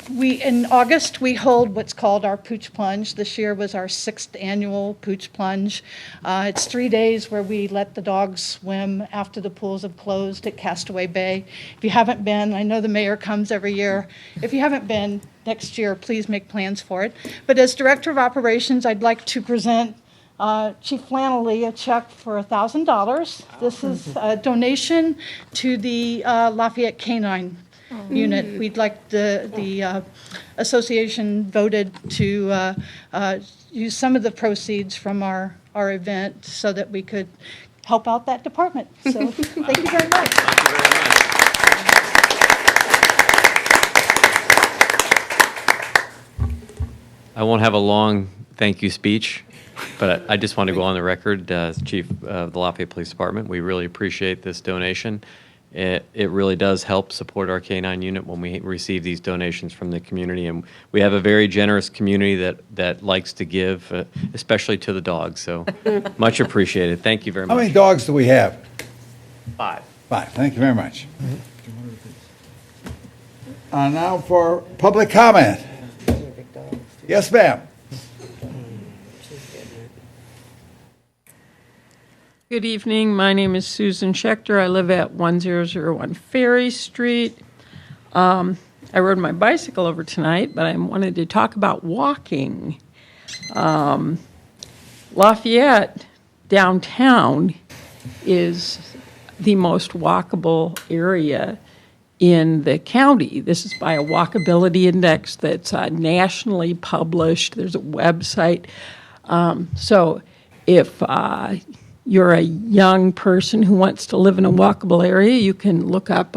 In August, we hold what's called our Pooch Plunge. This year was our 6th annual Pooch Plunge. It's 3 days where we let the dogs swim after the pools have closed at Castaway Bay. If you haven't been, I know the mayor comes every year. If you haven't been, next year, please make plans for it. But as Director of Operations, I'd like to present Chief Flannelly a check for $1,000. This is a donation to the Lafayette Canine Unit. We'd like the association voted to use some of the proceeds from our event so that we could help out that department. So thank you very much. I won't have a long thank you speech, but I just want to go on the record, as Chief of the Lafayette Police Department, we really appreciate this donation. It really does help support our K-9 unit when we receive these donations from the community, and we have a very generous community that likes to give, especially to the dogs, so much appreciated. Thank you very much. How many dogs do we have? 5. 5. Thank you very much. Now for public comment. Yes, ma'am. Good evening. My name is Susan Schechter. I live at 1001 Ferry Street. I rode my bicycle over tonight, but I wanted to talk about walking. Lafayette downtown is the most walkable area in the county. This is by a walkability index that's nationally published. There's a website. So if you're a young person who wants to live in a walkable area, you can look up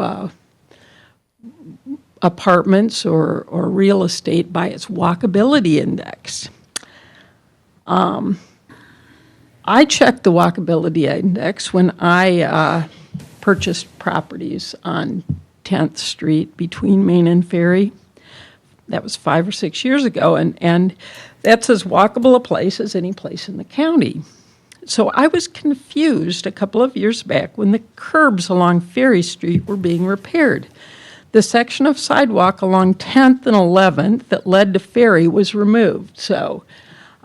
apartments or real estate by its walkability index. I checked the walkability index when I purchased properties on 10th Street between Main and Ferry. That was 5 or 6 years ago, and that's as walkable a place as any place in the county. So I was confused a couple of years back when the curbs along Ferry Street were being repaired. The section of sidewalk along 10th and 11th that led to Ferry was removed. So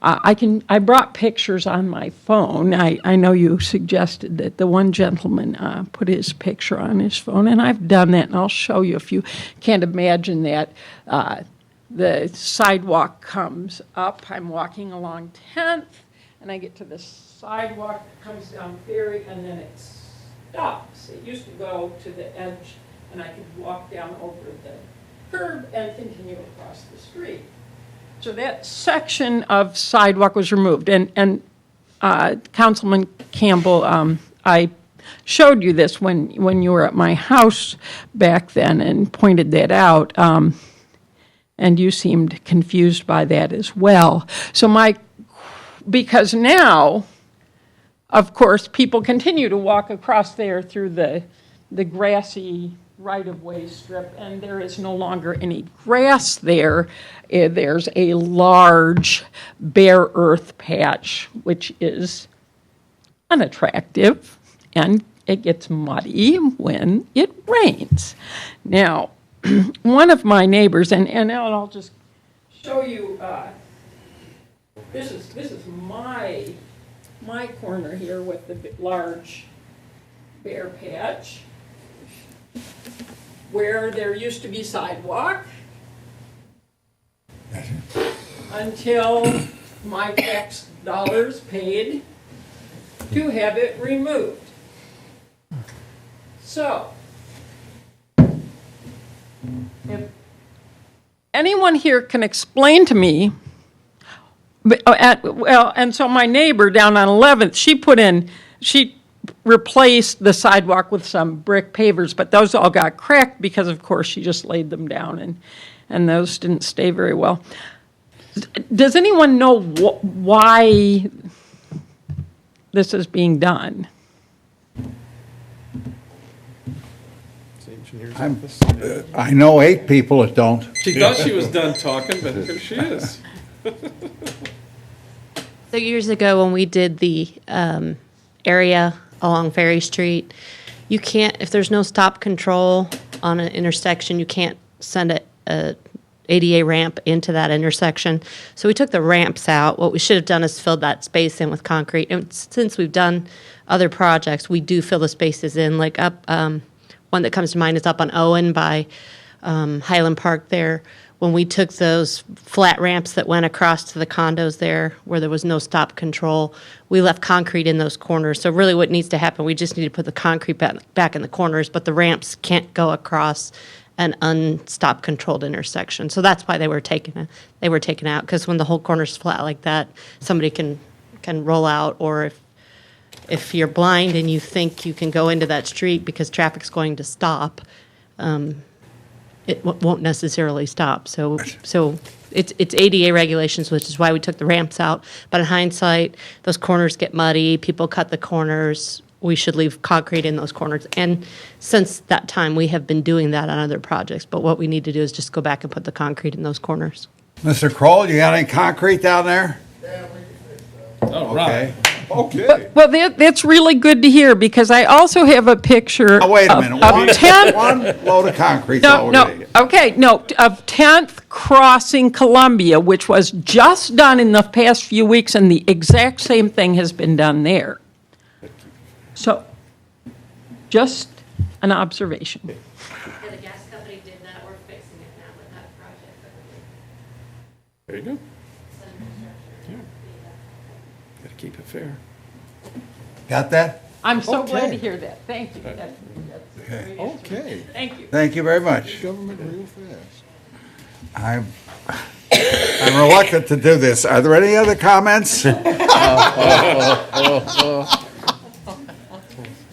I brought pictures on my phone. I know you suggested that the one gentleman put his picture on his phone, and I've done that, and I'll show you if you can't imagine that. The sidewalk comes up. I'm walking along 10th, and I get to this sidewalk that comes down Ferry, and then it stops. It used to go to the edge, and I could walk down over the curb and continue across the street. So that section of sidewalk was removed, and Councilman Campbell, I showed you this when you were at my house back then and pointed that out, and you seemed confused by that as well. So because now, of course, people continue to walk across there through the grassy right-of-way strip, and there is no longer any grass there. There's a large bare earth patch, which is unattractive, and it gets muddy when it rains. Now, one of my neighbors, and I'll just show you, this is my corner here with the large bare patch, where there used to be sidewalk until my tax dollars paid to have it removed. So, if anyone here can explain to me, and so my neighbor down on 11th, she replaced the sidewalk with some brick pavers, but those all got cracked because, of course, she just laid them down, and those didn't stay very well. Does anyone know why this is being done? I know 8 people that don't. She thought she was done talking, but here she is. So years ago when we did the area along Ferry Street, you can't, if there's no stop control on an intersection, you can't send ADA ramp into that intersection. So we took the ramps out. What we should have done is filled that space in with concrete. And since we've done other projects, we do fill the spaces in. Like up, one that comes to mind is up on Owen by Highland Park there. When we took those flat ramps that went across to the condos there where there was no stop control, we left concrete in those corners. So really what needs to happen, we just need to put the concrete back in the corners, but the ramps can't go across an unstop controlled intersection. So that's why they were taken out, because when the whole corner's flat like that, somebody can roll out, or if you're blind and you think you can go into that street because traffic's going to stop, it won't necessarily stop. So it's ADA regulations, which is why we took the ramps out. But in hindsight, those corners get muddy, people cut the corners. We should leave concrete in those corners. And since that time, we have been doing that on other projects. But what we need to do is just go back and put the concrete in those corners. Mr. Kroll, you got any concrete down there? All right. Okay. Well, that's really good to hear, because I also have a picture. Oh, wait a minute. Of One 10th load of concrete. No, of 10th crossing Columbia, which was just done in the past few weeks, and the exact same thing has been done there. So, just an observation. Yeah, the gas company did that. We're fixing it now with that project. There you go. Got to keep it fair. Got that? I'm so glad Okay. to hear that. Thank you. That's a great answer. Okay. Thank you. Thank you very much. Government real fast. I'm reluctant to do this. Are there any other comments?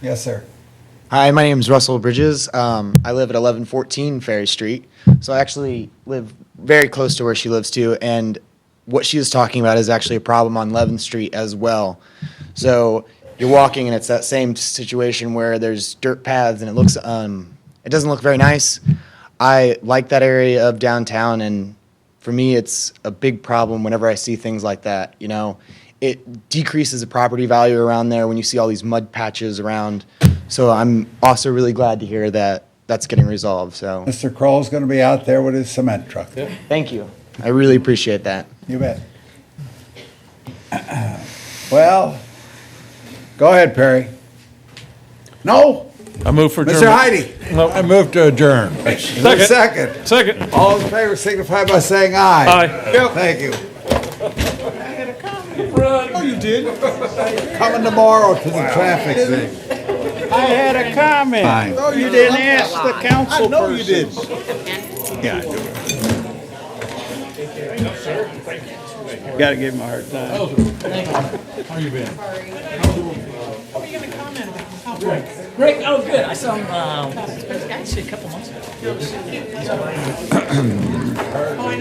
Yes, sir. Hi, my name is Russell Bridges. I live at 1114 Ferry Street. So I actually live very close to where she lives too. And what she was talking about is actually a problem on 11th Street as well. So you're walking and it's that same situation where there's dirt paths and it looks, it doesn't look very nice. I like that area of downtown, and for me, it's a big problem whenever I see things like that. You know, it decreases the property value around there when you see all these mud patches around. So I'm also really glad to hear that that's getting resolved. So Mr. Kroll's going to be out there with his cement truck. thank you. I really appreciate that. You bet. Well, go ahead, Perry. No? I move for Mr. adjournment. Heidi. No. I move to adjourn. Is there a second? Second. All in favor signify by saying aye. Aye. Yep. Thank you. Oh, you did? Coming tomorrow to the traffic thing. I had a comment. Fine. No, You didn't ask the council I know person. you did. Yeah, I do. Got to give him a hard time. How you been? What are you going to comment about? Great, oh, good. I saw him, actually a couple months ago.